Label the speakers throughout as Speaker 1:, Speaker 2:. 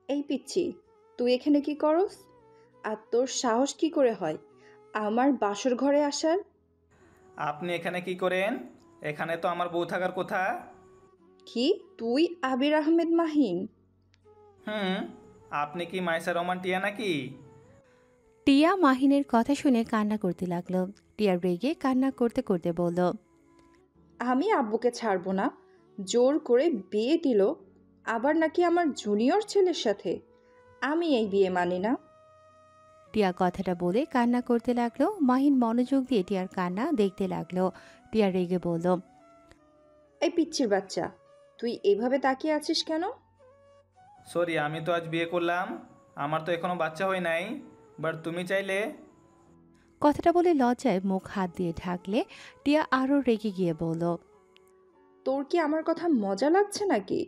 Speaker 1: এই পিচ্ছি, তুই এখানে কি করস? আর তোর সাহস কি করে হয় আমার বাসর ঘরে আসার?
Speaker 2: আপনি এখানে কি করেন? এখানে তো আমার বউ থাকার কথা।
Speaker 1: কি, তুই আবির আহমেদ মাহিন?
Speaker 2: হুম। আপনি কি মাইসা রহমান টিয়া নাকি?
Speaker 3: টিয়া মাহিনের কথা শুনে কান্না করতে লাগলো। টিয়ার রেগে কান্না করতে করতে বলল,
Speaker 1: আমি আব্বুকে ছাড়বো না। জোর করে বিয়ে দিল, আবার নাকি আমার জুনিয়র ছেলের সাথে। আমি এই বিয়ে মানি না।
Speaker 3: টিয়া কথাটা বলে কান্না করতে লাগলো। মাহিন মনোযোগ দিয়ে টিয়ার কান্না দেখতে লাগলো। টিয়া রেগে বলল,
Speaker 1: এই পিচ্চির বাচ্চা, তুই এভাবে তাকিয়ে আছিস কেন?
Speaker 2: সরি, আমি তো আজ বিয়ে করলাম। আমার তো এখনো বাচ্চা হয় নাই। বাট তুমি চাইলে।
Speaker 3: কথাটা বলে লজ্জায় মুখ হাত দিয়ে ঢাকলে টিয়া আরও রেগে গিয়ে বলল,
Speaker 1: তোর কি আমার কথা মজা লাগছে নাকি?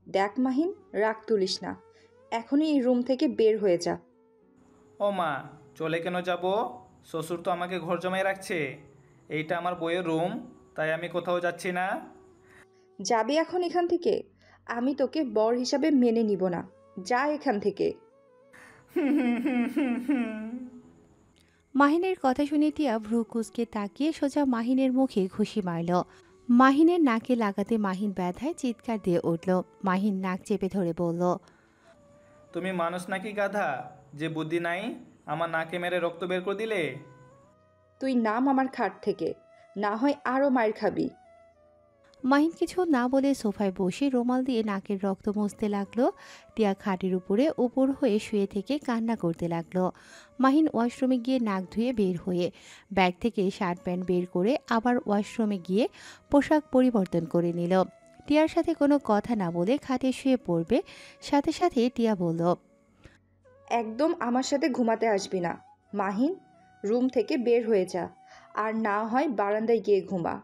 Speaker 1: দেখ মাহিন, রাগ তুলিস না। এখনই এই রুম থেকে বের হয়ে যা।
Speaker 2: ও মা, চলে কেন যাব? শ্বশুর তো আমাকে ঘর জমাই রাখছে। এইটা আমার বইয়ের রুম, তাই আমি কোথাও যাচ্ছি না।
Speaker 1: যাবি এখন এখান থেকে? আমি তোকে বর হিসাবে মেনে নিব না। যা এখান থেকে।
Speaker 3: মাহিনের কথা শুনে টিয়া ভ্রু কুঁচকে তাকিয়ে সোজা মাহিনের মুখে ঘুষি মারল। মাহিনের নাকে লাগাতে মাহিন ব্যথায় চিৎকার দিয়ে উঠল। মাহিন নাক চেপে ধরে বলল,
Speaker 2: তুমি মানুষ নাকি গাধা, যে বুদ্ধি নাই? আমার নাকে মেরে রক্ত বের করে দিলে।
Speaker 1: তুই নাম আমার খাট থেকে, না হয় আরও মার খাবি।
Speaker 3: মাহিন কিছু না বলে সোফায় বসে রুমাল দিয়ে নাকের রক্ত মুছতে লাগলো। টিয়া খাটের উপরে উপর হয়ে শুয়ে থেকে কান্না করতে লাগলো। মাহিন ওয়াশরুমে গিয়ে নাক ধুয়ে বের হয়ে ব্যাগ থেকে শার্ট প্যান্ট বের করে আবার ওয়াশরুমে গিয়ে পোশাক পরিবর্তন করে নিল। টিয়ার সাথে কোনো কথা না বলে খাটে শুয়ে পড়বে সাথে সাথে টিয়া বলল,
Speaker 1: একদম আমার সাথে ঘুমাতে আসবি না মাহিন। রুম থেকে বের হয়ে যা, আর না হয় বারান্দায় গিয়ে ঘুমা।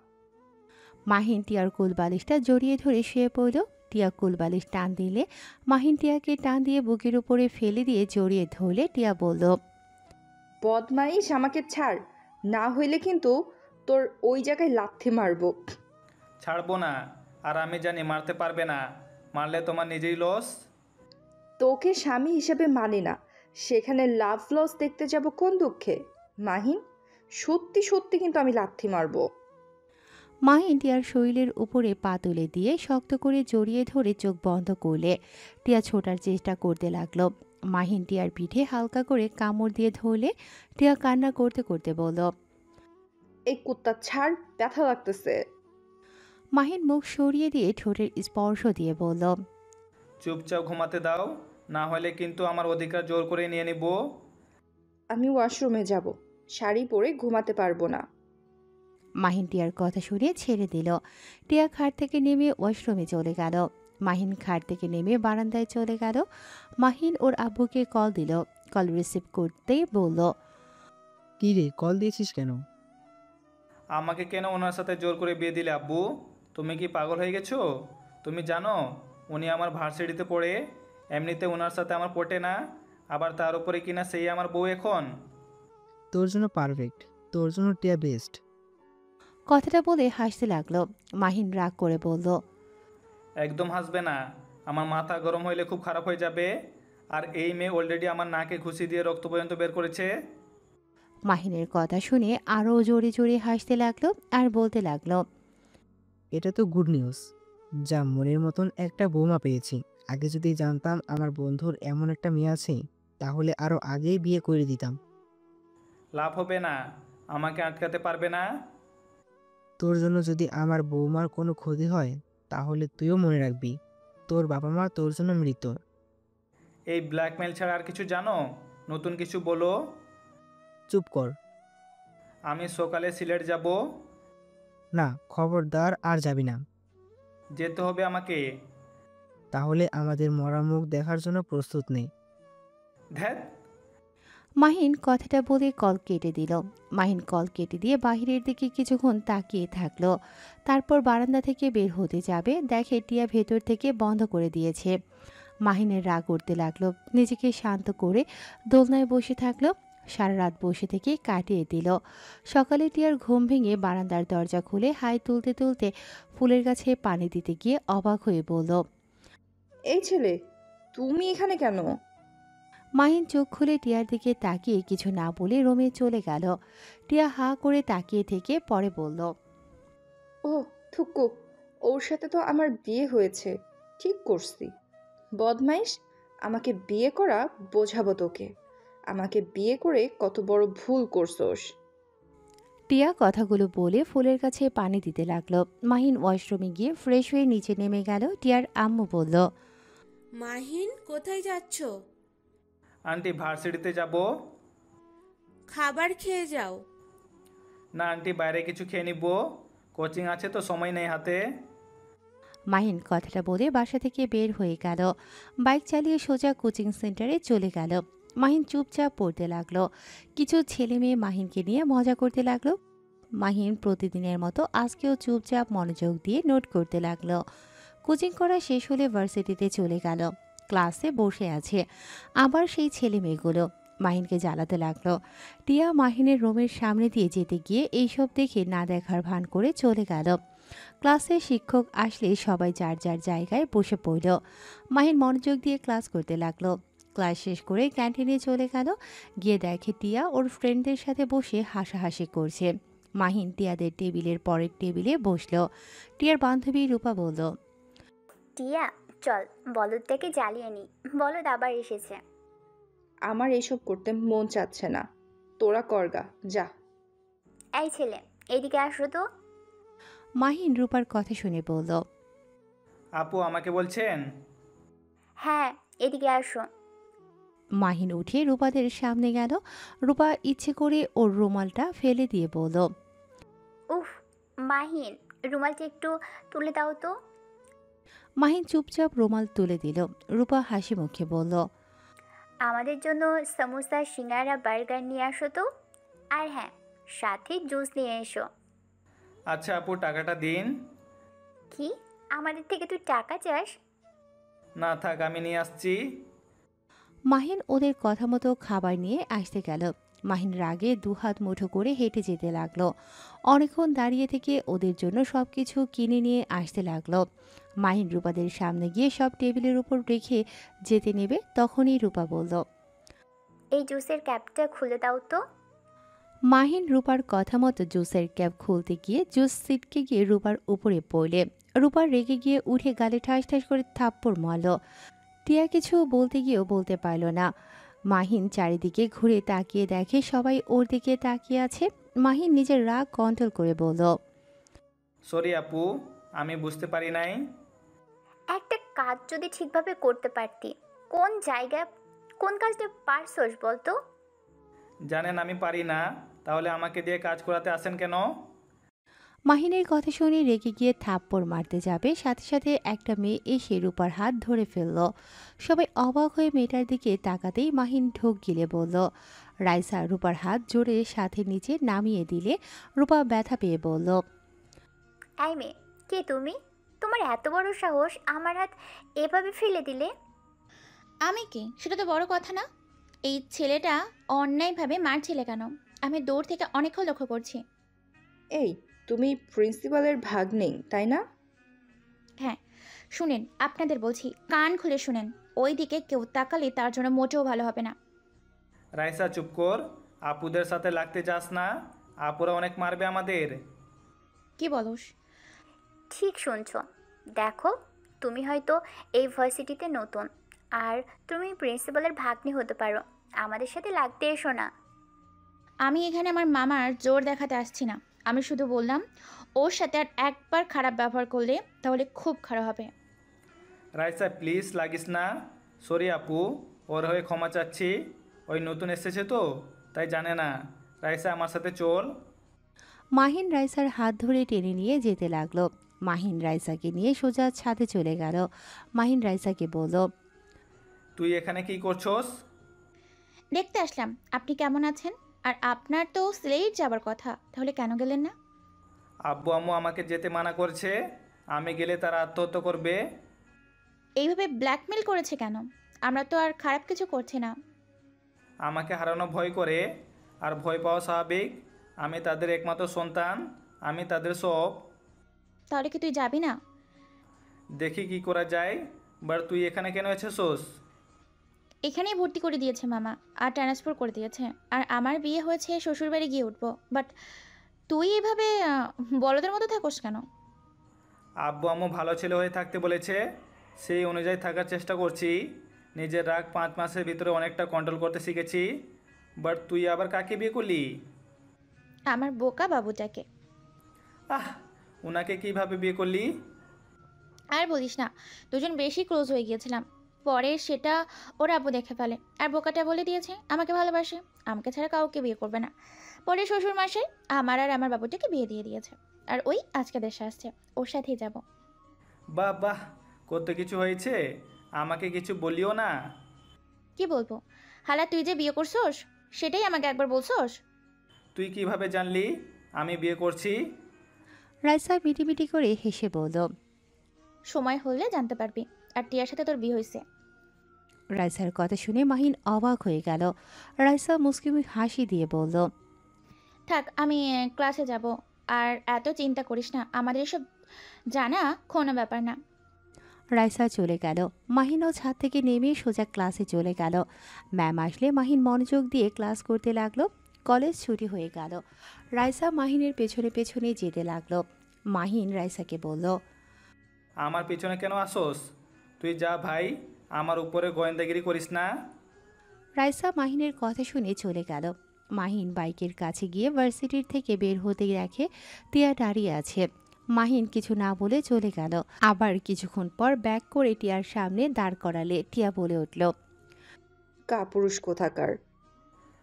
Speaker 3: মাহিন টিয়ার কোল বালিশটা জড়িয়ে ধরে শুয়ে পড়ল। টিয়া কোল বালিশ টান দিলে মাহিন টিয়াকে টান দিয়ে বুকের উপরে ফেলে দিয়ে জড়িয়ে ধরলে টিয়া বলল,
Speaker 1: বদমাইশ, আমাকে ছাড়, না হইলে কিন্তু তোর ওই জায়গায় লাথি মারবো।
Speaker 2: ছাড়বো না। আর আমি জানি মারতে পারবে না। মারলে তোমার নিজেই লস।
Speaker 1: তোকে স্বামী হিসেবে মানি না, সেখানে লাভ লস দেখতে যাব কোন দুঃখে? মাহিন, সত্যি সত্যি কিন্তু আমি লাথি মারবো।
Speaker 3: মাহিন টিয়ার শরীরের উপরে পা তুলে দিয়ে শক্ত করে জড়িয়ে ধরে চোখ বন্ধ করলে টিয়া ছোটার চেষ্টা করতে লাগলো। মাহিন টিয়ার পিঠে হালকা করে কামড় দিয়ে ধরলে টিয়া কান্না করতে করতে বলল,
Speaker 1: এই কুত্তা ছাড়, ব্যথা লাগতেছে।
Speaker 3: মাহিন মুখ সরিয়ে দিয়ে ঠোঁটের স্পর্শ দিয়ে বলল,
Speaker 2: চুপচাপ ঘুমাতে দাও, না হলে কিন্তু আমার অধিকার জোর করে নিয়ে নিব।
Speaker 1: আমি ওয়াশরুমে যাব, শাড়ি পরে ঘুমাতে পারবো না।
Speaker 3: মাহিন টিয়ার কথা শুনে ছেড়ে দিল। টিয়া খাট থেকে নেমে ওয়াশরুমে চলে গেল। মাহিন খাট থেকে নেমে বারান্দায় চলে গেল। মাহিন ওর আব্বুকে কল দিল। কল রিসিভ করতেই বলল,
Speaker 4: কি রে, কল দিয়েছিস কেন?
Speaker 2: আমাকে কেন ওনার সাথে জোর করে বিয়ে দিলে আব্বু? তুমি কি পাগল হয়ে গেছো? তুমি জানো উনি আমার ভার্সিটিতে পড়ে। এমনিতে ওনার সাথে আমার পটে না, আবার তার উপরে কিনা সেই আমার বউ এখন।
Speaker 4: তোর জন্য পারফেক্ট, তোর জন্য টিয়া বেস্ট।
Speaker 3: কথাটা বলে হাসতে লাগলো। মাহিন রাগ করে বলল,
Speaker 2: একদম হাসবে না। আমার মাথা গরম হইলে খুব খারাপ হয়ে যাবে। আর এই মেয়ে অলরেডি আমার নাকে ঘুষি দিয়ে রক্ত পর্যন্ত বের করেছে।
Speaker 3: মাহিনের কথা শুনে আরও জোরে জোরে হাসতে লাগলো আর বলতে লাগলো,
Speaker 4: এটা তো গুড নিউজ। যা, মনের মতন একটা বৌমা পেয়েছি। আগে যদি জানতাম আমার বন্ধুর এমন একটা মেয়ে আছে, তাহলে আরো আগেই বিয়ে করে দিতাম।
Speaker 2: লাভ হবে না, আমাকে আটকাতে পারবে না।
Speaker 4: তোর জন্য যদি আমার বৌমার কোনো ক্ষতি হয়, তাহলে তুইও মনে রাখবি, তোর বাবা মা তোর জন্য মৃত।
Speaker 2: এই ব্ল্যাকমেল ছাড়া আর কিছু জানো? নতুন কিছু বলো।
Speaker 4: চুপ কর।
Speaker 2: আমি সকালে সিলেট যাব।
Speaker 4: না, খবরদার আর যাবি না।
Speaker 2: যেতে হবে আমাকে।
Speaker 4: তাহলে আমাদের মরা মুখ দেখার জন্য প্রস্তুত নেই।
Speaker 2: ধ্যাত।
Speaker 3: মাহিন কথাটা বলে কল কেটে দিল। মাহিন কল কেটে দিয়ে বাহিরের দিকে কিছুক্ষণ তাকিয়ে থাকলো। তারপর বারান্দা থেকে বের হতে যাবে, দেখে টিয়া ভেতর থেকে বন্ধ করে দিয়েছে। মাহিনের রাগ উঠতে লাগলো। নিজেকে শান্ত করে দোলনায় বসে থাকলো। সারা রাত বসে থেকে কাটিয়ে দিল। সকালে টিয়ার ঘুম ভেঙে বারান্দার দরজা খুলে হাই তুলতে তুলতে ফুলের গাছে পানি দিতে গিয়ে অবাক হয়ে বলল,
Speaker 1: এই ছেলে, তুমি এখানে কেন?
Speaker 3: মাহিন চোখ খুলে টিয়ার দিকে তাকিয়ে কিছু না বলে রুমে চলে গেল। টিয়া হাঁ করে তাকিয়ে থেকে পরে বলল,
Speaker 1: ও থুকু, ওর সাথে তো আমার বিয়ে হয়েছে, ঠিক করছি। বদমাইশ, আমাকে বিয়ে করা বোঝাবো তোকে। আমাকে বিয়ে করে কত বড় ভুল করছোস।
Speaker 3: টিয়া কথাগুলো বলে ফুলের কাছে পানি দিতে লাগলো। মাহিন ওয়াশরুমে গিয়ে ফ্রেশ হয়ে নিচে নেমে গেল। টিয়ার আম্মু বলল,
Speaker 5: মাহিন কোথায় যাচ্ছ?
Speaker 2: আন্টি ভার্সিটিতে যাব।
Speaker 5: খাবার খেয়ে যাও।
Speaker 2: না আন্টি, বাইরে কিছু খেয়ে নিব, কোচিং আছে তো সময় নেই হাতে।
Speaker 3: মাহিন কথাটা বলে বাসা থেকে বের হয়ে গেল। বাইক চালিয়ে সোজা কোচিং সেন্টারে চলে গেল। মাহিন চুপচাপ পড়তে লাগলো। কিছু ছেলে মেয়ে মাহিনকে নিয়ে মজা করতে লাগলো। মাহিন প্রতিদিনের মতো আজকেও চুপচাপ মনোযোগ দিয়ে নোট করতে লাগলো। কোচিং করা শেষ হলে ভার্সিটিতে চলে গেল। ক্লাসে বসে আছে আবার সেই ছেলে মেয়েগুলো মাহিনকে জ্বালাতে লাগলো। টিয়া মাহিনের রুমের সামনে দিয়ে যেতে গিয়ে এইসব দেখে না দেখার ভান করে চলে গেল। ক্লাসে শিক্ষক আসলে সবাই যার যার জায়গায় বসে পড়ল। মাহিন মনোযোগ দিয়ে ক্লাস করতে লাগলো। ক্লাস শেষ করে ক্যান্টিনে চলে গেল। গিয়ে দেখে টিয়া ওর ফ্রেন্ডদের সাথে বসে হাসাহাসি করছে। মাহিন টিয়াদের টেবিলের পরের টেবিলে বসলো। টিয়ার বান্ধবী রূপা বলল,
Speaker 6: টিয়া চল বলদটাকে জ্বালিয়ে নি, বলদ আবার এসেছে।
Speaker 1: আমার এইসব করতে মন চাচ্ছে না, তোরা করগা যা।
Speaker 6: এই ছেলে এইদিকে আসো তো।
Speaker 3: মাহিন রূপার কথা শুনে বলল,
Speaker 2: আপু আমাকে বলছেন?
Speaker 6: হ্যাঁ এদিকে আসো।
Speaker 3: মাহিন উঠে রূপাদের সামনে গেল। রূপা ইচ্ছে করে ওর রুমালটা ফেলে দিয়ে বলল,
Speaker 6: উফ মাহিন, রুমালটা একটু তুলে দাও তো।
Speaker 3: মাহিন চুপচাপ রুমাল তুলে দিল। রূপা হাসি মুখে বলল,
Speaker 6: আমাদের জন্য সমোসা, সিঙ্গারা, বার্গার নিয়ে আসো তো। আর হ্যাঁ, সাথে জুস নিয়ে এসো।
Speaker 2: আচ্ছা আপু, টাকাটা দিন।
Speaker 6: কি, আমাদের থেকে তুই টাকা চাস?
Speaker 2: না থাক, আমি নিয়ে আসছি।
Speaker 3: মাহিন ওদের কথা মতো খাবার নিয়ে আসতে গেল। মাহিন রাগে দুহাত মুঠো করে হেঁটে যেতে লাগলো। অনেকক্ষণ দাঁড়িয়ে থেকে ওদের জন্য সবকিছু কিনে নিয়ে আসতে লাগলো। মাহিন রূপাদের সামনে গিয়ে সব টেবিলের উপর রেখে যেতে নেবে, তখনই রূপা বলল,
Speaker 6: এই জুসের ক্যাপটা খুলে দাও তো।
Speaker 3: মাহিন রূপার কথা মতো জুসের ক্যাপ খুলতে গিয়ে জুস ছিটকে গিয়ে রূপার উপরে পড়লে রূপার রেগে গিয়ে উঠে গালে ঠাস ঠাস করে থাপ্পড় মারল। টিয়া কিছু বলতে গিয়েও বলতে পারল না। মাহিন চারিদিকে ঘুরে তাকিয়ে দেখে সবাই ওর দিকে তাকিয়ে আছে। মাহিন নিজের রাগ কন্ট্রোল করে বলল,
Speaker 2: সরি আপু, আমি বুঝতে পারি নাই।
Speaker 6: একটা কাজ যদি ঠিকভাবে করতে পারতি, কোন জায়গায় কোন কাজটা পারছস বলতো?
Speaker 2: জানেন আমি পারি না, তাহলে আমাকে দিয়ে কাজ করাতে আসেন কেন?
Speaker 3: মাহিনের কথা শুনে রেগে গিয়ে থাপ্পড় মারতে যাবে, সাথে সাথে একটা মেয়ে এসে রূপার হাত ধরে ফেলল। সবাই অবাক হয়ে মেয়েটার দিকে তাকাতেই মাহিন ঢোক গিলে বলল, রাইসা রূপার হাত জোরে সাথে নিচে নামিয়ে দিলে রূপা ব্যথা পেয়ে বলল,
Speaker 6: এই মেয়ে, কে তুমি? তোমার এত বড় সাহস আমার হাত এভাবে ফেলে দিলে?
Speaker 7: আমি কি, সেটা তো বড় কথা না। এই ছেলেটা অন্যায়ভাবে মারছিলে কেন? আমি দূর থেকে অনেকক্ষণ লক্ষ্য করছি।
Speaker 1: এই, তুমি প্রিন্সিপালের ভাগ্নে তাই না?
Speaker 7: হ্যাঁ, শুনেন, আপনাদের বলছি, কান খুলে শুনেন। ওই দিকে কেউ তাকালে তার জন্য মোটেও ভালো হবে না।
Speaker 2: রাইসা চুপ কর, আপুদের সাথে লাগতে যাস না, আপুরা অনেক মারবে আমাদের।
Speaker 7: কি বলস?
Speaker 6: ঠিক শুনছো। দেখো, তুমি হয়তো এই ভার্সিটিতে নতুন, আর তুমি প্রিন্সিপালের ভাগ্নি হতে পারো। আমাদের সাথে লাগতে এসো না।
Speaker 7: আমি এখানে আমার মামার জোর দেখাতে আসছি না। আমি শুধু বললাম, ওর সাথে আর একবার খারাপ ব্যবহার করলে তাহলে খুব খারাপ হবে।
Speaker 2: রাইসা প্লিজ লাগিস না। সরি আপু, ওর হয়ে ক্ষমা চাচ্ছি। ওই নতুন এসেছে তো, তাই জানে না। রাইসা আমার সাথে চল।
Speaker 3: মাহিন রাইসার হাত ধরে টেনে নিয়ে যেতে লাগলো। মাহিন রাইসাকে নিয়ে সোজা ছাদে চলে গেল। মাহিন রাইসাকে বলল,
Speaker 2: তুই এখানে কি করছস?
Speaker 7: দেখতে আসলাম আপনি কেমন আছেন। আর আপনার তো সিলেট যাবার কথা, তাহলে কেন গেলেন না?
Speaker 2: আব্বু আম্মু আমাকে যেতে মানা করছে, আমি গেলে তারা আত্মহত্যা করবে।
Speaker 7: এইভাবে ব্ল্যাকমেল করেছে কেন? আমরা তো আর খারাপ কিছু করছি না।
Speaker 2: আমাকে হারানো ভয় করে, আর ভয় পাওয়া স্বাভাবিক। আমি তাদের একমাত্র সন্তান, আমি তাদের সব।
Speaker 7: তাহলে কি তুই যাবি না?
Speaker 2: দেখি কি করা যায়। বাট তুই এখানে কেন এসেছোস?
Speaker 7: এখানেই ভর্তি করে দিয়েছে মামা, আর ট্রান্সফার করে দিয়েছে। আর আমার বিয়ে হয়েছে, শ্বশুরবাড়ি গিয়ে উঠবো। বাট তুই এভাবে বলদের মতো থাকোস কেন?
Speaker 2: আব্বু আম্মু ভালো ছেলে হয়ে থাকতে বলেছে, সেই অনুযায়ী থাকার চেষ্টা করছি। নিজের রাগ 5 মাসের ভিতরে অনেকটা কন্ট্রোল করতে শিখেছি। বাট তুই আবার কাকে বিয়ে করলি?
Speaker 7: আমার বোকা বাবুটাকে।
Speaker 2: আহ, উনাকে কিভাবে বিয়ে করলি?
Speaker 7: আর বলিস না, দুজন বেশি ক্লোজ হয়ে গিয়েছিলাম। পরে সেটা ওর আব্বু দেখে ফেলে, আর বোকাটা বলে দিয়েছে আমাকে ভালোবাসে, আমাকে ছাড়া কাউকে বিয়ে করবে না। পরে শ্বশুর মশাই আমার আর আমার বাবুটাকে বিয়ে দিয়ে দিয়েছে। আর ওই আজকে দেশে আসছে, ওর সাথেই যাব।
Speaker 2: বাহ বাহ, কত কিছু হয়েছে। আমাকে কিছু বলিও না।
Speaker 7: কি বলবো? হালা তুই যে বিয়ে করছোস, সেটাই আমাকে একবার বলছোস।
Speaker 2: তুই কিভাবে জানলি আমি বিয়ে করছি?
Speaker 3: রাইসা মিটিমিটি করে হেসে বলল।
Speaker 7: সময় হলে জানতে পারবি। আর টিয়ার সাথে তোর বিয়ে হয়েছে।
Speaker 3: রাইসার কথা শুনে মাহিন অবাক হয়ে গেল। রাইসা মুচকি হাসি দিয়ে বলল,
Speaker 7: থাক, আমি ক্লাসে যাব। আর এত চিন্তা করিস না, আমাদের এসব জানা কোনো ব্যাপার না।
Speaker 3: রাইসা চলে গেল। মাহিনও ছাদ থেকে নেমে সোজা ক্লাসে চলে গেল। ম্যাম আসলে মাহিন মনোযোগ দিয়ে ক্লাস করতে লাগলো। কলেজ ছুটি হয়ে গেল। রাইসা মাহিনের পেছনে পেছনে যেতে লাগলো। মাহিন রাইসাকে বলল,
Speaker 2: আমার পিছনে কেন আসোস? তুই যা ভাই, আমার উপরে গোয়েন্দাগিরি করিস না।
Speaker 3: রাইসা মাহিনের কথা শুনে চলে গেল। মাহিন বাইকের কাছে গিয়ে ভার্সিটির থেকে বের হতে দেখে টিয়া দাঁড়িয়ে আছে। মাহিন কিছু না বলে চলে গেল। আবার কিছুক্ষণ পর ব্যাক করে টিয়ার সামনে দাঁড় করালে টিয়া বলে উঠল,
Speaker 1: কাপুরুষ কোথাকার।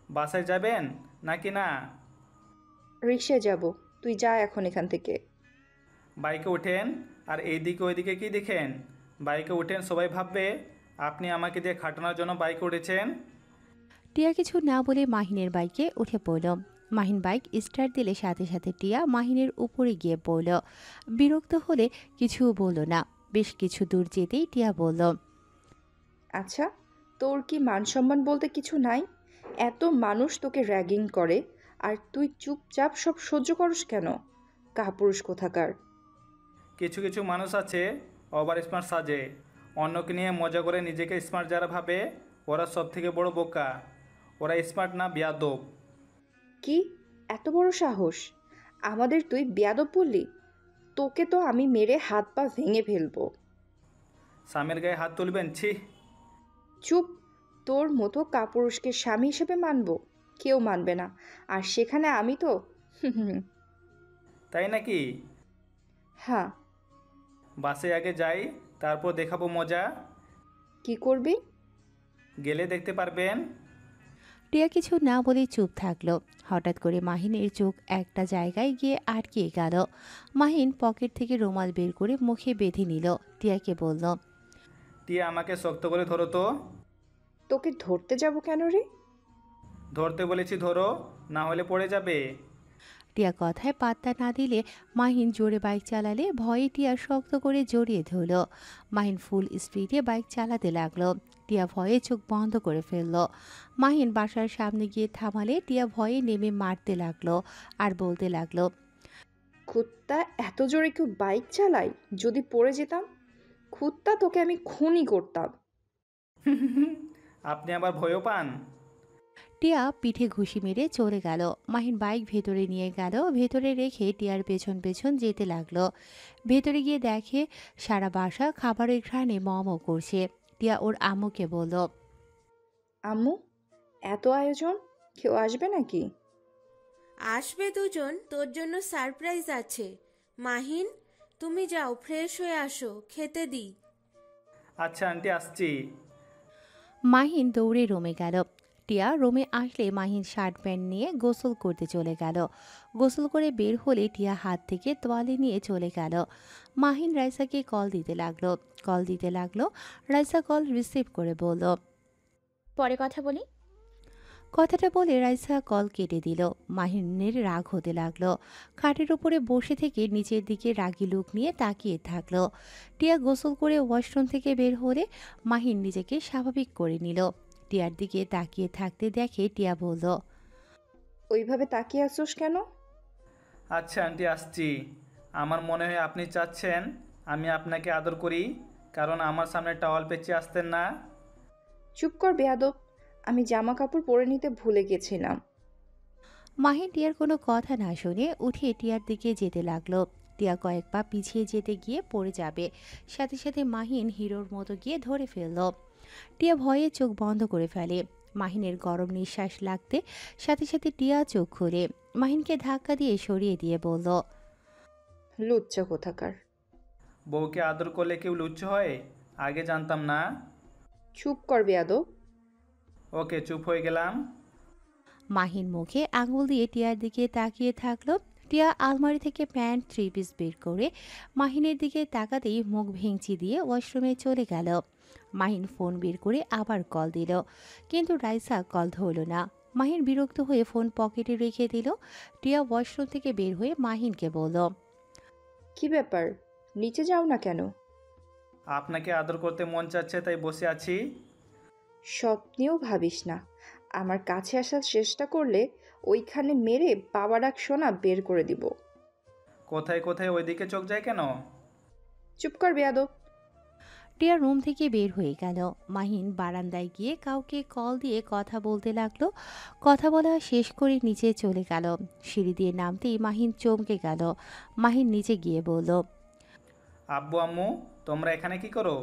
Speaker 2: বাসায় যাবেন নাকি না?
Speaker 1: রিক্সায় যাব, তুই যা এখন এখান থেকে।
Speaker 2: বাইকে ওঠেন, আর এইদিকে ওইদিকে কি দেখেন? বাইকে ওঠেন, সবাই ভাববে আপনি আমাকে দিয়ে খাটানোর জন্য বাইকে উঠেছেন।
Speaker 3: টিয়া কিছু না বলে মাহিনের বাইকে উঠে পড়ল। মাহিন বাইক স্টার্ট দিলে সাথে সাথে টিয়া মাহিনের উপরে গিয়ে পড়ল। বিরক্ত হলে কিছু বলল না। বেশ কিছু দূর যেতেই টিয়া বলল,
Speaker 1: আচ্ছা, তোর কি মান সম্মান বলতে কিছু নাই? এত মানুষ তোকে র্যাগিং করে, আর তুই চুপচাপ সব সহ্য করস কেন? কাপুরুষ কোথাকার।
Speaker 2: কিছু কিছু মানুষ আছে ওভার স্মার্ট সাজে, অন্যকে নিয়ে মজা করে নিজেকে স্মার্ট যারা ভাবে, ওরা সব থেকে বড় বোকা। ওরা স্মার্ট না, বেয়াদব।
Speaker 1: কি এত বড় সাহস? আমাদের তুই বেয়াদব বললি? তোকে তো আমি মেরে হাত পা ভেঙে ফেলবো।
Speaker 2: স্বামীর গায়ে হাত তুলবেন? ছি।
Speaker 1: চুপ। তোর মতো কাপুরুষকে স্বামী হিসেবে মানবো? কেউ মানবে না। আর সেখানে আমি তো
Speaker 2: তাই নাকি?
Speaker 1: হ্যাঁ।
Speaker 2: বাসে আগে যাই, তারপর দেখাবো মজা।
Speaker 1: কি করবি?
Speaker 2: গেলে দেখতে পারবেন।
Speaker 3: টিয়া কিছু না বলে চুপ থাকলো। হঠাৎ করে মাহিনের চোখ একটা জায়গায় গিয়ে আটকে গেল। মাহিন পকেট থেকে রুমাল বের করে মুখে বেঁধে নিল। টিয়াকে বলল,
Speaker 2: টিয়া, আমাকে শক্ত করে ধরো তো।
Speaker 1: তোকে ধরতে যাব কেন রে?
Speaker 2: ধরতে বলেছি, ধরো, না হলে পড়ে যাবে।
Speaker 3: টিয়া কথায় পাত্তা না দিলে মাহিন জোরে বাইক চালালে ভয়ে টিয়া শক্ত করে জড়িয়ে ধরল। মাহিন ফুল স্পিডে বাইক চালাতে লাগলো। টিয়া ভয়ে চোখ বন্ধ করে ফেলল। মাহিন বাসার সামনে গিয়ে থামালে টিয়া ভয়ে নেমে মারতে লাগলো আর বলতে লাগলো,
Speaker 1: কুত্তা, এত জোরে কেউ বাইক চালায়? যদি পড়ে যেতাম, কুত্তা তোকে আমি খুনই করতাম।
Speaker 2: আপনি আবার ভয়ও পান?
Speaker 3: টিয়া পিঠে ঘুষি মেরে চলে গেল। মাহিন বাইক ভেতরে নিয়ে গেল। ভেতরে রেখে টিয়ার পেছন পেছন যেতে লাগলো। ভেতরে গিয়ে দেখে সারা বাসা খাবারের ঘ্রাণে মম করছে। টিয়া ওর আম্মুকে বলল,
Speaker 1: আম্মু, এত আয়োজন, কেউ আসবে নাকি?
Speaker 5: আসবে দুজন, তোর জন্য সারপ্রাইজ আছে। মাহিন, তুমি যাও, ফ্রেশ হয়ে আসো, খেতে দি।
Speaker 2: আচ্ছা আন্টি, আসছি।
Speaker 3: মাহিন দৌড়ে রুমে গেল। টিয়া রুমে আসলে মাহিন শার্ট প্যান্ট নিয়ে গোসল করতে চলে গেল। গোসল করে বের হলে টিয়া হাত থেকে তোয়ালে নিয়ে চলে গেল। মাহিন রাইসাকে কল দিতে লাগলো। রাইসা কল রিসিভ করে বলল,
Speaker 7: পরে কথা বলি।
Speaker 3: কথাটা বলে রাইসা কল কেটে দিল। মাহিনের রাগ হতে লাগলো। খাটের উপরে বসে থেকে নিচের দিকে রাগী লুক নিয়ে তাকিয়ে থাকলো। টিয়া গোসল করে ওয়াশরুম থেকে বের হলে মাহিন নিজেকে স্বাভাবিক করে নিল। টিয়ার দিকে তাকিয়ে থাকতে দেখে টিয়া বলল,
Speaker 1: ওইভাবে তাকিয়ে আসোস কেন?
Speaker 2: আচ্ছা আন্টি, আসছি। আমার মনে হয় আপনি চাচ্ছেন আমি আপনাকে আদর করি, কারণ আমার সামনে টাওয়াল পেঁচিয়ে আসতেন না।
Speaker 1: চুপ কর বেয়াদব, আমি জামা কাপড় পরে নিতে ভুলে গেছিলাম।
Speaker 3: মাহিন টিয়ার কোনো কথা না শুনে উঠে টিয়ার দিকে যেতে লাগলো। টিয়া কয়েক পা পিছিয়ে যেতে গিয়ে পড়ে যাবে, সাথে সাথে মাহিন হিরোর মতো গিয়ে ধরে ফেলল। টিয়া ভয়ে চোখ বন্ধ করে ফেলে। মাহিনের গরম নিঃশ্বাস লাগতে সাথে সাথে টিয়া চোখ খুলে মাহিনকে ধাক্কা দিয়ে সরিয়ে দিয়ে বলল,
Speaker 1: লুচ্চা কোথাকার।
Speaker 2: বউকে আদর করলে কেউ লুচ্চ হয়? আগে জানতাম না।
Speaker 1: চুপ কর বেয়াদব।
Speaker 2: ওকে, চুপ হয়ে গেলাম।
Speaker 3: মাহিন মুখে আঙুল দিয়ে টিয়ার দিকে তাকিয়ে থাকলো। টিয়া আলমারি থেকে প্যান্ট 3 পিস বের করে মাহিনের দিকে তাকাতেই মুখ ভেঙচি দিয়ে ওয়াশরুমে চলে গেল। মাহিন ফোন বের করে আবার কল দিল, কিন্তু রাইসা কল ধরল না। মাহিন বিরক্ত হয়ে ফোন পকেটে রেখে দিল। টিয়া ওয়াশরুম থেকে বের হয়ে মাহিনকে বলল,
Speaker 1: কি ব্যাপার, নিচে যাও না কেন?
Speaker 2: আপনাকে আদর করতে মন চাচ্ছে তাই বসে আছি।
Speaker 1: স্বপ্নেও ভাবিস না, আমার কাছে আসার চেষ্টা করলে ওইখানে মেরে বাবা ডাক শোনা বের করে দিব।
Speaker 2: কোথায় কোথায় ওইদিকে চোখ যায় কেন?
Speaker 1: চুপ কর বেয়াদব।
Speaker 3: টিয়া রুম থেকে বের হয়ে গেল। মাহিন বারান্দায় গিয়ে কাউকে কল দিয়ে কথা বলতে লাগলো। কথা বলা শেষ করে নিচে চলে গেল। সিঁড়ি দিয়ে নামতেই মাহিন চমকে গেল। মাহিন নিচে গিয়ে বলল,
Speaker 2: আব্বু আম্মু, তোমরা এখানে কি করো?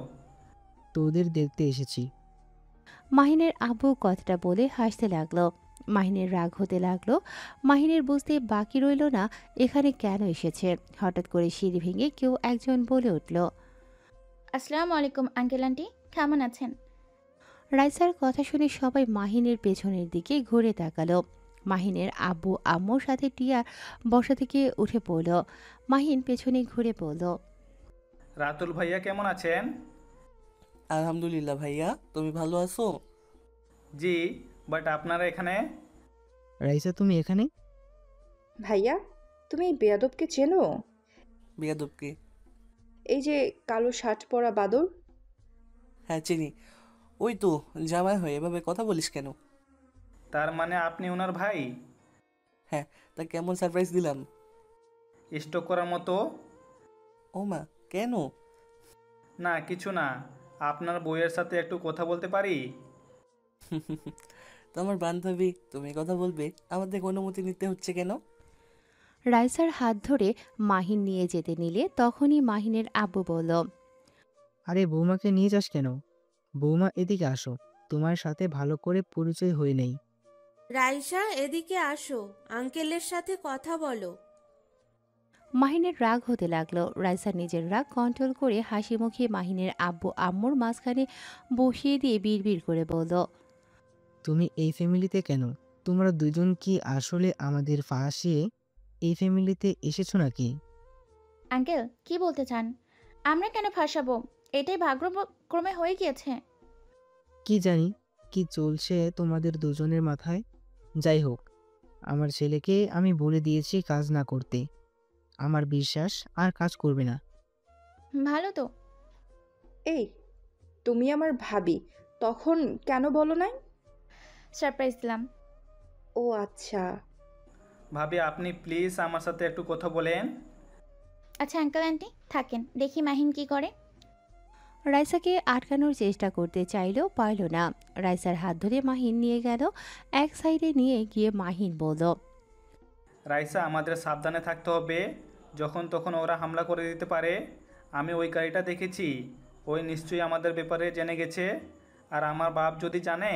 Speaker 4: তোদের দেখতে এসেছি।
Speaker 3: মাহিনের আব্বু কথাটা বলে হাসতে লাগলো। মাহিনের রাগ হতে লাগলো। মাহিনের বুঝতে বাকি রইল না এখানে কেন এসেছে। হঠাৎ করে সিঁড়ি ভেঙে কেউ একজন বলে উঠল,
Speaker 7: আসসালামু আলাইকুম আঙ্কেল আন্টি, কেমন আছেন?
Speaker 3: রাইসার কথা শুনে সবাই মাহিনের পেছনের দিকে ঘুরে তাকালো। মাহিনের আব্বু আম্মুর সাথে টিয়া বসা থেকে উঠে পড়ল। মাহিন পেছনে ঘুরে পড়ল।
Speaker 2: রাতুল ভাইয়া কেমন আছেন?
Speaker 8: আলহামদুলিল্লাহ ভাইয়া, তুমি ভালো আছো?
Speaker 2: জি, বাট আপনারা এখানে?
Speaker 4: রাইসা, তুমি এখানে?
Speaker 1: ভাইয়া, তুমি এই বেয়াদবকে চেনো?
Speaker 8: বেয়াদবকে?
Speaker 1: এই যে কালো শার্ট পরা বাদর।
Speaker 8: হ্যাঁ চিনি। ওই তো, জামাই হয়ে এভাবে কথা বলিস কেন?
Speaker 2: তার মানে আপনি ওনার ভাই?
Speaker 8: হ্যাঁ, তা কেমন সারপ্রাইজ দিলাম?
Speaker 2: স্টক করার মতো?
Speaker 8: ও মা, কেন?
Speaker 2: না কিছু না, আপনার বউয়ের সাথে একটু কথা বলতে পারি?
Speaker 8: তো আমার বান্ধবী, তুমি কথা বলবে, আমাদের অনুমতি নিতে হচ্ছে কেন?
Speaker 3: রাইসার হাত ধরে মাহিন নিয়ে যেতে নিলে তখনই মাহিনের আব্বু বলল,
Speaker 4: আরে বৌমাকে নিয়ে যাস কেন? বৌমা, এদিকে আসো, তোমার সাথে ভালো করে পরিচয় হয়ে নেই।
Speaker 5: রাইসা, এদিকে আসো, আঙ্কেলের সাথে কথা বলো।
Speaker 3: মাহিনের রাগ হতে লাগলো। রাইসা নিজের রাগ কন্ট্রোল করে হাসি মুখে মাহিনের আব্বু আম্মুর মাঝখানে বসিয়ে দিয়ে বিড়বিড় করে বলল,
Speaker 4: তুমি এই ফ্যামিলিতে কেন? তোমরা দুজন কি আসলে আমাদের ফাঁসিয়ে এই ফ্যামিলিতে এসেছো নাকি?
Speaker 7: আঙ্কেল কি বলতে চান? আমরা কেন ফাঁসাবো? এটাই ভাগ্যক্রমে হয়ে গিয়েছে।
Speaker 4: কি জানি কি চলছে তোমাদের দুজনের মাথায়। যাই হোক, আমার ছেলেকে আমি বলে দিয়েছি কাজ না করতে। আমার বিশ্বাস আর কাজ করবে না।
Speaker 7: ভালো তো।
Speaker 1: এই, তুমি আমার ভাবি, তখন কেন বলো নাই?
Speaker 7: সারপ্রাইজ দিলাম।
Speaker 1: ও আচ্ছা।
Speaker 2: ভাবি, আপনি প্লিজ আমার সাথে একটু কথা বলেন।
Speaker 7: আচ্ছা আঙ্কেল আন্টি থাকেন, দেখি মাহিন কি করে।
Speaker 3: রাইসাকে আটকানোর চেষ্টা করতে চাইলেও পারল না। রাইসার হাত ধরে মাহিন নিয়ে গেল। এক সাইডে নিয়ে গিয়ে মাহিন বলল,
Speaker 2: রাইসা, আমাদের সাবধানে থাকতে হবে, যখন তখন ওরা হামলা করে দিতে পারে। আমি ওই গাড়িটা দেখেছি, ওই নিশ্চয়ই আমাদের ব্যাপারে জেনে গেছে। আর আমার বাপ যদি জানে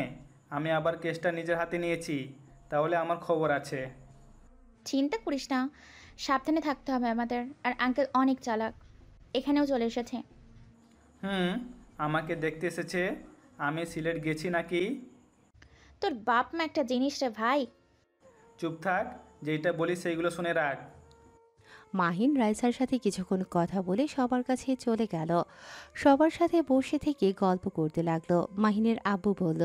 Speaker 2: আমি আবার কেসটা নিজের হাতে নিয়েছি, তাহলে আমার খবর আছে।
Speaker 7: চিন্তা করিস না, সাবধানে থাকতে হবে আমাদের। আর আঙ্কেল অনেক চালাক, এখানেও চলে এসেছে।
Speaker 2: আমাকে দেখতে এসেছে। আমি সিলেট গেছি নাকি?
Speaker 7: তোর বাপ মা একটা জিনিস রে ভাই।
Speaker 2: চুপ থাক, যেইটা বলি সেইগুলো শুনে রাখ।
Speaker 3: মাহিন রাইসার সাথে কিছুক্ষণ কথা বলে সবার কাছে চলে গেল। সবার সাথে বসে থেকে গল্প করতে লাগলো। মাহিনের আব্বু বলল,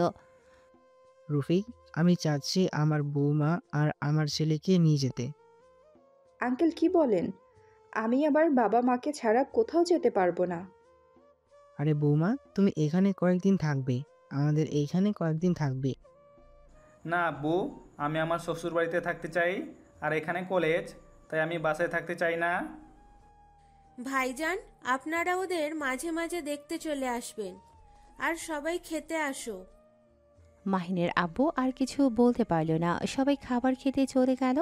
Speaker 4: রফিক, আমি চাচ্ছি আমার বৌমা আর আমার ছেলেকে নিয়ে যেতে।
Speaker 1: আঙ্কেল কি বলেন? আমি আবার বাবা মাকে ছাড়া কোথাও যেতে পারবো না।
Speaker 4: আরে বৌমা, তুমি এখানে কয়েকদিন থাকবে, আমাদের এইখানে কয়েকদিন থাকবে।
Speaker 2: না আব্বু, আমি আমার শ্বশুর বাড়িতে থাকতে চাই, আর এখানে কলেজ, তাই আমি বাসায় থাকতে চাই না।
Speaker 5: ভাইজান, আপনারা ওদের মাঝে মাঝে দেখতে চলে আসবেন। আর সবাই খেতে আসো।
Speaker 3: মাহিনের আব্বু আর কিছু বলতে পারল না, সবাই খাবার খেতে চলে গেল।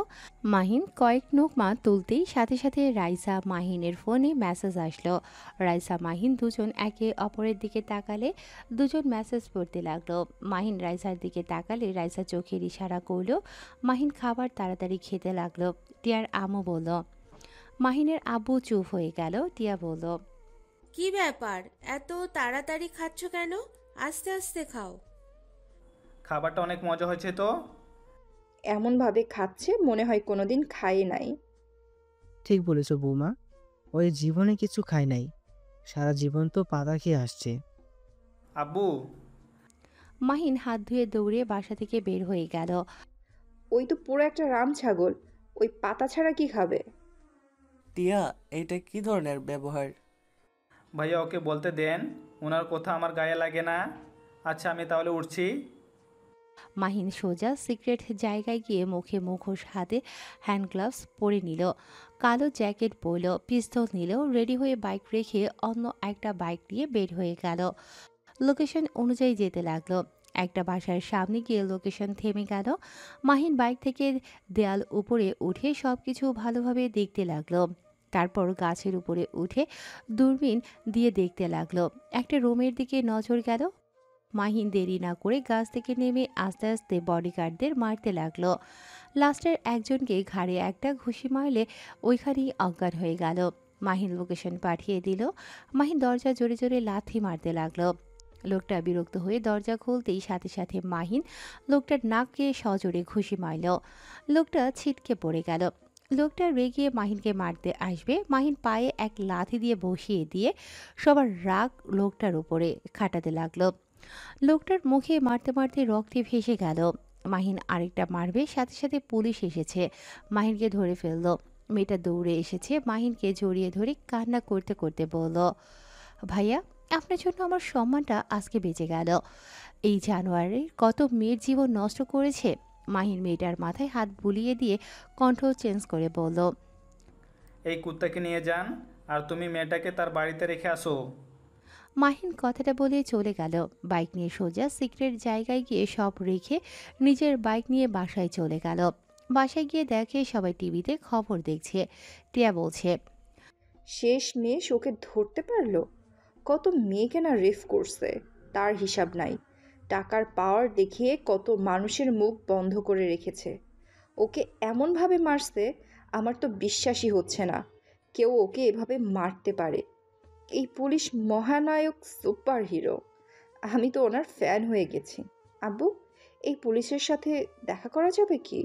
Speaker 3: মাহিন কয়েক নোকমা তুলতেই সাথে সাথে রাইসা মাহিনের ফোনে মেসেজ আসলো। রাইসা মাহিন দুজন একে অপরের দিকে তাকালে দুজন মেসেজ পড়তে লাগলো। মাহিন রাইসার দিকে তাকালে রাইসা চোখের ইশারা করলো। মাহিন খাবার তাড়াতাড়ি খেতে লাগলো। টিয়ার আম্মু বলল। মাহিনের আব্বু চুপ হয়ে গেল। টিয়া বলল,
Speaker 5: কি ব্যাপার, এত তাড়াতাড়ি খাচ্ছ কেন? আস্তে আস্তে খাও।
Speaker 2: খাবারটা অনেক মজা হয়েছে তো।
Speaker 1: এমনভাবে খাচ্ছে মনে হয় কোনোদিন খায় নাই।
Speaker 4: ঠিক বলেছো বৌমা, ওই জীবনে কিছু খায় নাই, সারা জীবন তো পাতা খেয়ে আসছে।
Speaker 2: আব্বু,
Speaker 3: মাহিন হাত ধুয়ে দৌড়ে বাসা থেকে বের হয়ে গেল।
Speaker 1: ওই তো পুরো একটা রাম ছাগল, ওই পাতা ছাড়া কি খাবে?
Speaker 8: টিয়া, এটা কি ধরনের ব্যবহার?
Speaker 2: ভাইয়া ওকে বলতে দেন, ওনার কথা আমার গায়ে লাগে না। আচ্ছা, আমি তাহলে উঠছি।
Speaker 3: মাহিন সোজা সিক্রেট জায়গায় গিয়ে মুখে মুখোশ, হাতে হ্যান্ড গ্লাভস পরে নিল, কালো জ্যাকেট পরল, পিস্তল নিল, রেডি হয়ে বাইক রেখে অন্য একটা বাইক নিয়ে বের হয়ে গেল। লোকেশন অনুযায়ী যেতে লাগলো। একটা বাসার সামনে গিয়ে লোকেশন থেমে গেল। মাহিন বাইক থেকে দেয়াল উপরে উঠে সব কিছু ভালোভাবে দেখতে লাগলো। তারপর গাছের উপরে উঠে দূরবীন দিয়ে দেখতে লাগলো। একটা রুমের দিকে নজর গেল। মাহিন দেরি না করে গাছ থেকে নেমে আস্তে আস্তে বডিগার্ডদের মারতে লাগলো। লাস্টের একজনকে ঘাড়ে একটা ঘুষি মারলে ওইখানেই অজ্ঞান হয়ে গেল। মাহিন লোকেশন পাঠিয়ে দিল। মাহিন দরজা জোরে জোরে লাথি মারতে লাগলো। লোকটা বিরক্ত হয়ে দরজা খুলতেই সাথে সাথে মাহিন লোকটার নাকে সজোরে ঘুষি মারল। লোকটা ছিটকে পড়ে গেল। লোকটা রেগে মাহিনকে মারতে আসবে, মাহিন পায়ে এক লাথি দিয়ে বসিয়ে দিয়ে সবার রাগ লোকটার উপরে খাটাতে লাগলো। লোকটার মুখে মারতে মারতে রক্তে ভেসে গেল। মাহিন আরেকটা মারবে, সাথে সাথে পুলিশ এসেছে, মাহিনকে ধরে ফেলল। মেয়েটা দৌড়ে এসেছে, মাহিনকে জড়িয়ে ধরে কান্না করতে করতে বলল, ভাইয়া, আপনার জন্য আমার সম্মানটা আজকে বেঁচে গেল। এই জানোয়ারের কত মেয়ের জীবন নষ্ট করেছে। মাহিন মেয়েটার মাথায় হাত বুলিয়ে দিয়ে কণ্ঠ চেঞ্জ করে বলল,
Speaker 2: এই কুত্তাকে নিয়ে যান, আর তুমি মেয়েটাকে তার বাড়িতে রেখে আসো।
Speaker 3: মাহিন কথাটা বলে চলে গেল। বাইক নিয়ে সোজা সিক্রেট জায়গায় গিয়ে সব রেখে নিজের বাইক নিয়ে বাসায় চলে গেল। বাসায় গিয়ে দেখে সবাই টিভিতে খবর দেখছে। টিয়া বলছে,
Speaker 1: শেষ মেশ ওকে ধরতে পারলো। কত মেয়েকে না রেফ করছে, তার হিসাব নাই। টাকার পাওয়ার দেখিয়ে কত মানুষের মুখ বন্ধ করে রেখেছে। ওকে এমনভাবে মারছে, আমার তো বিশ্বাসই হচ্ছে না কেউ ওকে এভাবে মারতে পারে। এই পুলিশ মহানায়ক সুপার হিরো, আমি তো ওনার ফ্যান হয়ে গেছি। আব্বু, এই পুলিশের সাথে দেখা করা যাবে কি?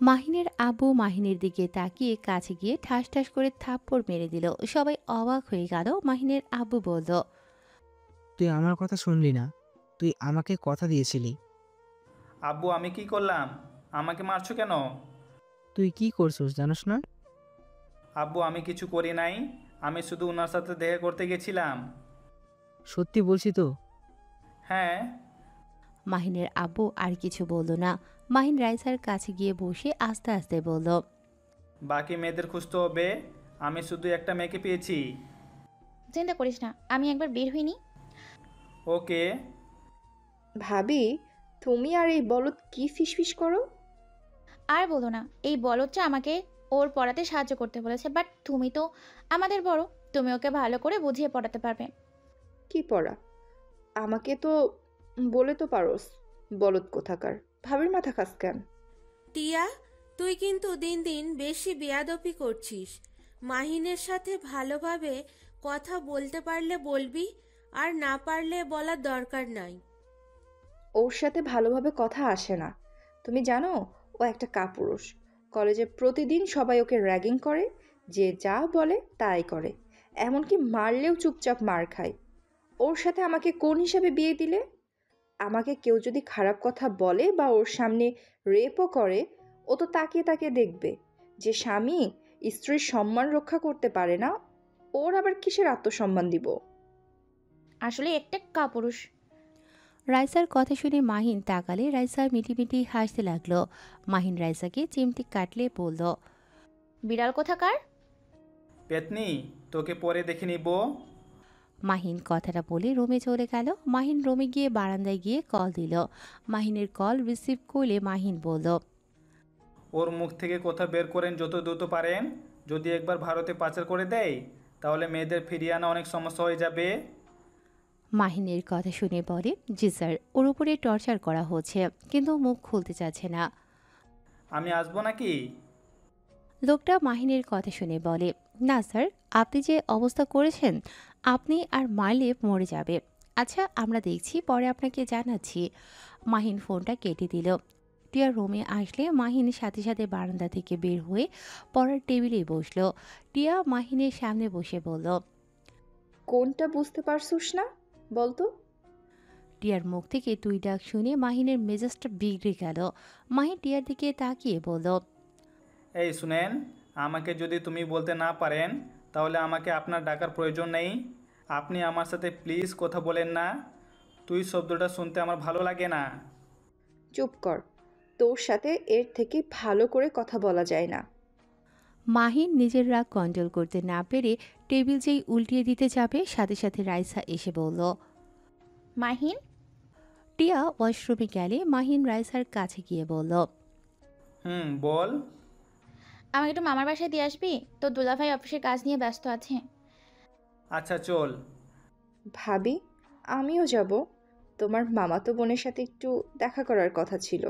Speaker 3: মাহিনের আব্বু মাহিনের দিকে তাকিয়ে কাছে গিয়ে ঠাস ঠাস করে থাপ্পড় মেরে দিল। সবাই অবাক হয়ে গেল। মাহিনের আব্বু বলল,
Speaker 4: তুই আমার কথা শুনলি না? তুই আমাকে কথা দিয়েছিলি।
Speaker 2: আব্বু, আমি কি করলাম? আমাকে মারছো কেন?
Speaker 4: তুই কি করছিস জানোস না?
Speaker 2: আব্বু, আমি কিছু করি নাই, আমি শুধু ওনার সাথে দেখা করতে গেছিলাম।
Speaker 4: সত্যি বলছি তো।
Speaker 2: হ্যাঁ।
Speaker 3: মাহিনের আব্বু আর কিছু বলল না। মাহিন রাইসার কাছে গিয়ে বসে আস্তে আস্তে বলল,
Speaker 2: বাকি মেয়েদের খুঁজতে হবে, আমি শুধু একটা মেয়েকে পেয়েছি।
Speaker 7: চিন্তা করিস না, আমি একবার বের হইনি।
Speaker 2: ওকে।
Speaker 1: ভাবি, তুমি আর এই বলদ কি ফিসফিস করো?
Speaker 7: আর বলো না, এই বলদটা আমাকে ওর পড়াতে সাহায্য করতে বলেছে, বাট তুমি তো আমাদের বড়, তুমি ওকে ভালো করে বুঝিয়ে পড়াতে পারবে।
Speaker 1: কি পড়া? আমাকে তো বলে তো পারোস, বলদ কোথাকার। ভাবির মাথা খাস কেন?
Speaker 5: টিয়া, তুই কিন্তু দিন দিন বেশি বেয়াদপি করছিস। মাহিনের সাথে ভালোভাবে কথা বলতে পারলে বলবি, আর না পারলে বলার দরকার নাই।
Speaker 1: ওর সাথে ভালোভাবে কথা আসে না। তুমি জানো, ও একটা কাপুরুষ। কলেজে প্রতিদিন সবাই ওকে র্যাগিং করে, যে যা বলে তাই করে। এমনকি মারলেও চুপচাপ মার খায়। ওর সাথে আমাকে কোন হিসাবে বিয়ে দিলে? আমাকে কেউ যদি খারাপ কথা বলে বা ওর সামনে রেপও করে, ও তো তাকিয়ে তাকিয়ে দেখবে। যে স্বামী স্ত্রীর সম্মান রক্ষা করতে পারে না, ওর আবার কিসের আত্মসম্মান দিব?
Speaker 7: আসলে একটা কাপুরুষ।
Speaker 3: রাইসার কথা শুনে মাহিন তাকালে রাইসা মিটিমিটি হাসতে লাগলো। মাহিন রাইসাকে চিমটি কাটলে বলল,
Speaker 7: বিড়াল কোথাকার?
Speaker 2: পেতনি, তোকে পরে দেখে নিব।
Speaker 3: মাহিন কথাটা বলে রুমে চলে গেল। মাহিন রুমে গিয়ে বারান্দায় গিয়ে কল দিল। মাহিনের কল রিসিভ করলে মাহিন বলল,
Speaker 2: ওর মুখ থেকে কথা বের করেন যত দ্রুত পারেন। যদি একবার ভারতে পাচার করে দেয় তাহলে মেয়েদের ফিরিয়ে আনা অনেক সমস্যা হয়ে যাবে।
Speaker 3: মাহিনের কথা শুনে বলে, জি স্যার, ওর উপরে টর্চার করা হচ্ছে, কিন্তু মুখ খুলতে চাচ্ছে না।
Speaker 2: আমি আসবো নাকি?
Speaker 3: লোকটা মাহিনের কথা শুনে বলে, না স্যার, আপনি যে অবস্থা করেছেন, আপনি আর মাইলেভ মরে যাবে। আচ্ছা, আমরা দেখছি, পরে আপনাকে জানাচ্ছি। মাহিন ফোনটা কেটে দিল। টিয়া রুমে আসলে মাহিন সাথে সাথে বারান্দা থেকে বের হয়ে পড়ার টেবিলে বসলো। টিয়া মাহিনের সামনে বসে বলল,
Speaker 1: কোনটা বুঝতে পারছুস না বলতো?
Speaker 3: টিয়ার মুখ থেকে তুই ডাক শুনে মাহিনের মেজাজটা বিগড়ে গেল। মাহিন টিয়ার দিকে তাকিয়ে বলল,
Speaker 2: এই শুনেন, আমাকে যদি তুমি বলতে না পারেন তাহলে আমাকে আপনার ডাকার প্রয়োজন নেই। আপনি আমার সাথে প্লিজ কথা বলেন না। তুই শব্দটা শুনতে আমার ভালো লাগে না।
Speaker 1: চুপ কর, তোর সাথে এর থেকে ভালো করে কথা বলা যায় না।
Speaker 3: মাহিন নিজের রাগ কন্ট্রোল করতে না পেরে টেবিল যেই উল্টিয়ে দিতে যাবে, সাথে সাথে রাইসা এসে বলল।
Speaker 7: মাহিন,
Speaker 3: টিয়া ওয়াশরুমে গেলে মাহিন রাইসার কাছে গিয়ে বলল,
Speaker 2: বল।
Speaker 7: আমাকে একটু মামার বাসায় দিয়ে আসবি? তোর দুলাভাই অফিসের কাজ নিয়ে ব্যস্ত আছে।
Speaker 2: আচ্ছা চল।
Speaker 1: ভাবি, আমিও যাব। তোমার মামাতো বোনের সাথে একটু দেখা করার কথা ছিল।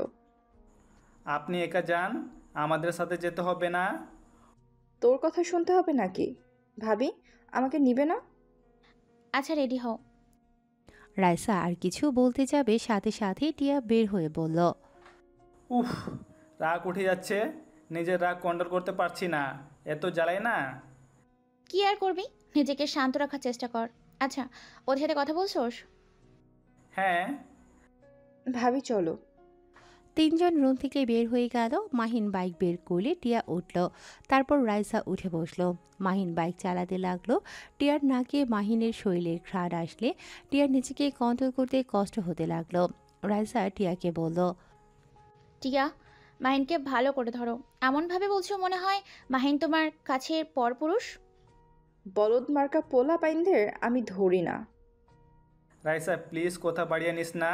Speaker 2: আপনি একা যান, আমাদের সাথে যেতে হবে না।
Speaker 1: তোর কথা শুনতে হবে নাকি? ভাবি, আমাকে নিবে না?
Speaker 7: আচ্ছা, রেডি হও।
Speaker 3: রাইসা আর কিছু বলতে যাবে, সাথে সাথে টিয়া বের হয়ে বলল,
Speaker 2: উফ, রাগ উঠে যাচ্ছে। নিজের রাগ কন্ট্রোল করতে পারছি না। এত জ্বালাই না।
Speaker 7: কি আর করবি, নিজেকে শান্ত রাখার চেষ্টা কর। আচ্ছা, ওদের সাথে কথা বলছোস?
Speaker 2: হ্যাঁ।
Speaker 1: ভাবি চলো।
Speaker 3: তিনজন রুম থেকে বের হয়ে গেল। মাহিন বাইক বের করলে টিয়া উঠল। তারপর রাইসা উঠে বসলো। মাহিন বাইক চালাতে লাগলো। টিয়ার নাকে মাহিনের শরীরের ঘ্রাণ আসলে টিয়ার নিজেকে কন্ট্রোল করতে কষ্ট হতে লাগলো। রাইসা টিয়াকে বলল,
Speaker 7: টিয়া, মাহিনকে ভালো করে ধরো। এমনভাবে বলছো মনে হয় মাহিন তোমার কাছে পরপুরুষ।
Speaker 1: বলদ মার্কা পোলা পাইনদের আমি ধরি না।
Speaker 2: রাইসা প্লিজ কথা বাড়িয়ে নিস না।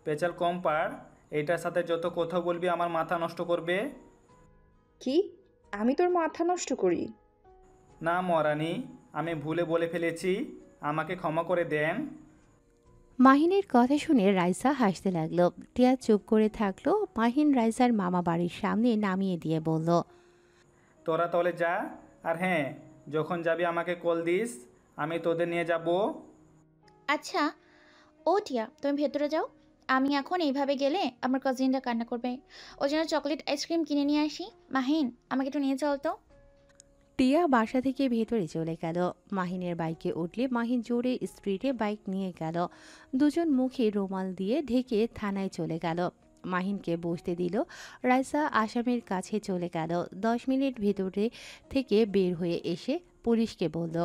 Speaker 2: পেঁচাল কম পার। এইটার সাথে যত কথা বলবি আমার মাথা নষ্ট করবে।
Speaker 1: কি? আমি তোর মাথা নষ্ট করি?
Speaker 2: না মহারানী, আমি ভুলে বলে ফেলেছি। আমাকে ক্ষমা করে দেন।
Speaker 3: মাহিনের কথা শুনে রাইসা হাসতে লাগলো। টিয়া চুপ করে থাকলো। মাহিন রাইসার মামা বাড়ির সামনে নামিয়ে দিয়ে বলল,
Speaker 2: তোরা তাহলে যা। আর হ্যাঁ, যখন যাবি আমাকে কল দিস, আমি তোদের নিয়ে যাব।
Speaker 7: আচ্ছা, ও টিয়া, তুমি ভেতরে যাও। আমি এখন এইভাবে গেলে আমার কাজিনটা কান্না করবে। ওই জন্য চকলেট আইসক্রিম কিনে নিয়ে আসি। মাহিন, আমাকে একটু নিয়ে চল তো।
Speaker 3: টিয়া বাসা থেকে ভেতরে চলে গেল। মাহিনের বাইকে উঠলে মাহিন জোরে স্পিডে বাইক নিয়ে গেল। দুজন মুখে রুমাল দিয়ে ঢেকে থানায় চলে গেল। মাহিনকে বসতে দিল। রাইসা আসামির কাছে চলে গেল। 10 মিনিট ভেতরে থেকে বের হয়ে এসে পুলিশকে বলল,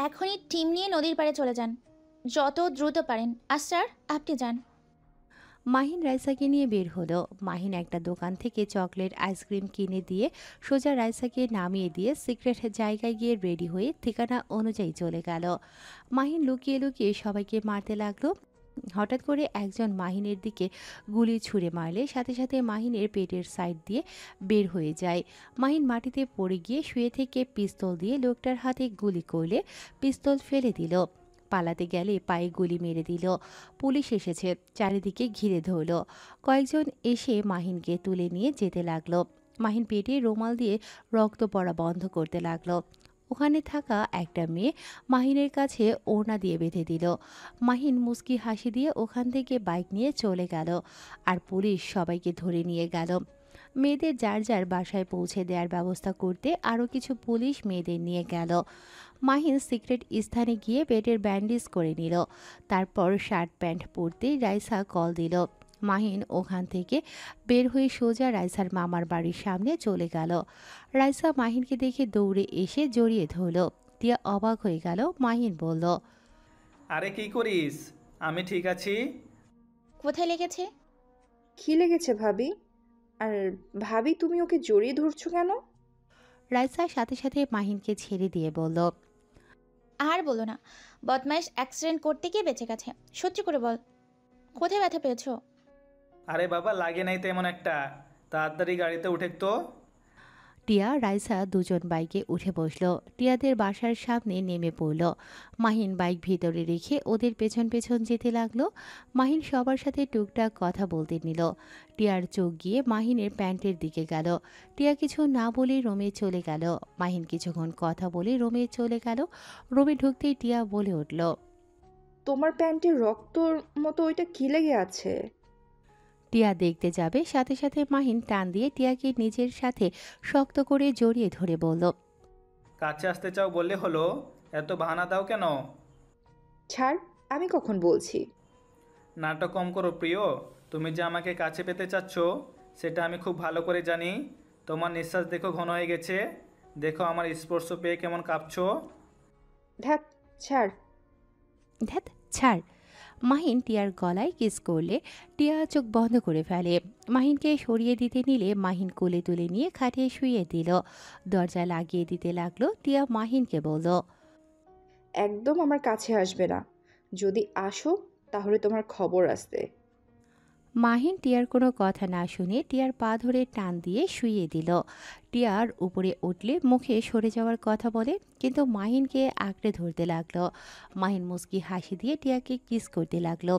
Speaker 7: এখনই টিম নিয়ে নদীর পাড়ে চলে যান, যত দ্রুত পারেন। স্যার, আপনি যান।
Speaker 3: মাহিন রাইসাকে নিয়ে বের হলো। মাহিন একটা দোকান থেকে চকলেট আইসক্রিম কিনে দিয়ে সোজা রাইসাকে নামিয়ে দিয়ে সিক্রেট জায়গায় গিয়ে রেডি হয়ে ঠিকানা অনুযায়ী চলে গেল। মাহিন লুকিয়ে লুকিয়ে সবাইকে মারতে লাগলো। হঠাৎ করে একজন মাহিনের দিকে গুলি ছুঁড়ে মারলে সাথে সাথে মাহিনের পেটের সাইড দিয়ে বের হয়ে যায়। মাহিন মাটিতে পড়ে গিয়ে শুয়ে থেকে পিস্তল দিয়ে লোকটার হাতে গুলি করলে পিস্তল ফেলে দিল। পালাতে গেলে পায়ে গুলি মেরে দিল। পুলিশ এসেছে, চারিদিকে ঘিরে ধরল। কয়েকজন এসে মাহিনকে তুলে নিয়ে যেতে লাগলো। মাহিন পেটে রুমাল দিয়ে রক্ত পড়া বন্ধ করতে লাগলো। ওখানে থাকা একটা মেয়ে মাহিনের কাছে ওড়না দিয়ে বেঁধে দিল। মাহিন মুচকি হাসি দিয়ে ওখান থেকে বাইক নিয়ে চলে গেল। আর পুলিশ সবাইকে ধরে নিয়ে গেল। মেয়েদের যার যার বাসায় পৌঁছে দেওয়ার ব্যবস্থা করতে আরও কিছু পুলিশ মেয়েদের নিয়ে গেল। মাহিন সিক্রেট স্থানে গিয়ে পেটের ব্যান্ডেজ করে নিল। তারপর শার্ট প্যান্ট পরতে রাইসা কল দিল। মাহিন ওখান থেকে বের হয়ে সোজা রাইসার মামার বাড়ির সামনে চলে গেল। রাইসা মাহিনকে দেখে দৌড়ে এসে জড়িয়ে ধরল। টিয়া অবাক হয়ে গেল। মাহিন বলল,
Speaker 2: আরে কি করিস? আমি ঠিক আছি।
Speaker 7: কোথায় লেগেছে?
Speaker 1: কি লেগেছে ভাবি? আর ভাবি, তুমি ওকে জড়িয়ে ধরছো কেন?
Speaker 3: রাইসা সাথে সাথে মাহিনকে ছেড়ে দিয়ে বলল,
Speaker 7: আর বলো না, বদমাইশ অ্যাক্সিডেন্ট করতে গিয়ে বেঁচে গেছে। সত্যি করে বল, কোথায় ব্যথা পেয়েছো?
Speaker 2: আরে বাবা, লাগে নাই তেমন একটা। তাড়াতাড়ি গাড়িতে উঠে তো।
Speaker 3: টিয়া রাইসা দুজন বাইকে উঠে বসলো। টিয়াদের বাসার সামনে নেমে পড়ল। মাহিন বাইক ভিতরে রেখে ওদের পেছন পেছন যেতে লাগলো। মাহিন সবার সাথে টুকটাক কথা বলতে নিল। টিয়ার চোখ গিয়ে মাহিনের প্যান্টের দিকে গেল। টিয়া কিছু না বলে রুমে চলে গেল। মাহিন কিছুক্ষণ কথা বলে রুমে চলে গেল। রুমে ঢুকতেই টিয়া বলে উঠল,
Speaker 1: তোমার প্যান্টে রক্তর মতো ওইটা কি লেগে আছে?
Speaker 3: টিয়া দেখতে যাবে, সাথে সাথে মাহিন টান দিয়ে টিয়াকে নিজের সাথে শক্ত করে জড়িয়ে ধরে বলল,
Speaker 2: কাছে আসতে চাও বললে হলো, এত বাহানা দাও কেন?
Speaker 1: ছাড়, আমি কখন বলছি?
Speaker 2: নাটক কম করো প্রিয়। তুমি যে আমাকে কাছে পেতে চাচ্ছ সেটা আমি খুব ভালো করে জানি। তোমার নিঃশ্বাস দেখো ঘন হয়ে গেছে। দেখো আমার স্পর্শ পেয়ে কেমন কাঁপছো।
Speaker 1: ধ্যাত, ছাড়।
Speaker 3: ধ্যাত, ছাড়। মাহিন টিয়ার গলায় কিস করলে টিয়া চোখ বন্ধ করে ফেলে। মাহিনকে সরিয়ে দিতে নিলে মাহিন কোলে তুলে নিয়ে খাটে শুইয়ে দিল। দরজা লাগিয়ে দিতে লাগলো। টিয়া মাহিনকে বলল,
Speaker 1: একদম আমার কাছে আসবে না। যদি আসো তাহলে তোমার খবর আছে।
Speaker 3: মাহিন টিয়ার কোনো কথা না শুনে টিয়ার পা ধরে টান দিয়ে শুইয়ে দিল। টিয়ার উপরে উঠলে মুখে সরে যাওয়ার কথা বলে, কিন্তু মাহিনকে আঁকড়ে ধরতে লাগলো। মাহিন মুচকি হাসি দিয়ে টিয়াকে কিস করতে লাগলো।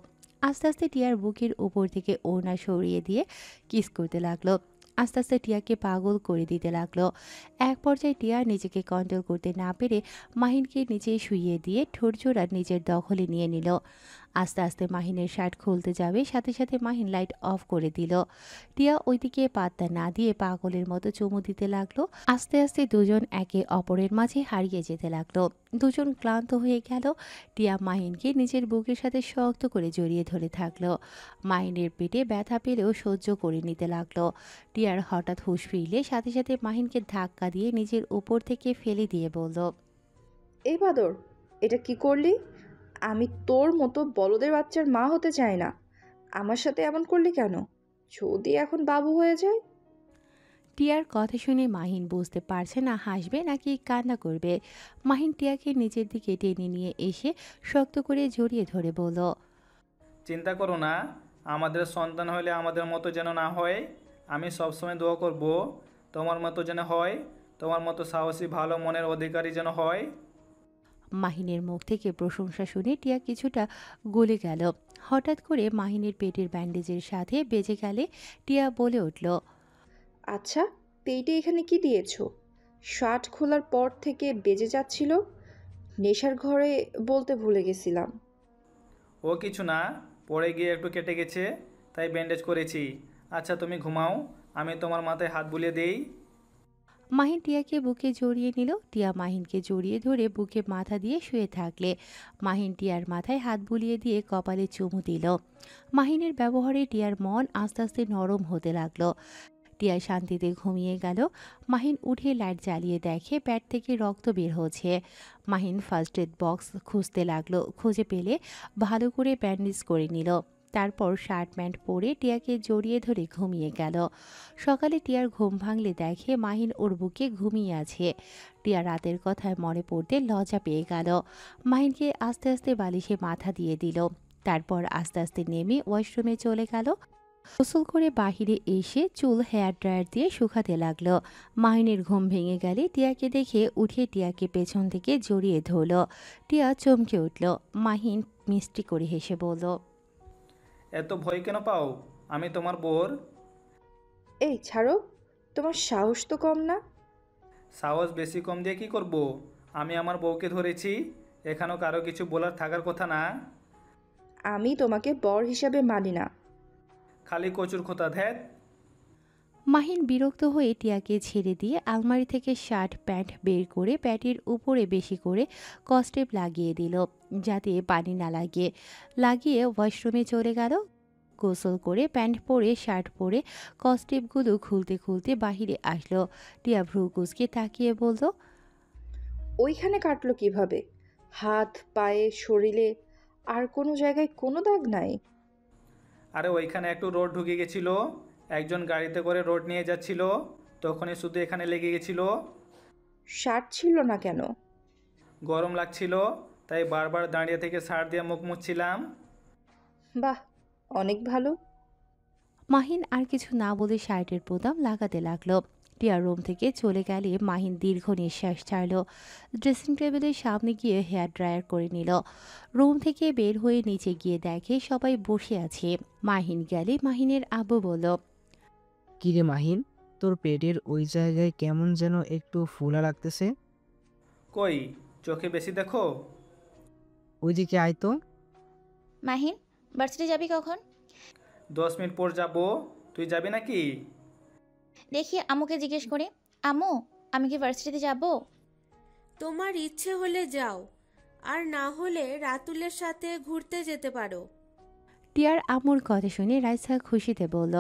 Speaker 3: আস্তে আস্তে টিয়ার বুকের উপর থেকে ওড়না সরিয়ে দিয়ে কিস করতে লাগলো। আস্তে আস্তে টিয়াকে পাগল করে দিতে লাগলো। এক পর্যায়ে টিয়া নিজেকে কন্ট্রোল করতে না পেরে মাহিনকে নিচে শুইয়ে দিয়ে ঠোঁটজোড়া নিজের দখলে নিয়ে নিল। আস্তে আস্তে মাহিনের শার্ট খুলতে যাবে, সাথে সাথে মাহিন লাইট অফ করে দিল। টিয়া ওইদিকে পাত্তা না দিয়ে পাগলের মতো চুমু দিতে লাগলো। আস্তে আস্তে দুজন একে অপরের মাঝে হারিয়ে যেতে লাগলো। দুজন ক্লান্ত হয়ে গেল। টিয়া মাহিনকে নিজের বুকের সাথে শক্ত করে জড়িয়ে ধরে থাকলো। মাহিনের পেটে ব্যথা পেলেও সহ্য করে নিতে লাগলো। টিয়ার হঠাৎ হুঁশ ফিরলে সাথে সাথে মাহিনকে ধাক্কা দিয়ে নিজের উপর থেকে ফেলে দিয়ে বলল,
Speaker 1: এই বাদর, এটা কি করলি? আমি তোর মতো বলদের বাচ্চার মা হতে চাই না। আমার সাথে এমন করলি কেন? যদি এখন বাবু হয়ে যায়?
Speaker 3: টিয়ার কথা শুনে মাহিন বুঝতে পারছে না হাসবে নাকি কান্না করবে। মাহিন টিয়াকে নিজের দিকে টেনে নিয়ে এসে শক্ত করে জড়িয়ে ধরে বলল,
Speaker 2: চিন্তা করো না, আমাদের সন্তান হলে আমাদের মতো যেন না হয়। আমি সবসময় দোয়া করব তোমার মতো যেন হয়, তোমার মতো সাহসী ভালো মনের অধিকারী যেন হয়।
Speaker 3: মাহিনের মুখ থেকে প্রশংসা শুনে টিয়া কিছুটা গলে গেল। হঠাৎ করে মাহিনের পেটের ব্যান্ডেজের সাথে বেজে গেলে টিয়া বলে উঠল,
Speaker 1: আচ্ছা, পেটে এখানে কি দিয়েছো? শার্ট খোলার পর থেকে বেজে যাচ্ছিল। নেশার ঘরে বলতে ভুলে গেছিলাম।
Speaker 2: ও কিছু না, পড়ে গিয়ে একটু কেটে গেছে, তাই ব্যান্ডেজ করেছি। আচ্ছা তুমি ঘুমাও, আমি তোমার মাথায় হাত বুলিয়ে দেই।
Speaker 3: মাহিন টিয়াকে বুকে জড়িয়ে নিল। টিয়া মাহিনকে জড়িয়ে ধরে বুকে মাথা দিয়ে শুয়ে থাকলে মাহিন টিয়ার মাথায় হাত বুলিয়ে দিয়ে কপালে চুমু দিল। মাহিনের ব্যবহারে টিয়ার মন আস্তে আস্তে নরম হতে লাগলো। টিয়া শান্তিতে ঘুমিয়ে গেল। মাহিন উঠে লাইট জ্বালিয়ে দেখে প্যাট থেকে রক্ত বের হচ্ছে। মাহিন ফার্স্ট এড বক্স খুঁজতে লাগলো। খুঁজে পেলে ভালো করে ব্যান্ডেজ করে নিল। তারপর শার্ট প্যান্ট পরে টিয়াকে জড়িয়ে ধরে ঘুমিয়ে গেল। সকালে টিয়ার ঘুম ভাঙলে দেখে মাহিন ওর বুকে ঘুমিয়ে আছে। টিয়া রাতের কথায় মনে পড়তে লজ্জা পেয়ে গেল। মাহিনকে আস্তে আস্তে বালিশে মাথা দিয়ে দিল। তারপর আস্তে আস্তে নেমে ওয়াশরুমে চলে গেল। গোসল করে বাহিরে এসে চুল হেয়ার ড্রায়ার দিয়ে শুকাতে লাগলো। মাহিনের ঘুম ভেঙে গেলে টিয়াকে দেখে উঠে টিয়াকে পেছন থেকে জড়িয়ে ধরল। টিয়া চমকে উঠল। মাহিন মিষ্টি করে হেসে বলল,
Speaker 2: এত ভয় কেন পাও? আমি তোমার বোর।
Speaker 1: এই ছাড়ো, তোমার সাহস তো কম না।
Speaker 2: সাহস বেশি কম দিয়ে কি করব? আমি আমার বউকে ধরেছি, এখানেও কারো কিছু বলার থাকার কথা না।
Speaker 1: আমি তোমাকে বর হিসাবে মানি না।
Speaker 2: খালি কচুর খোতা ধ্যাত।
Speaker 3: মাহিন বিরক্ত হয়ে টিয়াকে ছেড়ে দিয়ে আলমারি থেকে শার্ট প্যান্ট বের করে প্যাটের উপরে বেশি করে কস্টেপ লাগিয়ে দিল, যাতে পানি না লাগিয়ে ওয়াশরুমে চলে গেল। গোসল করে প্যান্ট পরে শার্ট পরে কস্টেপগুলো খুলতে খুলতে বাহিরে আসলো। টিয়া ভ্রু কুচকে তাকিয়ে বলল,
Speaker 1: ওইখানে কাটলো কিভাবে? হাত, পায়ে, শরীরে? আর কোনো জায়গায় কোনো দাগ নাই?
Speaker 2: আরে ওইখানে একটু রোড ঢুকে গেছিল, একজন গাড়িতে করে রোড নিয়ে যাচ্ছিল, তখনই শুধু এখানে লেগে গেছিল।
Speaker 1: শার্ট ছিল না কেন?
Speaker 2: গরম লাগছিল, তাই বারবার দাঁড়িয়ে থেকে শার্ট দিয়ে মুখ মুছছিলাম।
Speaker 1: বাহ, অনেক ভালো।
Speaker 3: মাহিন আর কিছু না বলে শার্টের বোতাম লাগাতে লাগলো। টিয়ার রুম থেকে চলে গেলে মাহিন দীর্ঘ নিঃশ্বাস ছাড়ল। ড্রেসিং টেবিলের সামনে গিয়ে হেয়ার ড্রায়ার করে নিল। রুম থেকে বের হয়ে নিচে গিয়ে দেখে সবাই বসে আছে। মাহিন গেলে মাহিনের আব্বু বলল,
Speaker 4: কিরে মাহিন, তোর পেটের ওই জায়গায় কেমন যেন একটু ফোলা লাগতেছে।
Speaker 2: কই, চোখে বেশি দেখো?
Speaker 4: ওইদিকে আয় তো।
Speaker 7: মাহিন, ভার্সিটি যাবি কখন?
Speaker 2: 10 মিনিট পর যাব, তুই যাবি নাকি?
Speaker 7: দেখি আম্মুকে জিজ্ঞেস করে। আম্মু, আমি কি ভার্সিটিতে যাব?
Speaker 5: তোমার ইচ্ছে হলে যাও, আর না হলে রাতুলের সাথে ঘুরতে যেতে পারো।
Speaker 3: টিয়ার আম্মুর কথা শুনে রাইসা খুশিতে বলল,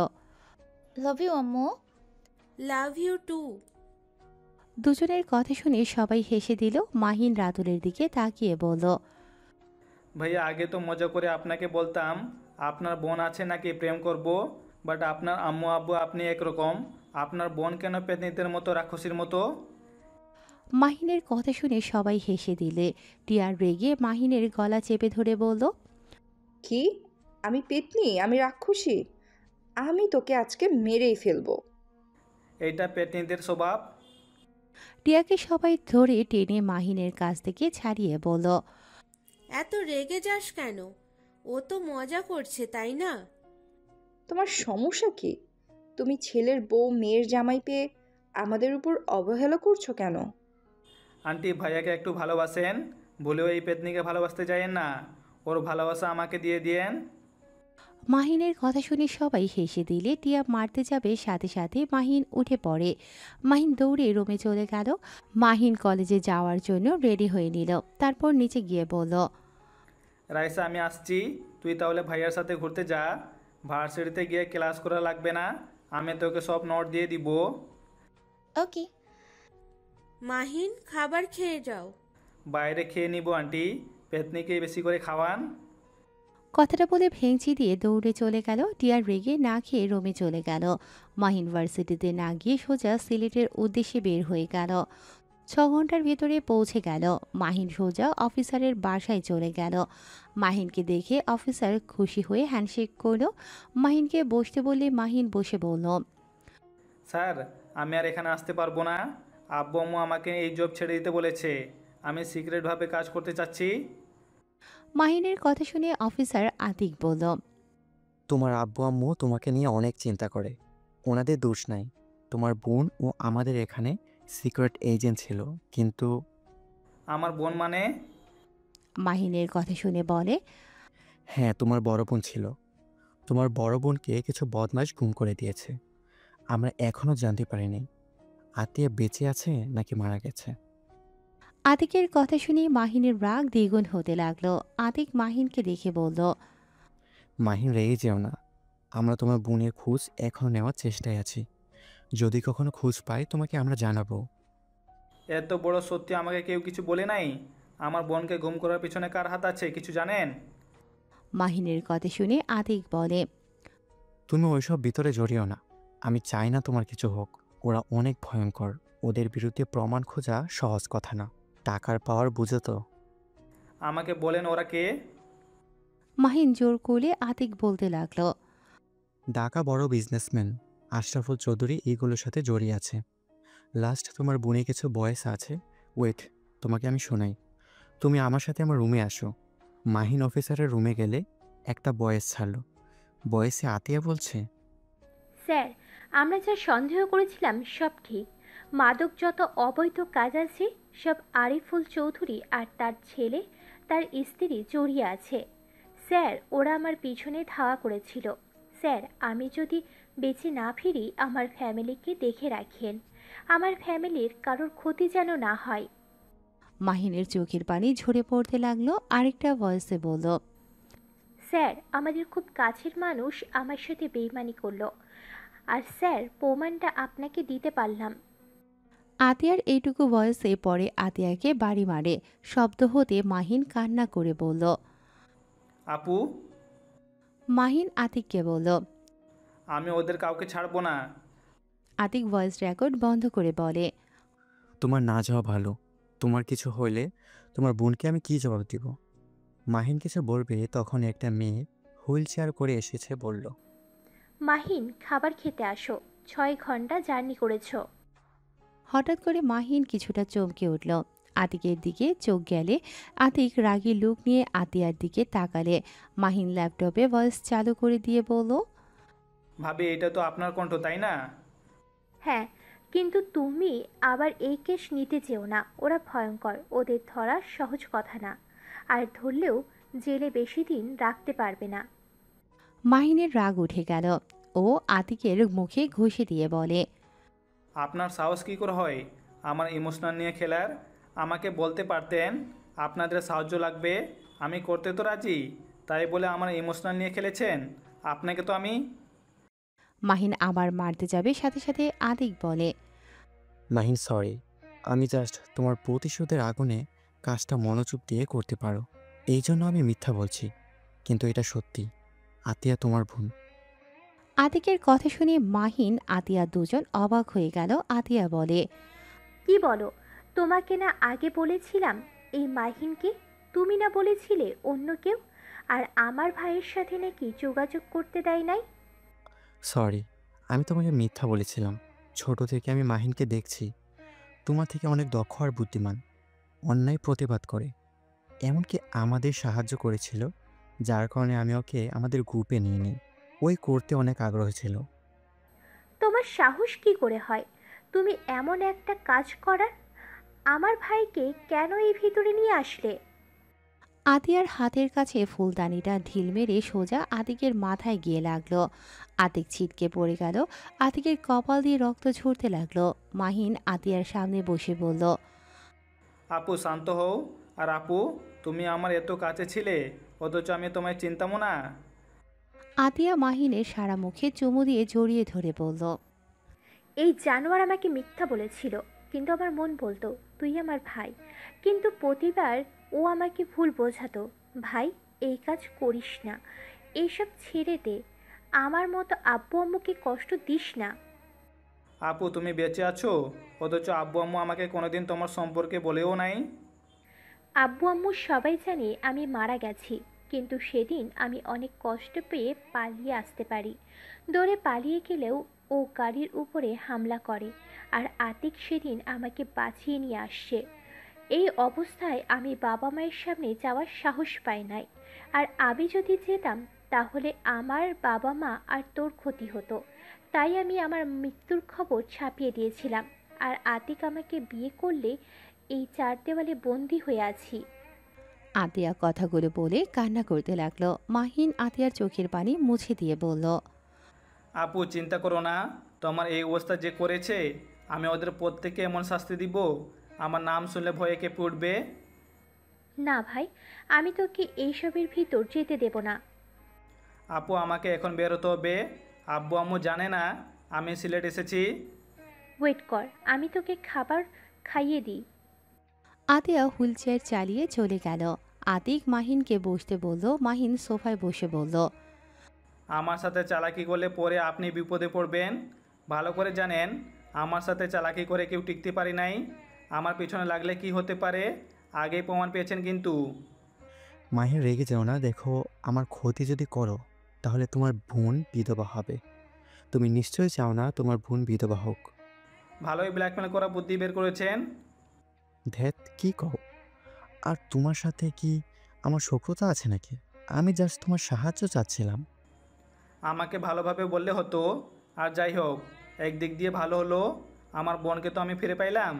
Speaker 7: লাভ ইউ আম্মু।
Speaker 5: Love you too.
Speaker 3: দুজনের কথা শুনে সবাই হেসে দিল। মাহিন রাতুলের দিকে তাকিয়ে বলল,
Speaker 2: ভাইয়া, আগে তো মজা করে আপনাকে বলতাম আপনার বোন আছে নাকি প্রেম করব, বাট আপনার আম্মু আব্বু আপনি একরকম। আপনার বোন কেন পেতনিদের মতো রাক্ষসীর মতো?
Speaker 3: মাহিনের কথা শুনে সবাই হেসে দিলে। টিয়ার রেগে মাহিনের গলা চেপে ধরে বলল,
Speaker 1: কি? আমি পেতনি? আমি রাক্ষসী? আমি তোকে আজকে মেরেই ফেলবো।
Speaker 2: এইটা পেতনিদের স্বভাব।
Speaker 3: টিয়াকে সবাই ধরে টেনে মাহিনের কাছ থেকে ছাড়িয়ে বলল,
Speaker 5: এত রেগে যাস কেন? ও তো মজা করছে, তাই না?
Speaker 1: তোমার সমস্যা কি? তুমি ছেলের বউ মেয়ের জামাই পেয়ে আমাদের উপর অবহেলা করছো কেন?
Speaker 2: আন্টি, ভাইয়াকে একটু ভালোবাসেন, বলেও এই পেতনিকে ভালোবাসতে চাইেন না। ওর ভালোবাসা আমাকে দিয়ে দিয়েন।
Speaker 3: মাহিনের কথা শুনে সবাই হেসে দিলে টিয়া মারতে যাবে, সাথে সাথে মাহিন উঠে পড়ে। মাহিন দৌড়ে রুমে চলে গেল। মাহিন কলেজে যাওয়ার জন্য রেডি হয়ে নিল। তারপর নিচে গিয়ে বলল,
Speaker 2: রাইসা, আমি আসছি, তুই তাহলে ভাইয়ার সাথে ঘুরতে যা। ভার্সিটিতে গিয়ে ক্লাস করা লাগবে না, আমি তোকে সব নোট দিয়ে দিব।
Speaker 7: ওকে।
Speaker 5: মাহিন, খাবার খেয়ে যাও।
Speaker 2: বাইরে খেয়ে নিব আন্টি, পেতনিকে বেশি করে খাওয়ান।
Speaker 3: কথাটা বলে ভেঙচি দিয়ে দৌড়ে চলে গেল। টিয়ার রেগে না খেয়ে রুমে চলে গেল। মাহিন ভার্সিটিতে না গিয়ে সোজা সিলেটের উদ্দেশ্যে বের হয়ে গেল। 6 ঘন্টার ভেতরে পৌঁছে গেল। মাহিন সোজা অফিসারের বাসায় চলে গেল। মাহিনকে দেখে অফিসার খুশি হয়ে হ্যান্ডশেক করল। মাহিনকে বসতে বলে মাহিন বসে বলল,
Speaker 2: স্যার, আমি আর এখানে আসতে পারবো না। আব্বু আম্মু আমাকে এই জব ছেড়ে দিতে বলেছে। আমি সিক্রেটভাবে কাজ করতে চাচ্ছি।
Speaker 3: মাহিনের কথা শুনে অফিসার আতিক বলল,
Speaker 9: তোমার আব্বু আম্মু তোমাকে নিয়ে অনেক চিন্তা করে, ওনাদের দোষ নাই। তোমার বোন ও আমাদের এখানে সিক্রেট এজেন্ট ছিল, কিন্তু
Speaker 2: আমার বোন মানে?
Speaker 3: মাহিনের কথা শুনে বলে,
Speaker 9: হ্যাঁ, তোমার বড় বোন ছিল। তোমার বড় বোনকে কিছু বদমাশ গুম করে দিয়েছে। আমরা এখনও জানতে পারিনি আতিয়া বেঁচে আছে নাকি মারা গেছে।
Speaker 3: আতিকের কথা শুনে মাহিনের রাগ দ্বিগুণ হতে লাগলো। আতিক মাহিনকে দেখে বলল,
Speaker 9: মাহিন, রেগে যেও না, আমরা তোমার বোনের খোঁজ এখনও নেওয়ার চেষ্টায় আছি। যদি কখনো খোঁজ পাই তোমাকে আমরা জানাবো।
Speaker 2: এত বড় সত্যি আমাকে কেউ কিছু বলে নাই? আমার বোনকে গুম করার পিছনে কার হাত আছে কিছু জানেন?
Speaker 3: মাহিনের কথা শুনে আতিক বলে,
Speaker 9: তুমি ওইসব ভিতরে জড়িও না। আমি চাই না তোমার কিছু হোক। ওরা অনেক ভয়ঙ্কর, ওদের বিরুদ্ধে প্রমাণ খোঁজা সহজ কথা না। টাকার পাওয়ার বুঝে তো।
Speaker 2: আমাকে বলেন ওরা কে?
Speaker 3: মাহিন জোর করলে আতিক বলতে লাগলো,
Speaker 9: ঢাকা বড় বিজনেসম্যান আশরাফুল চৌধুরী এইগুলোর সাথে জড়িয়ে আছে। লাস্ট তোমার বোনে কিছু বয়েস আছে। ওয়েট, তোমাকে আমি শোনাই। তুমি আমার সাথে আমার রুমে আসো। মাহিন অফিসারের রুমে গেলে একটা বয়েস ছাড়লো। বয়েসে আতিয়া বলছে,
Speaker 10: স্যার, আমরা যা সন্দেহ করেছিলাম সব ঠিক। মাদক যত অবৈধ কাজ আছে সব আরিফুল চৌধুরী আর তার ছেলে, তার স্ত্রী জড়িয়ে আছে। স্যার, ওরা আমার পিছনে ধাওয়া করেছিল। স্যার, আমি যদি বেঁচে না ফিরি আমার ফ্যামিলিকে দেখে রাখেন। আমার ফ্যামিলির কারোর ক্ষতি যেন না হয়।
Speaker 3: মাহিনের চোখের পানি ঝরে পড়তে লাগলো। আরেকটা ভয়েসে বলল,
Speaker 10: স্যার, আমাদের খুব কাছের মানুষ আমার সাথে বেইমানি করলো, আর স্যার প্রমাণটা আপনাকে দিতে পারলাম।
Speaker 3: আতিয়ার এইটুকু ভয়েসে পরে আতিয়াকে বাড়ি মারে। শব্দ হতে মাহিন কান্না করে বলল,
Speaker 2: আপু,
Speaker 3: মাহিন আতিককে বলল।
Speaker 2: আমি ওদের কাউকে ছাড়বো না।
Speaker 3: আতিক ভয়েস রেকর্ড বন্ধ করে বলে।
Speaker 9: তোমার না যাওয়া ভালো। তোমার কিছু হইলে তোমার বোনকে আমি কী জবাব দিব? মাহিন কিছু বলবে তখন একটা মেয়ে হুইল চেয়ার করে এসেছে বলল,
Speaker 10: মাহিন, খাবার খেতে আসো। 6 ঘন্টা জার্নি করেছো।
Speaker 3: হঠাৎ করে মাহিন কিছুটা চমকে উঠল। আতিকের দিকে চোখ গেলে আতিক রাগী লুক নিয়ে আতিয়ার দিকে তাকালে মাহিন ল্যাপটপে ভয়েস চালু করে দিয়ে বলল।
Speaker 2: ভাবি, এটা তো আপনার কণ্ঠ, তাই না?
Speaker 10: হ্যাঁ, কিন্তু তুমি আবার এই কেস নিতে চেও না। ওরা ভয়ঙ্কর, ওদের ধরা সহজ কথা না। আর ধরলেও জেলে বেশি দিন রাখতে পারবে না।
Speaker 3: মাহিনের রাগ উঠে গেল। ও আতিকের মুখে ঘষে দিয়ে বলে।
Speaker 2: আপনার সাহস কী করে হয় আমার ইমোশনাল নিয়ে খেলার? আমাকে বলতে পারতেন আপনাদের সাহায্য লাগবে, আমি করতে তো রাজি। তাই বলে আমার ইমোশনাল নিয়ে খেলেছেন। আপনাকে তো আমি...
Speaker 3: মাহিন আবার মারতে যাবে, সাথে সাথে আতিক বলে।
Speaker 9: মাহিন সরি, আমি জাস্ট তোমার প্রতিশোধের আগুনে কাজটা মনোযোগ দিয়ে করতে পারো এই জন্য আমি মিথ্যা বলছি, কিন্তু এটা সত্যি। আতিয়া তোমার বোন।
Speaker 3: আতিকের কথা শুনে মাহিন আতিয়া দুজন অবাক হয়ে গেল। আতিয়া বলে।
Speaker 10: কি বলো? তোমাকে না আগে বলেছিলাম এই মাহিনকে? তুমি না বলেছিলে অন্য কেউ? আর আমার ভাইয়ের সাথে নাকি যোগাযোগ করতে দেয় নাই?
Speaker 9: সরি, আমি তোমাকে মিথ্যা বলেছিলাম। ছোট থেকে আমি মাহিনকে দেখছি তোমার থেকে অনেক দক্ষ আর বুদ্ধিমান, অন্যায় প্রতিবাদ করে, এমনকি আমাদের সাহায্য করেছিল, যার কারণে আমি ওকে আমাদের গ্রুপে নিয়ে নিই। ওই করতে অনেক আগ্রহ ছিল।
Speaker 10: তোমার সাহস কি করে হয় তুমি এমন একটা কাজ করার? আমার ভাইকে কেন এই ভিতরে নিয়ে আসলে?
Speaker 3: আতিয়ার হাতের কাছে ফুলদানিটা ঢিল মেরে সোজা আতিকের মাথায় গিয়ে লাগলো। আতিক ছিটকে পড়ে গেল। আতিকের কপাল দিয়ে রক্ত ঝরতে লাগলো। মাহিন আতিয়ার সামনে বসে বলল।
Speaker 2: আপু শান্ত হও। আর আপু, তুমি আমার এত কাছে ছিলে, অথচ আমি তোমায় চিনতামও না।
Speaker 3: আতিয়া মাহিনের সারা মুখে চুমু দিয়ে জড়িয়ে ধরে বলল।
Speaker 10: এই জানোয়ার আমাকে মিথ্যা বলেছিল, কিন্তু আমার মন বলতো তুই আমার ভাই। কিন্তু প্রতিবার ও আমাকে ভুল বোঝাতো। ভাই, এই কাজ করিস না, এইসব ছেড়ে দে। আমার মতো আব্বু আম্মুকে কষ্ট দিস না।
Speaker 2: আপু, তুমি বেঁচে আছো, অথচ আব্বু আম্মু আমাকে কোনোদিন তোমার সম্পর্কে বলেও নাই।
Speaker 10: আব্বু আম্মু সবাই জানে আমি মারা গেছি, কিন্তু সেদিন আমি অনেক কষ্ট পেয়ে পালিয়ে আসতে পারি। দৌড়ে পালিয়ে গেলেও ও গাড়ির উপরে হামলা করে, আর আতিক সেদিন আমাকে বাঁচিয়ে নিয়ে আসছে। এই অবস্থায় আমি বাবা মায়ের সামনে যাওয়ার সাহস পাই নাই। আর আমি যদি যেতাম তাহলে আমার বাবা মা আর তোর ক্ষতি হতো। তাই আমি আমার মৃত্যুর খবর ছাপিয়ে দিয়েছিলাম। আর আতিক আমাকে বিয়ে করলে এই 4 দেওয়ালে বন্দি হয়ে আছি।
Speaker 3: আতিয়া কথাগুলো বলে কান্না করতে লাগলো। মাহিন আতিয়ার চোখের পানি মুছে দিয়ে বলল।
Speaker 2: আপু, চিন্তা করো না। তোমার এই অবস্থা যে করেছে, আমি ওদের প্রত্যেককে এমন শাস্তি দিব, আমার নাম শুনলে ভয়ে কেঁপে উঠবে।
Speaker 10: না ভাই, আমি তোকে এইসবের ভিতর যেতে দেব না।
Speaker 2: আপু, আমাকে এখন বেরোতে হবে। আব্বু আম্মু জানে না আমি সিলেট এসেছি।
Speaker 10: ওয়েট কর, আমি তোকে খাবার খাইয়ে দিই।
Speaker 3: আতিয়া হুইল চেয়ার চালিয়ে চলে গেল। আতিক মাহিনকে বসতে বলল। মাহিন সোফায় বসে বলল।
Speaker 2: আমার সাথে চালাকি করলে পরে আপনি বিপদে পড়বেন। ভালো করে জানেন আমার সাথে চালাকি করে কেউ টিকতে পারি নাই। আমার পিছনে লাগলে কি হতে পারে আগেই প্রমাণ পেয়েছেন কিন্তু।
Speaker 9: মাহিন রেগে যেও না, দেখো আমার ক্ষতি যদি করো তাহলে তোমার বোন বিধবা হবে। তুমি নিশ্চয়ই চাও না তোমার বোন বিধবা হোক।
Speaker 2: ভালোই ব্ল্যাকমেল করা বুদ্ধি বের করেছেন।
Speaker 9: ধ্যাত, কি কও? আর তোমার সাথে কি আমার শত্রুতা আছে নাকি? আমি জাস্ট তোমার সাহায্য চাচ্ছিলাম।
Speaker 2: আমাকে ভালোভাবে বললে হতো। আর যাই হোক, একদিক দিয়ে ভালো হলো, আমার বোনকে তো আমি ফিরে পাইলাম।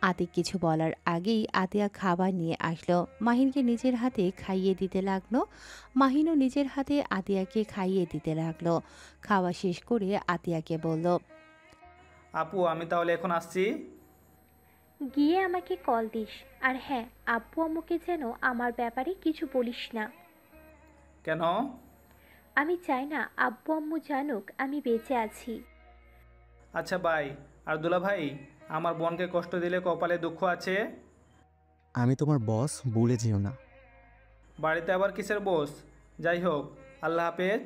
Speaker 3: আতিক কিছু বলার আগেই আতিয়া খাবার নিয়ে আসলো। মাহিনকে নিজের হাতে খাইয়ে দিতে লাগলো। মাহিনও নিজের হাতে আতিয়াকে খাইয়ে দিতে লাগলো। খাওয়া শেষ করে আতিয়াকে বলল।
Speaker 2: আপু, আমি তাহলে এখন আসছি।
Speaker 10: গিয়ে আমাকে কল দিস। আর হ্যাঁ, আব্বু আম্মুকে যেন আমার ব্যাপারে কিছু বলিস না।
Speaker 2: কেন?
Speaker 10: আমি চাই না আব্বু আম্মু জানুক আমি বেঁচে আছি।
Speaker 2: আচ্ছা বাই। আর দুলা ভাই, আমার বোনকে কষ্ট দিলে কপালে দুঃখ আছে।
Speaker 9: আমি তোমার বস, ভুলে যেও না।
Speaker 2: বাড়িতে আবার কিসের বস? যাই হোক, আল্লাহ হাফেজ।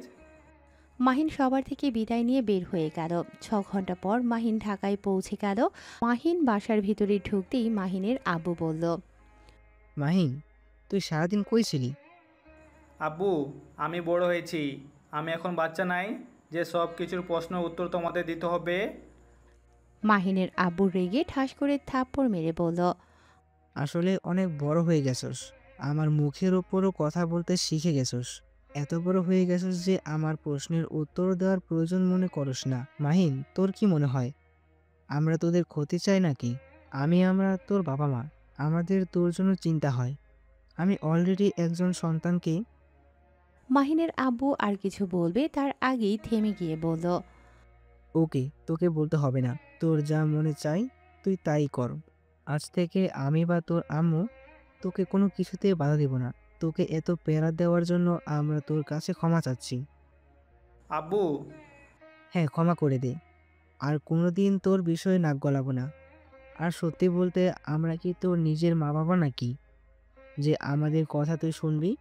Speaker 3: মাহিন সবার থেকে বিদায় নিয়ে বের হয়ে গেল। 6 ঘন্টা পর মাহিন ঢাকায় পৌঁছে গেল। মাহিন বাসার ভিতরে ঢুকতেই মাহিনের আব্বু বলল,
Speaker 4: মাহিন, তুই সারাদিন কই ছিলি?
Speaker 2: আব্বু, আমি বড় হয়েছি। আমি এখন বাচ্চা নাই যে সব কিছুর প্রশ্ন উত্তর তোমাদের দিতে হবে।
Speaker 3: মাহিনের আব্বু রেগে ঠাস করে থাপ্পড় মেরে বলল,
Speaker 4: আসলে অনেক বড় হয়ে গেছস। আমার মুখের ওপরও কথা বলতে শিখে গেছস। এত বড় হয়ে গেছস যে আমার প্রশ্নের উত্তর দেওয়ার প্রয়োজন মনে করস না। মাহিন, তোর কি মনে হয় আমরা তোদের ক্ষতি চাই নাকি? আমরা তোর বাবা মা, আমাদের তোর জন্য চিন্তা হয়। আমি অলরেডি একজন সন্তানকে।
Speaker 3: মাহিনের আব্বু আর কিছু বলবে তার আগেই থেমে গিয়ে বলল,
Speaker 4: ওকে, তোকে বলতে হবে না। তোর যা মনে চাই তুই তাই কর। আজ থেকে আমি বা তোর আম্মু তোকে কোনো কিছুতে বাধা দেব না। তোকে এত প্যারা দেওয়ার জন্য আমরা তোর কাছে ক্ষমা চাচ্ছি।
Speaker 2: আব্বু,
Speaker 4: হ্যাঁ, ক্ষমা করে দে। আর কোনোদিন তোর বিষয়ে নাক গলাবো না। আর সত্যি বলতে আমরা কি তোর নিজের মা বাবা নাকি যে আমাদের কথা তুই শুনবি?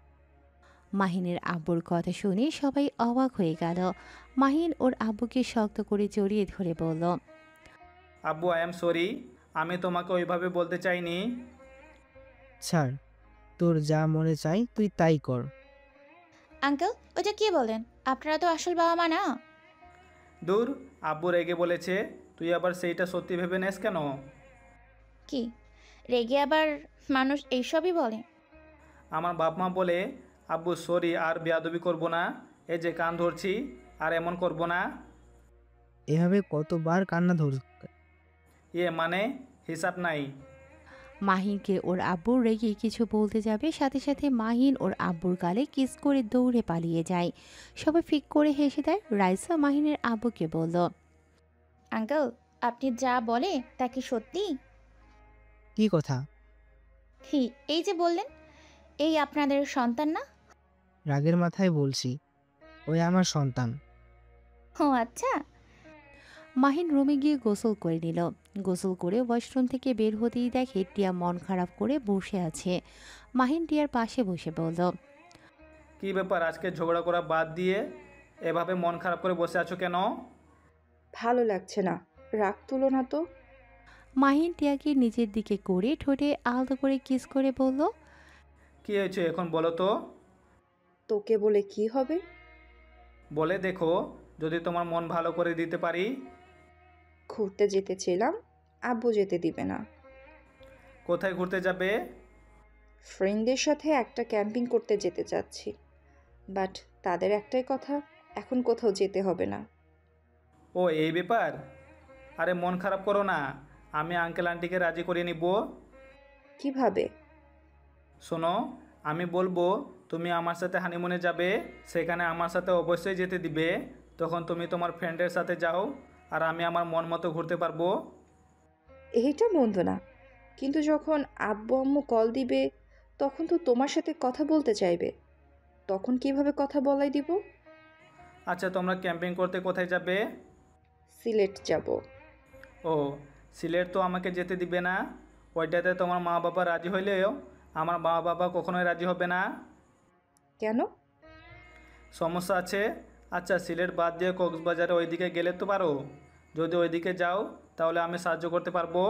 Speaker 3: মাহিনের আব্বুর কথা শুনে সবাই অবাক হয়ে গেল। মাহিন ওর আব্বুকে শক্ত করে জড়িয়ে ধরে বলল,
Speaker 2: আব্বু, আই এম সরি। আমি তোমাকে ওইভাবে বলতে চাইনি।
Speaker 4: ছাড়, তোর যা মনে চাই তুই তাই কর।
Speaker 7: আঙ্কেল, ওটা কি বলেন? আপনারা তো আসল বাবা মা না।
Speaker 2: দূর, আব্বু রেগে বলেছে, তুই আবার সেইটা সত্যি ভেবে নেস কেন?
Speaker 7: কি, রেগে আবার মানুষ এইসবই বলে?
Speaker 2: আমার বাপ মা বলে, আব্বু সরি, আর বেয়াদবি করবো না। এই যে কান ধরছি, আর এমন করবো না।
Speaker 4: এভাবে কতবার কান্না ধর।
Speaker 2: মানে হিসাব নাই।
Speaker 3: মাহিনকে ওর আব্বুর রেগে কিছু বলতে যাবে, সাথে সাথে মাহিন ওর আব্বুর গালে কিস করে দৌড়ে পালিয়ে যায়। সবাই ফিক করে হেসে দেয়। রাইসা মাহিনের আব্বুকে বলল,
Speaker 7: আঙ্কেল, আপনি যা বলে তা কি সত্যি?
Speaker 4: কি কথা?
Speaker 7: এই যে বললেন এই আপনাদের সন্তান না?
Speaker 4: রাগের মাথায় বলছি, ওই আমার সন্তান।
Speaker 7: ও আচ্ছা।
Speaker 3: মাহিন রুমে গিয়ে গোসল করে নিল। গোসল করে ওয়াশরুম থেকে বের হতেই দেখে টিয়া মন খারাপ করে বসে আছে। মাহিন টিয়ার পাশে বসে বলল,
Speaker 2: কি ব্যাপার, আজকে ঝগড়া করা বাদ দিয়ে এভাবে মন খারাপ করে বসে আছো কেন?
Speaker 1: ভালো লাগছে না, রাগ তুলো না তো।
Speaker 3: মাহিন টিয়াকে নিজের দিকে করে ঠোঁটে আলতো করে কিস করে বলল,
Speaker 2: কি হয়েছে এখন বলো তো?
Speaker 1: তোকে বলে কি হবে?
Speaker 2: বলে দেখো, যদি তোমার মন ভালো করে দিতে পারি।
Speaker 1: ঘুরতে যেতে ছিলাম, আব্বু যেতে দিবে না।
Speaker 2: কোথায় ঘুরতে যাবে?
Speaker 1: ফ্রেন্ডদের সাথে একটা ক্যাম্পিং করতে যেতে চাচ্ছি, বাট তাদের একটাই কথা, এখন কোথাও যেতে হবে না।
Speaker 2: ও, এই ব্যাপার। আরে মন খারাপ করো না, আমি আঙ্কেল আন্টিকে রাজি করিয়ে নিব।
Speaker 1: কিভাবে?
Speaker 2: শোনো, আমি বলবো তুমি আমার সাথে হানিমুনে যাবে, সেখানে আমার সাথে অবশ্যই যেতে দিবে। তখন তুমি তোমার ফ্রেন্ডের সাথে যাও, আর আমি আমার মন মতো ঘুরতে পারবো।
Speaker 1: এইটা মন্দ না, কিন্তু যখন আব্বু আম্মু কল দিবে তখন তো তোমার সাথে কথা বলতে চাইবে, তখন কিভাবে কথা বলাই দিব?
Speaker 2: আচ্ছা, তোমরা ক্যাম্পিং করতে কোথায় যাবে?
Speaker 1: সিলেট যাব।
Speaker 2: ও, সিলেট তো আমাকে যেতে দিবে না। ওইটাতে তোমার মা বাবা রাজি হইলেও আমার মা বাবা কখনোই রাজি হবে না।
Speaker 1: কেন?
Speaker 2: সমস্যা আছে। আচ্ছা, সিলেট বাদ দিয়ে কক্সবাজারে ওইদিকে গেলে তো পারো। যদি ওইদিকে যাও তাহলে আমি সাহায্য করতে পারবো।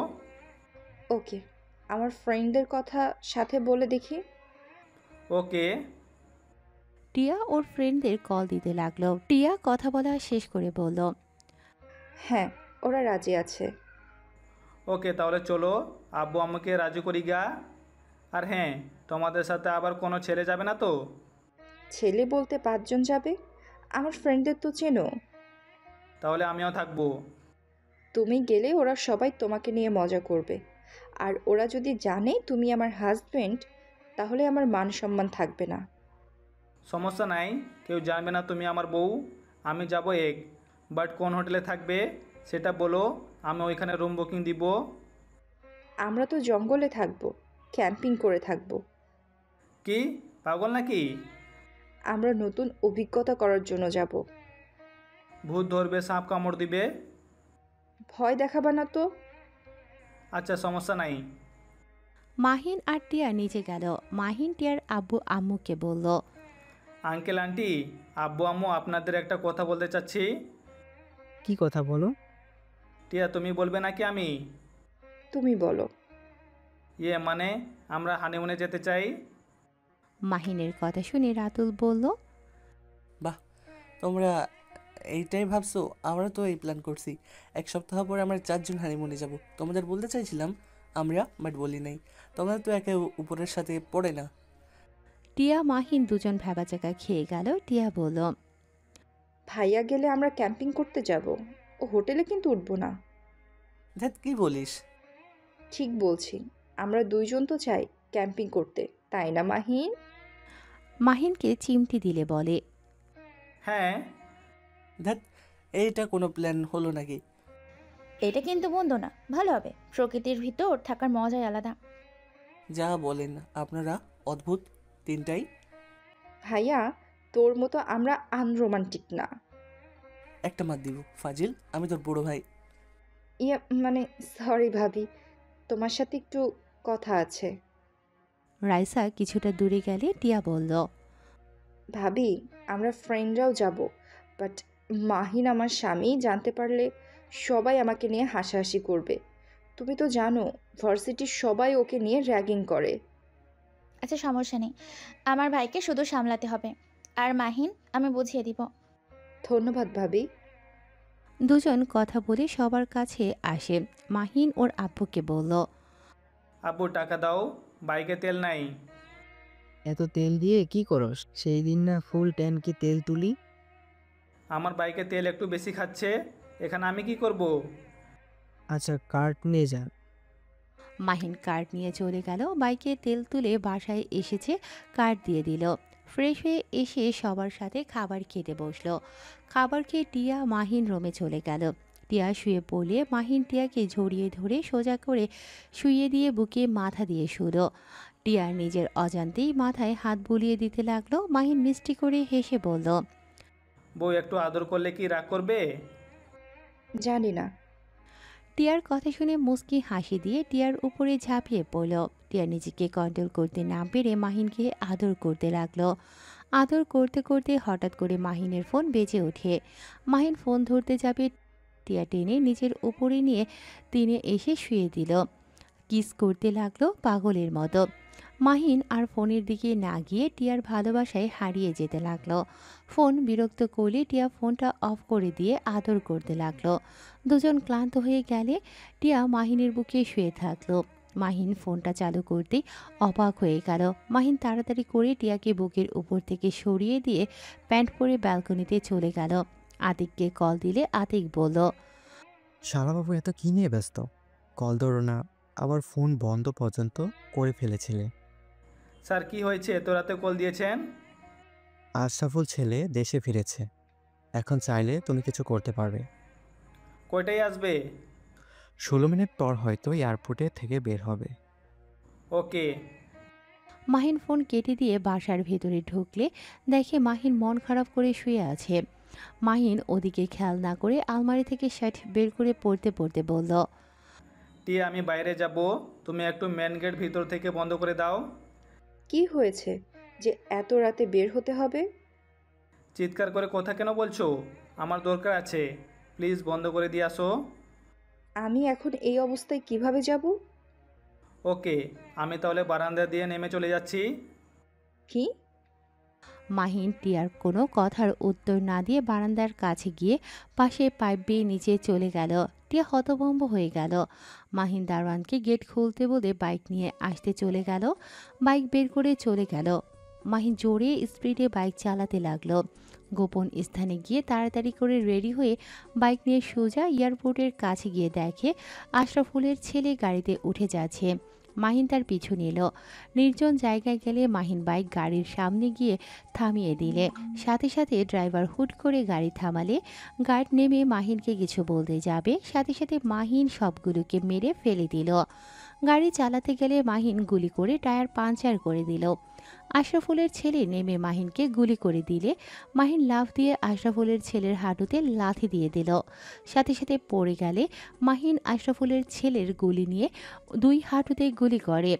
Speaker 1: ওকে, আমার ফ্রেন্ডদের কথা সাথে বলে দেখি।
Speaker 2: ওকে।
Speaker 3: টিয়া ওর ফ্রেন্ডদের কল দিতে লাগলো। টিয়া কথা বলা শেষ করে বলল,
Speaker 1: হ্যাঁ, ওরা রাজি আছে।
Speaker 2: ওকে, তাহলে চলো আব্বু আম্মুকে রাজি করি গা। আর হ্যাঁ, তোমাদের সাথে আবার কোনো ছেলে যাবে না তো?
Speaker 1: ছেলে বলতে 5 জন যাবে, আমার ফ্রেন্ডদের তো চেনো।
Speaker 2: তাহলে আমিও থাকবো।
Speaker 1: তুমি গেলে ওরা সবাই তোমাকে নিয়ে মজা করবে, আর ওরা যদি জানে তুমি আমার হাজবেন্ড তাহলে আমার মান সম্মান থাকবে না।
Speaker 2: সমস্যা নাই, কেউ জানবে না তুমি আমার বউ। আমি যাব বাট কোন হোটেলে থাকবে সেটা বলো, আমি ওইখানে রুম বুকিং দিব।
Speaker 1: আমরা তো জঙ্গলে থাকবো, ক্যাম্পিং করে থাকবো।
Speaker 2: কি পাগল নাকি?
Speaker 1: আমরা নতুন অভিজ্ঞতা করার জন্য যাব।
Speaker 2: ভূত ধরবে, সাপ কামড় দিবে।
Speaker 1: ভয় দেখাবা না তো।
Speaker 2: আচ্ছা, সমস্যা নাই।
Speaker 3: মাহিন আর টিয়া নিচে গেল। মাহিন টিয়ার আব্বু আম্মুকে বলল,
Speaker 2: আঙ্কেল আন্টি, আব্বু আম্মু আপনাদের একটা কথা বলতে চাচ্ছি।
Speaker 4: কি কথা বলো?
Speaker 2: টিয়া তুমি বলবে নাকি আমি?
Speaker 1: তুমি বলো।
Speaker 2: মানে আমরা হানিমুনে যেতে চাই।
Speaker 3: মাহিনের কথা শুনে রাতুল বলল,
Speaker 8: বাহ, তোমরা এইটাই ভাবছো? আমরা তো এই প্ল্যান করছি। 1 সপ্তাহ পরে আমরা 4জন হানিমুনে যাব। তোমাদের বলতে চাইছিলাম আমরা, বাট বলি নাই। তোমরা তো একে উপরের সাথে পড়ে না।
Speaker 3: টিয়া মাহিন দুজন ভ্যাবাচাকা খেয়ে গেল। টিয়া বলল,
Speaker 1: ভাইয়া গেলে আমরা ক্যাম্পিং করতে যাব। ও হোটেলে কিন্তু উঠবো না।
Speaker 8: ধ্যাত, কি বলিস?
Speaker 1: ঠিক বলছি, আমরা 2 জন তো চাই ক্যাম্পিং করতে, তাই না মাহিন?
Speaker 3: মাহিনকে চিমটি দিলে বলে,
Speaker 2: হ্যাঁ।
Speaker 8: ধ্যাত, এইটা কোনো প্ল্যান হলো নাকি?
Speaker 7: এটা কিন্তু মন্দ না, ভালো হবে। প্রকৃতির ভিতর থাকার মজাই আলাদা।
Speaker 8: যা বলেন আপনারা, অদ্ভুত তিনটাই।
Speaker 1: ভাইয়া, তোর মতো আমরা আনরোমান্টিক না।
Speaker 8: একটা মাত দিব ফাজিল, আমি তোর বড় ভাই।
Speaker 1: মানে সরি ভাবি, তোমার সাথে একটু কথা আছে।
Speaker 3: রাইসা কিছুটা দূরে গেলে টিয়া বলল,
Speaker 1: ভাবি, আমরা ফ্রেন্ডরাও যাব, বাট মাহিন আমার স্বামী জানতে পারলে সবাই আমাকে নিয়ে হাসাহাসি করবে। তুমি তো জানো ভার্সিটির সবাই ওকে নিয়ে র্যাগিং করে।
Speaker 7: আচ্ছা, সমস্যা নেই, আমার ভাইকে শুধু সামলাতে হবে। আর মাহিন আমি বুঝিয়ে দিব।
Speaker 1: ধন্যবাদ ভাবি।
Speaker 3: দুজন কথা বলে সবার কাছে আসে। মাহিন ওর আব্বুকে বলল,
Speaker 2: আব্বু টাকা দাও, বাইকে তেল নাই।
Speaker 4: এত তেল দিয়ে কি করস? সেই দিন না ফুল ট্যাঙ্কি তেল তুলি।
Speaker 2: আমার বাইকে তেল একটু বেশি খাচ্ছে, এখানে আমি কি করব?
Speaker 4: আচ্ছা, কার্ট নিয়ে যা।
Speaker 3: মাহিন কার্ড নিয়ে চলে গেল। বাইকে তেল তুলে বাসায় এসেছে, কার্ড দিয়ে দিল। ফ্রেশ হয়ে এসে সবার সাথে খাবার খেতে বসলো। খাবার খেয়ে টিয়া মাহিন রুমে চলে গেল। টিয়া শুয়ে পড়লে মাহিন টিয়াকে জড়িয়ে ধরে সোজা করে শুইয়ে দিয়ে বুকে মাথা দিয়ে শুলো। টিয়া নিজের অজান্তেই মাথায় হাত বুলিয়ে দিতে লাগলো। মাহিন মিষ্টি করে হেসে বলল,
Speaker 2: বউ একটু আদর করলে কি রাগ করবে?
Speaker 1: জানি না।
Speaker 3: টিয়ার কথা শুনে মুস্কি হাসি দিয়ে টিয়ার উপরে ঝাঁপিয়ে পড়ল। টিয়া নিজেকে কন্ট্রোল করতে না পেরে মাহিনকে আদর করতে লাগলো। আদর করতে করতে হঠাৎ করে মাহিনের ফোন বেজে ওঠে। মাহিন ফোন ধরতে যাবে, টিয়া টেনে নিজের উপরে নিয়ে তিনে এসে শুয়ে দিল। কিস করতে লাগলো পাগলের মতো। মাহিন আর ফোনের দিকে না গিয়ে টিয়ার ভালোবাসায় হারিয়ে যেতে লাগলো। ফোন বিরক্ত করলে টিয়া ফোনটা অফ করে দিয়ে আদর করতে লাগলো। দুজন ক্লান্ত হয়ে গেলে টিয়া মাহিনের বুকে শুয়ে থাকলো। মাহিন ফোনটা চালু করতেই অবাক হয়ে গেল। মাহিন তাড়াতাড়ি করে টিয়াকে বুকের উপর থেকে সরিয়ে দিয়ে প্যান্ট পরে ব্যালকনিতে চলে গেল। আতিককে কল দিলে আতিক বলল,
Speaker 9: শালাবাবু এত কী নিয়ে ব্যস্ত? কল ধরো না, আবার ফোন বন্ধ পর্যন্ত করে ফেলেছিলে।
Speaker 2: স্যার কি হয়েছে, এত রাতে কল দিয়েছেন?
Speaker 9: আশরাফুল ছেলে দেশে ফিরেছে, এখন চাইলে তুমি কিছু করতে পারবে।
Speaker 2: কয়টাই আসবে?
Speaker 9: 16 মিনিট পর হয়তো এয়ারপোর্টে থেকে বের হবে।
Speaker 2: ওকে।
Speaker 3: মাহিন ফোন কেটে দিয়ে বাসার ভেতরে ঢুকলে দেখে মাহিন মন খারাপ করে শুয়ে আছে। মাহিন ওদিকে খেয়াল না করে আলমারি থেকে শার্ট বের করে পরতে পরতে বলল,
Speaker 2: টিয়া আমি বাইরে যাব, তুমি একটু মেন গেট ভিতর থেকে বন্ধ করে দাও।
Speaker 1: কি হয়েছে যে এত রাতে বের হতে হবে?
Speaker 2: চিৎকার করে কথা কেন বলছো? আমার দরকার আছে, প্লিজ বন্ধ করে দিয়ে আসো।
Speaker 1: আমি এখন এই অবস্থায় কিভাবে যাব?
Speaker 2: ওকে, আমি তাহলে বারান্দা দিয়ে নেমে চলে যাচ্ছি।
Speaker 1: কি?
Speaker 3: মাহিন টিয়ার কোনো কথার উত্তর না দিয়ে বারান্দার কাছে গিয়ে পাশে পাইপ বেয়ে নিচে চলে গেল। টিয়া হতভম্ব হয়ে গেল। মাহিন দারোয়ানকে গেট খুলতে বলে বাইক নিয়ে আসতে চলে গেল। বাইক বের করে চলে গেল। মাহিন জোরে স্পিডে বাইক চালাতে লাগলো। গোপন স্থানে গিয়ে তাড়াতাড়ি করে রেডি হয়ে বাইক নিয়ে সোজা এয়ারপোর্টের কাছে গিয়ে দেখে আশরাফুলের ছেলে গাড়িতে উঠে যাচ্ছে। মাহিন তার পিছু নিল। নির্জন জায়গায় গেলে মাহিন বাইক গাড়ির সামনে গিয়ে থামিয়ে দিলে। সাথে সাথে ড্রাইভার হুট করে গাড়ি থামালে গার্ড নেমে মাহিনকে কিছু বলতে যাবে, সাথে সাথে মাহিন সবগুলোকে মেরে ফেলে দিল। গাড়ি চালাতে গেলে মাহিন গুলি করে টায়ার পাংচার করে দিল। আশরাফুলের ছেলে নেমে মাহিনকে গুলি করে দিলে মাহিন লাফ দিয়ে আশরাফুলের ছেলের হাঁটুতে লাথি দিয়ে দিল। সাথে সাথে পড়ে গেলে মাহিন আশরাফুলের ছেলের গুলি নিয়ে 2 হাঁটুতে গুলি করে।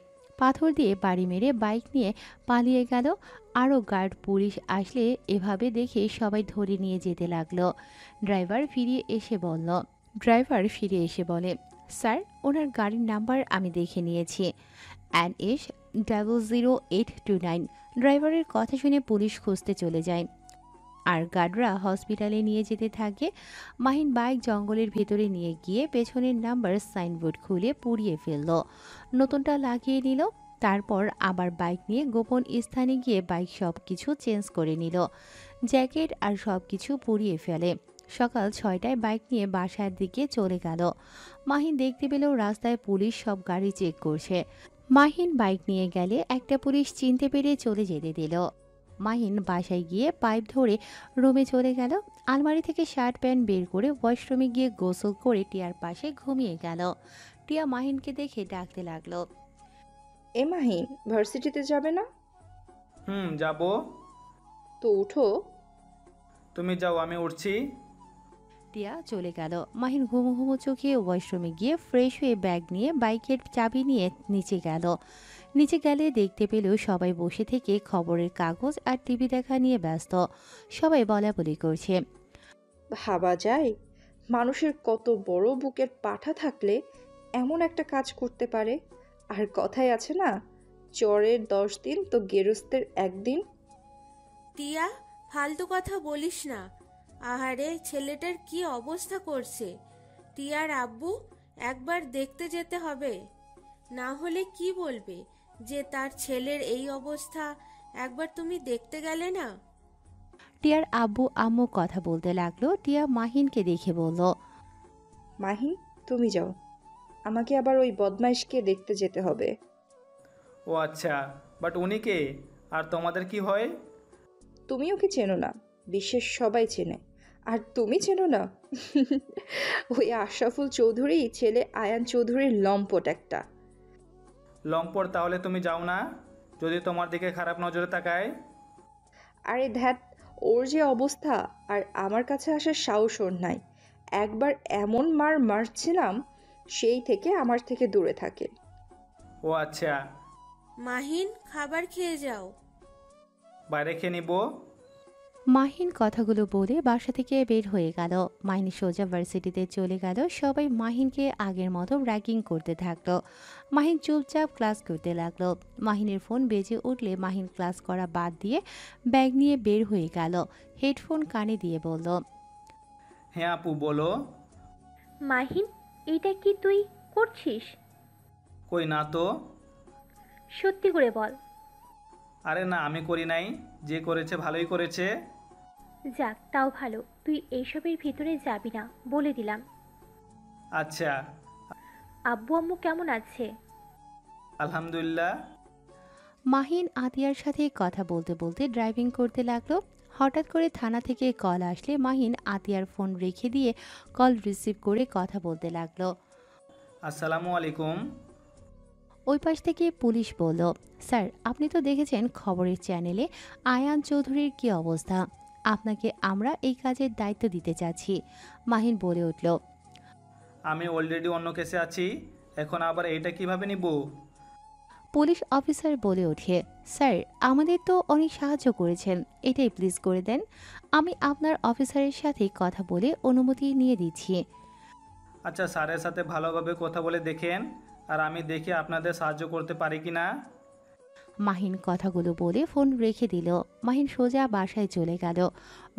Speaker 3: পাথর দিয়ে বাড়ি মেরে বাইক নিয়ে পালিয়ে গেল। আরও গার্ড পুলিশ আসলে এভাবে দেখে সবাই ধরে নিয়ে যেতে লাগলো। ড্রাইভার ফিরে এসে বলে, স্যার, ওনার গাড়ির নাম্বার আমি দেখে নিয়েছি, NH000829। ড্রাইভারের কথা শুনে পুলিশ খুঁজতে চলে যায় আর গার্ডরা হসপিটালে নিয়ে যেতে থাকে। মাহিন বাইক জঙ্গলের ভেতরে নিয়ে গিয়ে পেছনের নাম্বার সাইনবোর্ড খুলে পুড়িয়ে ফেলল, নতুনটা লাগিয়ে নিল। তারপর আবার বাইক নিয়ে গোপন স্থানে গিয়ে বাইক সব কিছু চেঞ্জ করে নিল, জ্যাকেট আর সব কিছু পুড়িয়ে ফেলে। সকাল 6টায় বাইক নিয়ে বাসার দিকে চলে গেল। মাহিন দেখতে পেল রাস্তায় পুলিশ সব গাড়ি চেক করছে। মাহিন বাইক নিয়ে গেলে একটা পুলিশ চিনতে পেরে চলে যেতে দিল। মাহিন বাসায় গিয়ে পাইপ ধরে রুমে চলে গেল। আলমারি থেকে শার্ট প্যান্ট বের করে ওয়াশরুমে গিয়ে গোসল করে টিয়ার পাশে ঘুমিয়ে গেল। টিয়া মাহিনকে দেখে ডাকতে লাগলো,
Speaker 1: এ মাহিন, ভার্সিটিতে যাবে না?
Speaker 2: যাব।
Speaker 1: তো উঠো।
Speaker 2: তুমি যাও, আমি উঠছি।
Speaker 3: টিয়া চলে গেল। মাহিন ঘুমো ঘুমো চোখে ওয়াশরুমে গিয়ে ফ্রেশ হয়ে ব্যাগ নিয়ে বাইকের চাবি নিয়ে নিচে গেলে দেখতে পেল সবাই বসে থেকে খবরের কাগজ আর টিভি দেখা নিয়ে ব্যস্ত। সবাই বলাবলি করছে।
Speaker 1: ভাবা যায়, মানুষের কত বড় বুকের পাঠা থাকলে এমন একটা কাজ করতে পারে। আর কথাই আছে না, চোরের 10 দিন তো গেরস্তের 1 দিন।
Speaker 5: টিয়া, ফালতু কথা বলিস না। আহারে, ছেলেটার কি অবস্থা করছে। টিয়ার আব্বু, একবার দেখতে যেতে হবে, না হলে কি বলবে যে তার ছেলের এই অবস্থা। একবার তুমি দেখতে গেলে না?
Speaker 3: টিয়ার আব্বু আম্মু কথা বলতে লাগলো। টিয়া মাহিনকে দেখে বলল,
Speaker 1: মাহিন, তুমি যাও, আমাকে আবার ওই বদমাইশকে দেখতে যেতে হবে।
Speaker 2: ও আচ্ছা, বাট উনি কে আর তোমাদের কি হয়?
Speaker 1: তুমি ওকে চেনো না, বিশ্বের সবাই চেনে। আর তুমি চেনো না? ওই আশরাফুল চৌধুরী ছেলে আয়ান চৌধুরীর লম্পট একটা।
Speaker 2: লম্পট? তাহলে তুমি যাও না, যদি তোমার দিকে খারাপ নজরে তাকায়।
Speaker 1: আরে ধ্যাত, ওর যে অবস্থা, আর আমার কাছে আসার সাহস ওর নাই। একবার এমন মারছিলাম, সেই থেকে আমার থেকে দূরে থাকে।
Speaker 2: ও আচ্ছা।
Speaker 5: মাহিন, খাবার খেয়ে যাও।
Speaker 2: বাইরে খেয়ে নিব।
Speaker 3: মাহিন কথাগুলো বলে বাসা থেকে বের হয়ে গেল। মাহিন সোজা ভার্সিটিতে চলে গেল। সবাই মাহিনকে আগের মতো র্যাগিং করতে থাকলো। মাহিন চুপচাপ ক্লাস করতে লাগলো। মাহিনের ফোন বেজে উঠলে মাহিন ক্লাস করা বাদ দিয়ে ব্যাগ নিয়ে বের হয়ে গেল। হেডফোন কানে দিয়ে বলল,
Speaker 2: হ্যাঁ আপু, বলো।
Speaker 10: মাহিন, এটা কি তুই করছিস?
Speaker 2: কই না তো।
Speaker 10: সত্যি করে বল।
Speaker 2: আরে না, আমি করি নাই, যে করেছে ভালোই করেছে।
Speaker 10: যাক, তাও ভালো। তুই এইসবের ভিতরে যাবি না, বলে দিলাম।
Speaker 2: আচ্ছা।
Speaker 10: আব্বু আম্মু কেমন আছে?
Speaker 2: আলহামদুলিল্লাহ।
Speaker 3: মাহিন আতিয়ার সাথে কথা বলতে বলতে ড্রাইভিং করতে লাগলো। হঠাৎ করে থানা থেকে কল আসলে মাহিন আতিয়ার ফোন রেখে দিয়ে কল রিসিভ করে কথা বলতে লাগলো।
Speaker 2: আসসালামু আলাইকুম।
Speaker 3: ওই পাশ থেকে পুলিশ বলল, স্যার, আপনি তো দেখেছেন খবরের চ্যানেলে আয়ান চৌধুরীর কী অবস্থা। আপনাকে আমরা এই কাজের দায়িত্ব দিতে চাচ্ছি। মাহিন বলে উঠল,
Speaker 2: আমি অলরেডি অন্য কেসে আছি, এখন আবার এইটা কিভাবে নিব?
Speaker 3: পুলিশ অফিসার বলে ওঠে, স্যার, আমাদের তো অনেক সাহায্য করেছেন, এটাই প্লিজ করে দেন। আমি আপনার অফিসারের সাথে কথা বলে অনুমতি নিয়ে দিচ্ছি।
Speaker 2: আচ্ছা, স্যারের সাথে ভালোভাবে কথা বলে দেখেন, আর আমি দেখি আপনাদের সাহায্য করতে পারি কি না।
Speaker 3: মাহিন কথাগুলো বলে ফোন রেখে দিল। মাহিন সোজা বাসায় চলে গেল।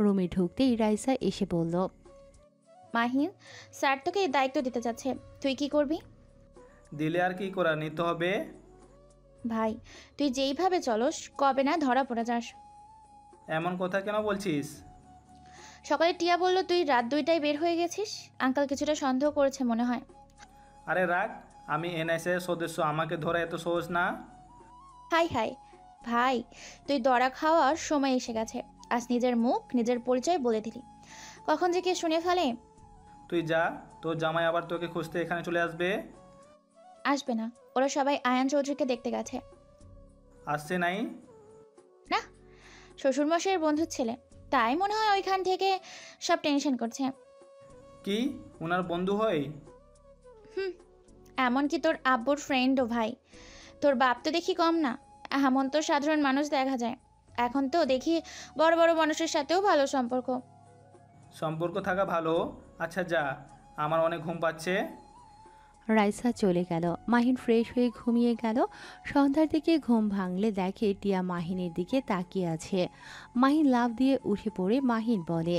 Speaker 3: রুমে ঢুকতেই রাইসা এসে বলল,
Speaker 7: মাহিন, স্যার তোকে এই দায়িত্ব দিতে চাচ্ছে, তুই কি করবি?
Speaker 2: দিলে আর কি করা, নিতে হবে।
Speaker 7: ভাই, তুই যেইভাবে চলস কবে না ধরা পড়ে যাস।
Speaker 2: এমন কথা কেন বলছিস?
Speaker 7: সকালে টিয়া বলল তুই রাত 2টায় বের হয়ে গেছিস। আঙ্কেল কিছুটা সন্দেহ করেছে মনে হয়।
Speaker 2: আরে রাখ, আমি এনএসএ সদস্য, আমাকে ধরা এত সহজ না।
Speaker 7: হাই হাই ভাই, তুই দড়া খাওয়ার সময় এসে গেছে। আজ নিজের মুখ নিজের পরিচয় বলে দিলি, কখন যে কে শুনে ফেলে।
Speaker 2: তুই যা, তোর জামাই আবার তোকে খুঁজতে এখানে চলে আসবে।
Speaker 7: আসবে না, ওরা সবাই আয়ান চৌধুরীকে দেখতে গেছে।
Speaker 2: আসছে নাই?
Speaker 7: না, শ্বশুরমশাইয়ের বন্ধুর ছেলে, তাই মনে হয় ওইখান থেকে সব টেনশন করছে।
Speaker 2: কি, ওনার বন্ধু হয়?
Speaker 7: এমনকি তোর আব্বুর ফ্রেন্ডও ভাই। তোর বাপ তো দেখি কম না, এমন তো সাধারণ মানুষ দেখা যায়। এখন তো দেখি বড় বড় মানুষের সাথেও ভালো সম্পর্ক।
Speaker 2: সম্পর্ক থাকা ভালো। আচ্ছা যা, আমার অনেক ঘুম পাচ্ছে।
Speaker 3: রাইসা চলে গেল। মাহিন ফ্রেশ হয়ে ঘুমিয়ে গেল। সন্ধ্যার দিকে ঘুম ভাঙলে দেখে টিয়া মাহিনের দিকে তাকিয়ে আছে। মাহিন লাফ দিয়ে উঠে পড়ে মাহিন বলে,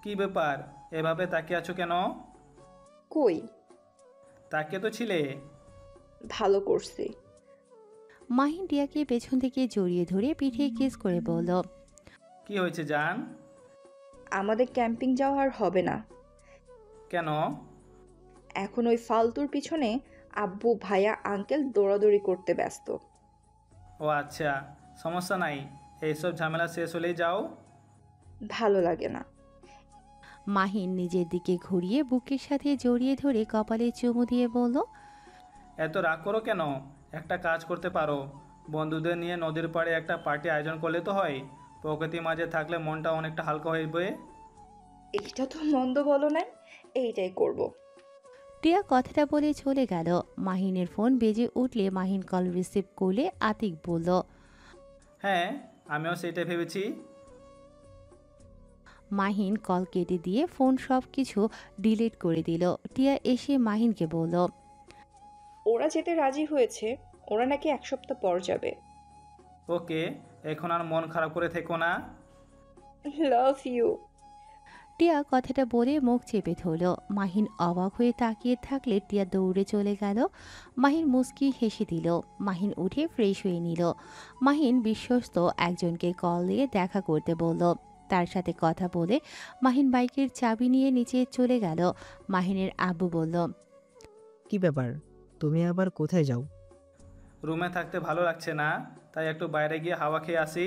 Speaker 2: কি ব্যাপার, এভাবে তাকিয়ে আছো কেন?
Speaker 1: কই?
Speaker 2: তাকিয়ে তো ছিলে।
Speaker 1: ভালো করছি।
Speaker 3: মাহিন টিয়াকে পেছন থেকে জড়িয়ে ধরে পিঠে কিস করে বলল,
Speaker 2: কি হয়েছে জান?
Speaker 1: আমাদের ক্যাম্পিং যাওয়া আর হবে না।
Speaker 2: কেন?
Speaker 1: এখন ওই ফালতুর পিছনে আব্বু ভাইয়া আঙ্কেল দৌড়াদৌড়ি করতে ব্যস্ত।
Speaker 2: ও আচ্ছা, সমস্যা নাই, এইসব ঝামেলা শেষ হলেই যাও।
Speaker 1: ভালো লাগে না।
Speaker 3: মাহিন নিজের দিকে ঘুরিয়ে বুকের সাথে জড়িয়ে ধরে কপালে চুমু দিয়ে বলল,
Speaker 2: এত রাগ করো কেন? একটা কাজ করতে পারো, বন্ধুদের নিয়ে নদীর পাড়ে একটা পার্টি আয়োজন করলে তো হয়। প্রকৃতির মাঝে থাকলে মনটা অনেকটা হালকা হইবে।
Speaker 1: এইটা তো মন্দ বলো নাই, এইটাই করব।
Speaker 3: টিয়া কথাটা বলে চলে গেল। মাহিনের ফোন বেজে উঠলে মাহিন কল রিসিভ করলে আতিক বলল,
Speaker 2: হ্যাঁ, আমিও সেটাই ভেবেছি।
Speaker 3: মাহিন কল কেটে দিয়ে ফোন সব কিছু ডিলিট করে দিল। টিয়া এসে মাহিনকে বলল,
Speaker 1: ওরা যেতে রাজি হয়েছে, ওরা নাকি 1 সপ্তাহ পর যাবে।
Speaker 2: ওকে, এখন আর মন খারাপ করে থেকো না।
Speaker 1: Love you.
Speaker 3: টিয়া কথাটা বলে মুখ চেপে ধরল। মাহিন অবাক হয়ে তাকিয়ে থাকলে টিয়া দৌড়ে চলে গেল। মাহিন মুস্কি হেসে দিল। মাহিন উঠে ফ্রেশ হয়ে নিল। মাহিন বিশ্বস্ত একজনকে কল দিয়ে দেখা করতে বলল। তার সাথে কথা বলে মাহিন বাইকের চাবি নিয়ে নিচে চলে গেল। মাহিনের আব্বু বলল,
Speaker 4: কি ব্যাপার, তুমি আবার কোথায় যাও?
Speaker 2: রুমে থাকতে ভালো লাগছে না, তাই একটু বাইরে গিয়ে হাওয়া খেয়ে আসি।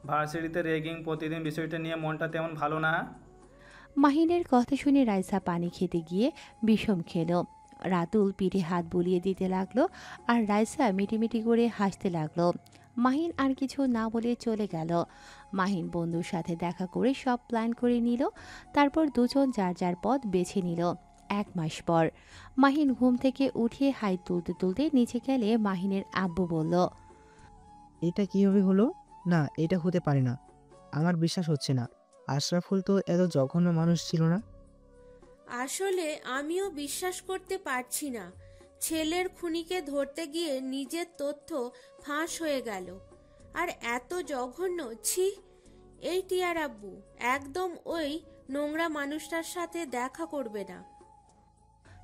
Speaker 2: ভার্সিটিতে রেগিং প্রতিদিন, বিষয়টা নিয়ে মনটা তেমন ভালো না।
Speaker 3: মাহিনের কথা শুনে রাইসা পানি খেতে গিয়ে বিষম খেল। রাতুল পিঠে হাত বুলিয়ে দিতে লাগলো আর রাইসা মিটিমিটি করে হাসতে লাগলো। মাহিন আর কিছু না বলে চলে গেল। মাহিন বন্ধুর সাথে দেখা করে সব প্ল্যান করে নিল। তারপর দুজন যার যার পথ বেছে নিল। 1 মাস পর মাহিন ঘুম থেকে উঠে হাই তুলতে তুলতে নিচে গেলে মাহিনের আব্বু বলল,
Speaker 4: এটা কিভাবে হলো? না, এটা হতে পারে না, আমার বিশ্বাস হচ্ছে না। আশরাফুল তো এত জঘন্য মানুষ ছিল না।
Speaker 5: আসলে আমিও বিশ্বাস করতে পারছি না। ছেলের খুনিকে ধরতে গিয়ে নিজের তথ্য ফাঁস হয়ে গেল। আর এত জঘন্য, ছি! এই টিয়ার আব্বু একদম ওই নোংরা মানুষটার সাথে দেখা করবে না।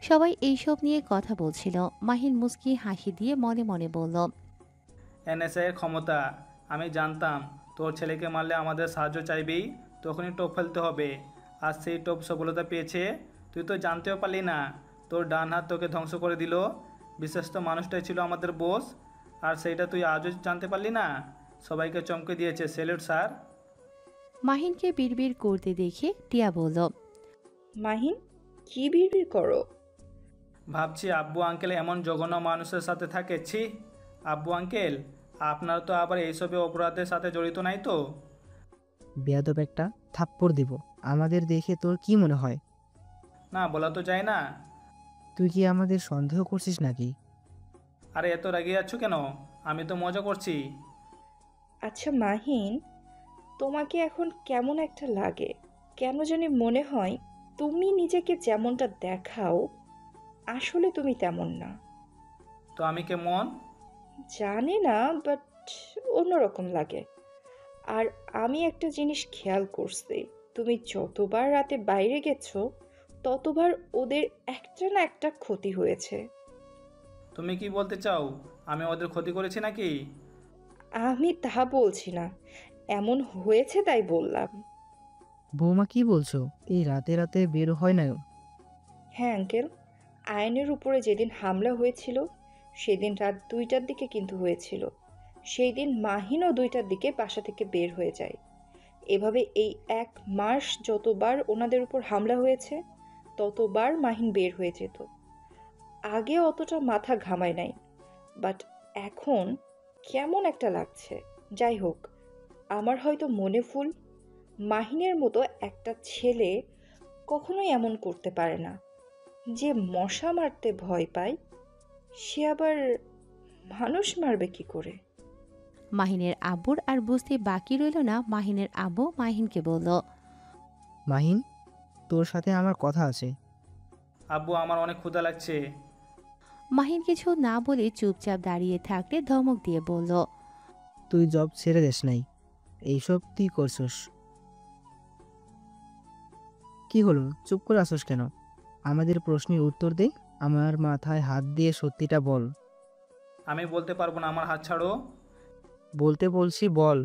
Speaker 3: সবাই এইসব নিয়ে কথা বলছিল। মাহিন মুস্কি হাসি দিয়ে মনে মনে বলল,
Speaker 2: এনএসআই এর ক্ষমতা, আমি জানতাম তোর ছেলেকে মারলে আমাদের সাহায্য চাইবেই, তখনই টোপ ফেলতে হবে। আর সেই টোপ সফলতা পেয়েছে, তুই তো জানতেও পারলি না। তোর ডান হাত তোকে ধ্বংস করে দিল। বিশ্বস্ত মানুষটাই ছিল আমাদের বস, আর সেইটা তুই আজও জানতে পারলি না। সবাইকে চমকে দিয়েছে, স্যালুট স্যার।
Speaker 3: মাহিনকে বিড়বিড় করতে দেখে টিয়া বলল,
Speaker 1: মাহিন, কি বিড়বিড় করো?
Speaker 2: ভাবছি আব্বু আঙ্কেল এমন জঘন্য মানুষের সাথে থাকে। ছি! আব্বু আঙ্কেল, আপনার তো আবার এইসবে অপরাধের সাথে জড়িত নাই তো?
Speaker 4: বেয়াদব একটা, থাপ্পড় দিব। আমাদের দেখে তোর কি মনে হয়?
Speaker 2: না, বলা তো যায় না।
Speaker 4: তুই কি আমাদের সন্দেহ করছিস নাকি?
Speaker 2: আরে এত রাগে যাচ্ছ কেন? আমি তো মজা করছি।
Speaker 1: আচ্ছা মাহিন, তোমাকে এখন কেমন একটা লাগে? কেন জানি মনে হয় তুমি নিজেকে যেমনটা দেখাও, আসলে তুমি তেমন না।
Speaker 2: তো আমি কেমন?
Speaker 1: জানি না, বাট অন্যরকম লাগে। আর আমি একটা জিনিস খেয়াল করছি, তুমি যতবার রাতে বাইরে গেছো ততবার ওদের একটা না একটা ক্ষতি হয়েছে।
Speaker 2: তুমি কি বলতে চাও? আমি ওদের ক্ষতি করেছি নাকি?
Speaker 1: আমি তা বলছি না, এমন হয়েছে তাই বললাম।
Speaker 4: বৌমা, কি বলছো? এই রাতে রাতে বের হয় না?
Speaker 1: হ্যাঁ আঙ্কেল, আয়নের উপরে যেদিন হামলা হয়েছিল সেদিন রাত 2টার দিকে কিন্তু হয়েছিল। সেই দিন মাহিনও 2টার দিকে বাসা থেকে বের হয়ে যায়। এভাবে এই 1 মাস যতবার ওনাদের উপর হামলা হয়েছে ততবার মাহিন বের হয়ে যেত। আগে অতটা মাথা ঘামায় নাই, বাট এখন কেমন একটা লাগছে। যাই হোক, আমার হয়তো মনে ভুল। মাহিনের মতো একটা ছেলে কখনোই এমন করতে পারে না। যে মশা মারতে ভয় পায় সে আবার মানুষ মারবে কি করে?
Speaker 3: মাহিনের আব্বুর আর বুঝতে বাকি রইল না। মাহিনের আব্বু মাহিনকে বলল,
Speaker 4: মাহিন, তোর সাথে আমার কথা আছে।
Speaker 2: আব্বু আমার অনেক ক্ষুধা লাগছে।
Speaker 3: মাহিন কিছু না বলে চুপচাপ দাঁড়িয়ে থাকলে ধমক দিয়ে বলল,
Speaker 4: তুই জব ছেড়ে দেস নাই, এইসব তুই করছস। কি হলো, চুপ করে আসোস কেন? আমাদের প্রশ্নের উত্তর দে। আমার মাথায় হাত দিয়ে সত্যিটা বল।
Speaker 2: আমি বলতে পারবো না, আমার হাত ছাড়ো।
Speaker 4: বলতে বলছি, বল।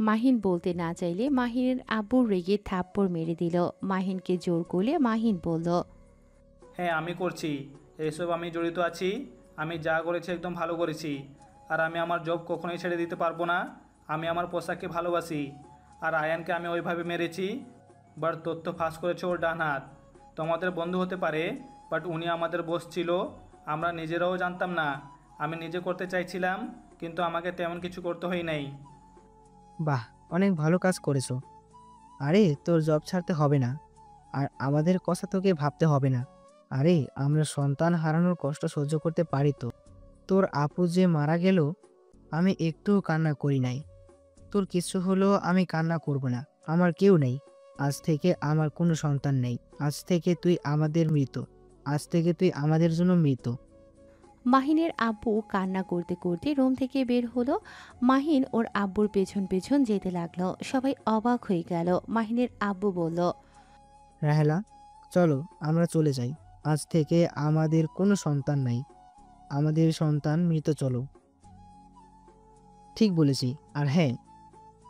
Speaker 3: মাহিন বলতে না চাইলে মাহিনের আব্বু রেগে থাপ্পড় মেরে দিল। মাহিনকে জোর করলে মাহিন বলল,
Speaker 2: হ্যাঁ আমি করছি, এইসব আমি জড়িত আছি। আমি যা করেছি একদম ভালো করেছি। আর আমি আমার জব কখনোই ছেড়ে দিতে পারবো না। আমি আমার পোশাককে ভালোবাসি। আর আয়ানকে আমি ওইভাবে মেরেছি। বাট তথ্য ফাঁস করেছে ওর ডান হাত। তোমাদের বন্ধু হতে পারে, বাট উনি আমাদের বস ছিল। আমরা নিজেরাও জানতাম না। আমি নিজে করতে চাইছিলাম, কিন্তু আমাকে তেমন কিছু করতে হয় নাই।
Speaker 4: বাহ, অনেক ভালো কাজ করেছো। আরে, তোর জব ছাড়তে হবে না, আর আমাদের কথা তোকে ভাবতে হবে না। আরে, আমরা সন্তান হারানোর কষ্ট সহ্য করতে পারি তো। তোর আপু যে মারা গেল, আমি একটুও কান্না করি নাই। তোর কিছু হলো আমি কান্না করব না। আমার কেউ নেই। আজ থেকে আমার কোনো সন্তান নেই। আজ থেকে তুই আমাদের মৃত। আজ থেকে তুই আমাদের জন্য মৃত।
Speaker 3: মাহিনের আব্বু কান্না করতে করতে রুম থেকে বের হলো। মাহিন ওর আব্বুর পেছন পেছন যেতে লাগলো। সবাই অবাক হয়ে গেল। মাহিনের আব্বু বলল,
Speaker 4: রাহেলা, চলো আমরা চলে যাই। আজ থেকে আমাদের কোনো সন্তান নাই। আমাদের সন্তান মৃত। চলো। ঠিক বলেছি। আর হ্যাঁ,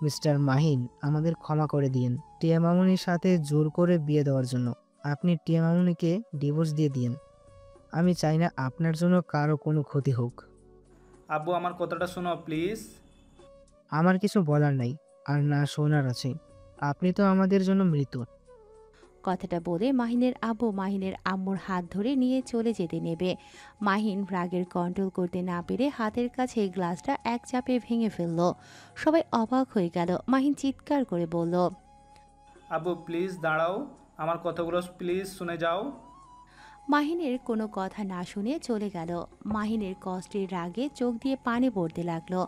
Speaker 4: মিস্টার মাহিন, আমাদের ক্ষমা করে দিয়েন টিয়া মামুনির সাথে জোর করে বিয়ে দেওয়ার জন্য। আপনি টিয়া মামুনিকে ডিভোর্স দিয়ে দিয়েন। আমি চাই না আপনার জন্য কারো কোনো ক্ষতি হোক।
Speaker 2: আব্বু আমার কথাটা শোনো প্লিজ।
Speaker 4: আমার কিছু বলার নাই, আর না শোনার আছে। আপনি তো আমাদের জন্য মৃত।
Speaker 3: কথাটা বলে মাহিনের আব্বু মাহিনের আম্মুর হাত ধরে নিয়ে চলে যেতে নেবে। মাহিন রাগের কন্ট্রোল করতে না পেরে হাতের কাছে গ্লাসটা এক চাপে ভেঙে ফেলল। সবাই অবাক হয়ে গেল। মাহিন চিৎকার করে বলল,
Speaker 2: আব্বু প্লিজ দাঁড়াও, আমার কথাগুলো প্লিজ শুনে যাও।
Speaker 3: মাহিনের কোনো কথা না শুনে চলে গেল। মাহিনের কষ্টের রাগে চোখ দিয়ে পানি পড়তে লাগলো।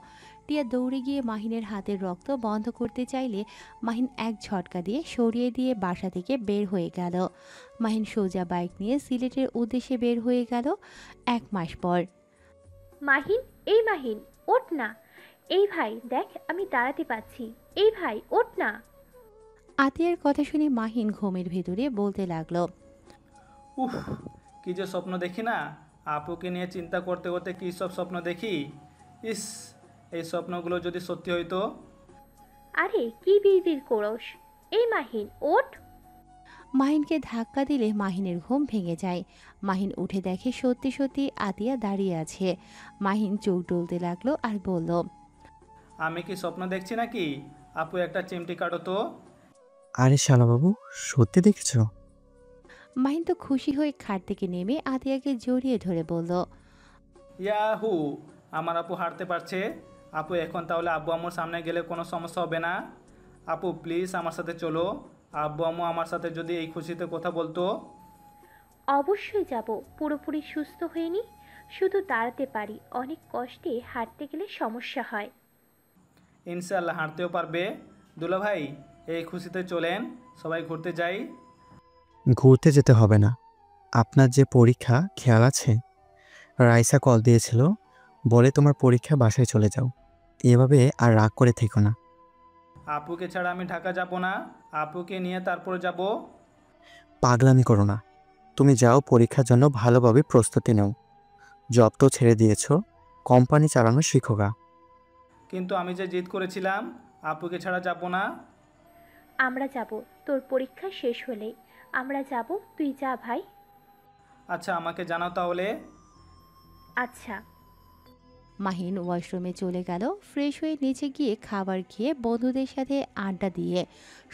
Speaker 3: টিয়া দৌড়ে গিয়ে মাহিনের হাতের রক্ত বন্ধ করতে চাইলে মাহিন এক ঝটকা দিয়ে সরিয়ে দিয়ে বাসা থেকে বের হয়ে গেল। মাহিন সোজা বাইক নিয়ে সিলেটের উদ্দেশ্যে বের হয়ে গেল। 1 মাস পর।
Speaker 10: মাহিন, এই মাহিন, ওঠ না। এই ভাই দেখ, আমি দাঁড়াতে পারছি। এই ভাই, ওঠ না।
Speaker 3: আতিয়ার কথা শুনে মাহিন ঘুমের ভেতরে বলতে লাগলো,
Speaker 2: উফ, কি যে স্বপ্ন দেখি না। আপুকে নিয়ে চিন্তা করতে করতে কী সব স্বপ্ন দেখি। ইস, এই স্বপ্নগুলো যদি সত্যি হইতো।
Speaker 10: আরে কি বিড়বিড় করস? এই মাহিন, ওঠ।
Speaker 3: মাহিনকে ধাক্কা দিলে মাহিনের ঘুম ভেঙে যায়। মাহিন উঠে দেখে সত্যি সত্যি আতিয়া দাঁড়িয়ে আছে। মাহিন চোখ ডলতে লাগলো আর বলল,
Speaker 2: আমি কি স্বপ্ন দেখছি নাকি? আপু একটা চিমটি কাটো তো।
Speaker 9: আরে শালাবাবু, সত্যি দেখেছো?
Speaker 3: মাহিন তো খুশি হয়ে খাট থেকে নেমে আতিয়াকে জড়িয়ে ধরে বলল,
Speaker 2: ইয়াহু, আমার আপু হাঁটতে পারছে। আপু এখন তাহলে আব্বু আম্মুর সামনে গেলে কোনো সমস্যা হবে না। আপু প্লিজ আমার সাথে চলো। আব্বু আম্মু আমার সাথে যদি এই খুশিতে কথা বলতো।
Speaker 10: অবশ্যই যাব। পুরোপুরি সুস্থ হয়নি, শুধু দাঁড়াতে পারি। অনেক কষ্টে হাঁটতে গেলে সমস্যা হয়।
Speaker 2: ইনশাল্লাহ হাঁটতেও পারবে। দুলা ভাই, এই খুশিতে চলেন, সবাই ঘুরতে যাই।
Speaker 9: ঘুরতে যেতে হবে না। আপনার যে পরীক্ষা খেয়াল আছে? রাইসা কল দিয়েছিল, বলে তোমার পরীক্ষা, বাসায় চলে যাও। এভাবে আর রাগ করে থেকো না।
Speaker 2: আপুকে ছাড়া আমি ঢাকা যাব না। আপুকে নিয়ে তারপর যাব।
Speaker 9: পাগলামি করো না। তুমি যাও, পরীক্ষার জন্য ভালোভাবে প্রস্তুতি নাও। জব তো ছেড়ে দিয়েছো, কোম্পানি চালানো শিখোগা।
Speaker 2: কিন্তু আমি যে জিদ করেছিলাম, আপুকে ছাড়া যাব না।
Speaker 10: আমরা যাব, তোর পরীক্ষা শেষ হলেই আমরা যাব। তুই যা ভাই।
Speaker 2: আচ্ছা আমাকে জানাও তাহলে।
Speaker 10: আচ্ছা।
Speaker 3: মাহিন ওয়াশরুমে চলে গেল। ফ্রেশ হয়ে নিচে গিয়ে খাবার খেয়ে বন্ধুদের সাথে আড্ডা দিয়ে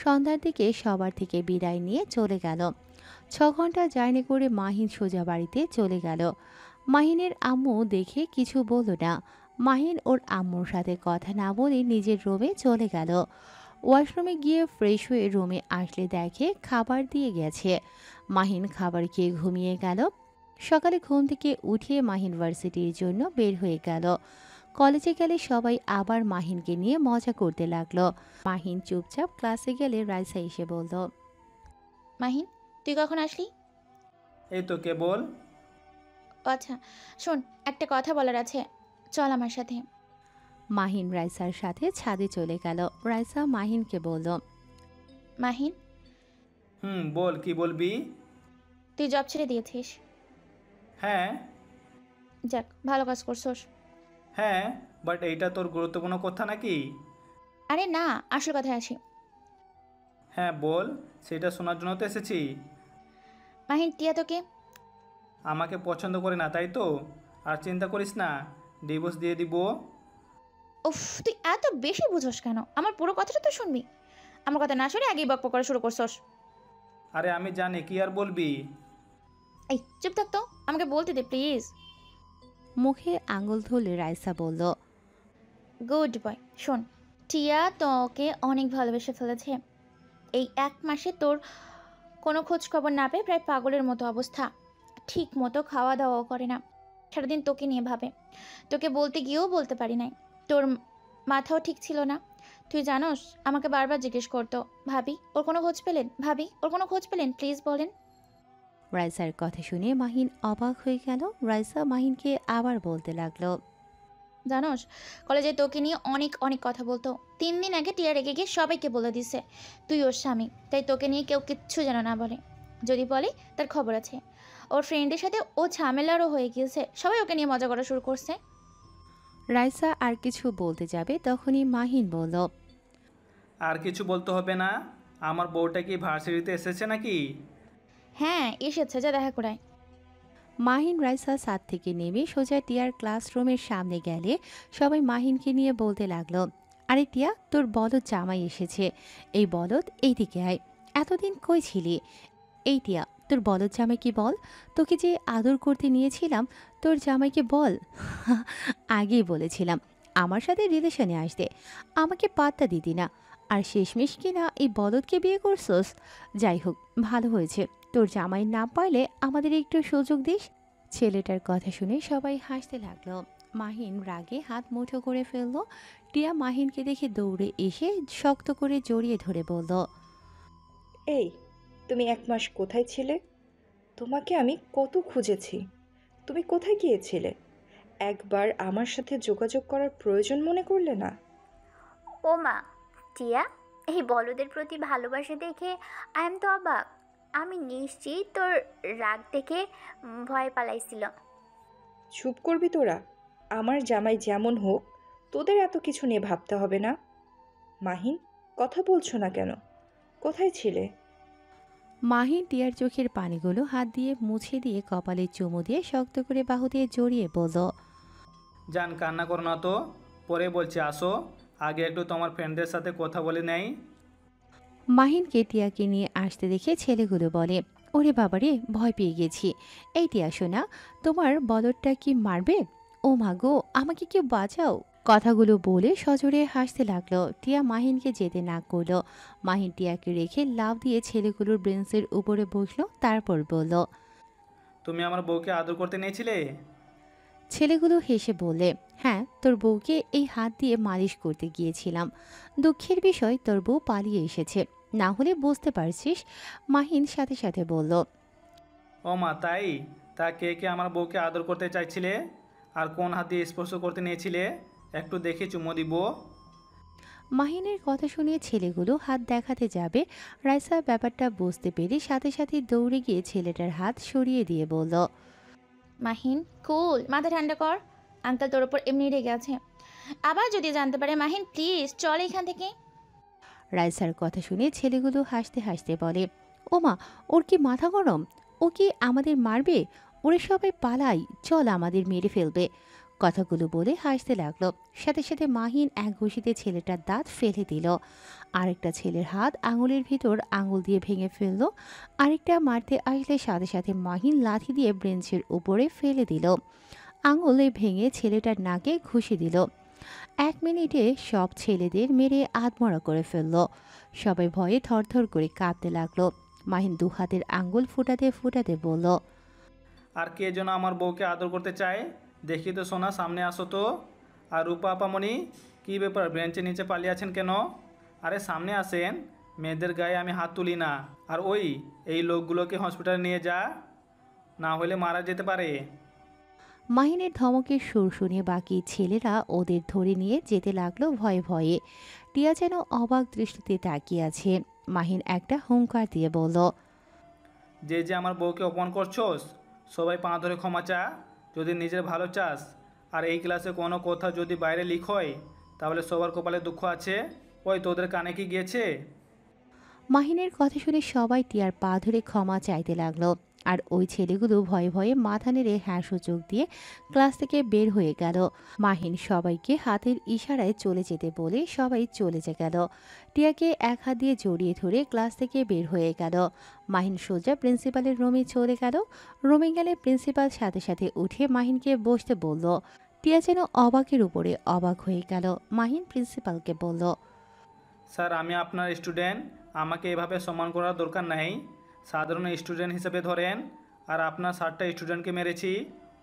Speaker 3: সন্ধ্যার দিকে সবার থেকে বিদায় নিয়ে চলে গেল। 6 ঘন্টা জার্নি করে মাহিন সোজা বাড়িতে চলে গেল। মাহিনের আম্মু দেখে কিছু বলল না। মাহিন ওর আম্মুর সাথে কথা না বলে নিজের রুমে চলে গেল। ওয়াশরুমে গিয়ে ফ্রেশ হয়ে রুমে আসলে দেখে খাবার দিয়ে গেছে। মাহিন খাবার খেয়ে ঘুমিয়ে গেল। সকালে ঘুম থেকে উঠিয়ে মাহিন ভার্সিটির জন্য বের হয়ে গেল। কলেজে গেলে সবাই আবার মাহিনকে নিয়ে মজা করতে লাগলো। মাহিন চুপচাপ ক্লাসে গেলে রাইসা এসে বলল,
Speaker 7: মাহিন, তুই কখন আসলি?
Speaker 2: এই তো কেবল।
Speaker 7: ও আচ্ছা, শোন, একটা কথা বলার আছে, চল আমার সাথে।
Speaker 3: মাহিন রাইসার সাথে ছাদে চলে গেল। রাইসা মাহিনকে বলল,
Speaker 7: মাহিন,
Speaker 2: বল, কি বলবি?
Speaker 7: তুই জব ছেড়ে দিয়েছিস।
Speaker 2: হ্যাঁ।
Speaker 7: যাক, ভালো কাজ করছোস।
Speaker 2: হ্যাঁ, বাট এইটা তোর গুরুত্বপূর্ণ কথা নাকি?
Speaker 7: আরে না, আসল কথায় আসি।
Speaker 2: হ্যাঁ বল, সেটা শোনার জন্য তো এসেছি।
Speaker 7: মাহিন, টিয়া তোকে
Speaker 2: আমাকে পছন্দ করে না, তাই তো? আর চিন্তা করিস না, ডিভোর্স দিয়ে দিব।
Speaker 7: উফ, তুই এত বেশি বুঝোস কেন? আমার পুরো কথাটা তো শুনবি। আমার কথা না শুনে আগেই বকবক করা শুরু করছোস।
Speaker 2: আরে আমি জানি, কি আর বলবি।
Speaker 7: এই চুপ থাক তো, আমাকে বলতে দে প্লিজ।
Speaker 3: মুখে আঙুল ধরলে রাইসা বলল,
Speaker 7: গুড বয়। শোন, টিয়া তোকে অনেক ভালোবেসে ফেলেছে। এই 1 মাসে তোর কোনো খোঁজ খবর না পেয়ে প্রায় পাগলের মতো অবস্থা। ঠিক মতো খাওয়া দাওয়াও করে না, সারাদিন তোকে নিয়ে ভাবে। তোকে বলতে গিয়েও বলতে পারি নাই। তোর মাথাও ঠিক ছিল না। তুই জানোস, আমাকে বারবার জিজ্ঞেস করতো, ভাবি ওর কোনো খোঁজ পেলেন? ভাবি ওর কোনো খোঁজ পেলেন? প্লিজ বলেন।
Speaker 3: রাইসার কথা শুনে মাহিন অবাক হয়ে গেল। রাইসা মাহিনকে আবার বলতে লাগলো,
Speaker 7: জানোস, কলেজে তোকে নিয়ে অনেক অনেক কথা বলতো। 3 দিন আগে টিয়া রেগে গিয়ে সবাইকে বলে দিছে তুই ওর স্বামী, তাই তোকে নিয়ে কেউ কিচ্ছু যেন না বলে। যদি বলে তার খবর আছে। ওর ফ্রেন্ডের সাথে ও ঝামেলারও হয়ে গিয়েছে, সবাই ওকে নিয়ে মজা করা শুরু করছে।
Speaker 3: রাইসা আর কিছু বলতে যাবে তখনই মাহিন বলল,
Speaker 2: আর কিছু বলতে হবে না। আমার বউটা কি ভার্সিটিতে এসেছে নাকি?
Speaker 7: হ্যাঁ এসেছে, যা দেখা করায়।
Speaker 3: মাহিন রাইসা ছাদ থেকে নেমে সোজা টিয়ার ক্লাসরুমের সামনে গেলে সবাই মাহিনকে নিয়ে বলতে লাগলো, আরে টিয়া, তোর বলদ জামাই এসেছে। এই বলদ, এইদিকে আয়। এতদিন কই ছিলি? এই টিয়া, তোর বলদ জামাইকে বল, তোকে যে আদর করতে নিয়েছিলাম, তোর জামাইকে বল। আগেই বলেছিলাম আমার সাথে রিলেশনে আসতে, আমাকে পাত্তা দিতি না, আর শেষমেশ কিনা এই বলদকে বিয়ে করছোস। যাই হোক, ভালো হয়েছে। তোর জামাই না পাইলে আমাদের একটু সুযোগ দিস। ছেলেটার কথা শুনে সবাই হাসতে লাগলো। মাহিন রাগে হাত মুঠো করে ফেলল। টিয়া মাহিনকে দেখে দৌড়ে এসে শক্ত করে জড়িয়ে ধরে বলল,
Speaker 1: এই, তুমি 1 মাস কোথায় ছিলে? তোমাকে আমি কত খুঁজেছি। তুমি কোথায় গিয়েছিলে? একবার আমার সাথে যোগাযোগ করার প্রয়োজন মনে করলে না?
Speaker 6: ও মা, টিয়া এই বলদের প্রতি ভালোবাসা দেখে আই এম তো অবাক। আমি নিশ্চিত তোর রাগ দেখে ভয় পালাইছিল।
Speaker 1: চুপ করবি তোরা? আমার জামাই যেমন হোক, তোদের এত কিছু নিয়ে ভাবতে হবে না। মাহিন, কথা বলছো না কেন? কোথায় ছিলে?
Speaker 3: মাহিন টিয়ার চোখের পানিগুলো হাত দিয়ে মুছে দিয়ে কপালে চুমু দিয়ে শক্ত করে বাহু দিয়ে জড়িয়ে বলল,
Speaker 2: জান, কান্না করো না তো, পরে বলছি, আসো। আগে একটু তোমার ফ্রেন্ডদের সাথে কথা বলে নেই।
Speaker 3: মাহিনকে টিয়াকে নিয়ে আসতে দেখে ছেলেগুলো বলে, ওরে বাবারে, ভয় পেয়ে গেছি। এই টিয়া শোনা, তোমার বলদটা কি মারবে? ও মা গো, আমাকে কেউ বাঁচাও। কথাগুলো বলে সজোরে হাসতে লাগলো। টিয়া মাহিনকে যেতে না করলো। মাহিন টিয়াকে রেখে লাফ দিয়ে ছেলেগুলোর বেঞ্চের উপরে বসলো, তারপর বলল,
Speaker 2: তুমি আমার বউকে আদর করতে নিয়েছিলে?
Speaker 3: ছেলেগুলো হেসে বললে, হ্যাঁ, তোর বউকে এই হাত দিয়ে মালিশ করতে গিয়েছিলাম। দুঃখের বিষয়, তোর বউ পালিয়ে এসেছে, না হলে বুঝতে পারছিস। মাহিন সাথে সাথে বলল,
Speaker 2: ও মা, তাই? তা কে কে আমার বউকে আদর করতে চাইছিলে? আর কোন হাত দিয়ে স্পর্শ করতে নিয়েছিলে? একটু দেখে চুমো দিব।
Speaker 3: মাহিনের কথা শুনে ছেলেগুলো হাত দেখাতে যাবে। রাইসা ব্যাপারটা বুঝতে পেরে সাথে সাথে দৌড়ে গিয়ে ছেলেটার হাত সরিয়ে দিয়ে বলল,
Speaker 7: মাহিন কুল, মাথা ঠান্ডা কর। আঙ্কেল তোর ওপর এমনি রেগে আছে। আবার যদি জানতে পারে, মাহিন প্লিজ চল এখান থেকে।
Speaker 3: রাইসার কথা শুনে ছেলেগুলো হাসতে হাসতে বলে, ওমা, ওর কি মাথা গরম? ও কি আমাদের মারবে? ওরে সবাই পালাই, চল, আমাদের মেরে ফেলবে। কথাগুলো বলে হাসতে লাগলো। সাথে সাথে মাহিন এক ঘুষিতে ছেলেটার দাঁত ফেলে দিল। আরেকটা ছেলের হাত আঙুলের ভিতর আঙুল দিয়ে ভেঙে ফেললো। আরেকটা মারতে আসলে সাথে সাথে মাহিন লাথি দিয়ে ব্রেঞ্চের উপরে ফেলে দিল। আঙুলে ভেঙে ছেলেটার নাকে ঘুষি দিল। 1 মিনিটে সব ছেলেদের মেরে আধমরা করে ফেলল। সবাই ভয়ে থরথর করে কাঁপতে লাগলো। মাহিন 2 হাতের আঙ্গুল ফুটাতে ফুটাতে বলল,
Speaker 2: আর কে যেন আমার বউকে আদর করতে চায়, দেখি তো সোনা, সামনে আসো তো। আর রূপা আপামনি, কী ব্যাপার, বেঞ্চের নিচে পালিয়ে আছেন কেন? আরে সামনে আসেন, মেয়েদের গায়ে আমি হাত তুলি না। আর ওই এই লোকগুলোকে হসপিটালে নিয়ে যা, না হলে মারা যেতে পারে।
Speaker 3: মাহিনের ধমকের সুর শুনে বাকি ছেলেরা ওদের ধরে নিয়ে যেতে লাগলো ভয়ে ভয়ে। টিয়া যেন অবাক দৃষ্টিতে তাকিয়ে আছে। মাহিন একটা হুঙ্কার দিয়ে বলল,
Speaker 2: যে যে আমার বউকে অপমান করছোস, সবাই পা ধরে ক্ষমা চা, যদি নিজের ভালো চাস। আর এই ক্লাসে কোনো কথা যদি বাইরে লিক হয়, তাহলে সবার কপালে দুঃখ আছে। ওই তোদের কানে কি গিয়েছে?
Speaker 3: মাহিনের কথা শুনে সবাই টিয়ার পা ধরে ক্ষমা চাইতে লাগলো। আর ওই ছেলেগুলো ভয়ে ভয়ে মাথা নেড়ে হ্যাঁ সূচক দিয়ে ক্লাস থেকে বের হয়ে গেল। মাহিন সবাইকে হাতের ইশারায় চলে যেতে বলে সবাই চলে গেল। টিয়াকে এক হাত দিয়ে জড়িয়ে ধরে ক্লাস থেকে বের হয়ে গেল। মাহিন সোজা প্রিন্সিপালের রুমে চলে গেল। রুমে গেলে প্রিন্সিপাল সাথে সাথে উঠে মাহিনকে বসতে বলল। টিয়া যেন অবাকের উপরে অবাক হয়ে গেল। মাহিন প্রিন্সিপালকে বলল,
Speaker 2: স্যার, আমি আপনার স্টুডেন্ট, আমাকে এভাবে সম্মান করার দরকার নাই। সাধারণ স্টুডেন্ট হিসেবে ধরেন। আর আপনার 7টা স্টুডেন্টকে মেরেছি,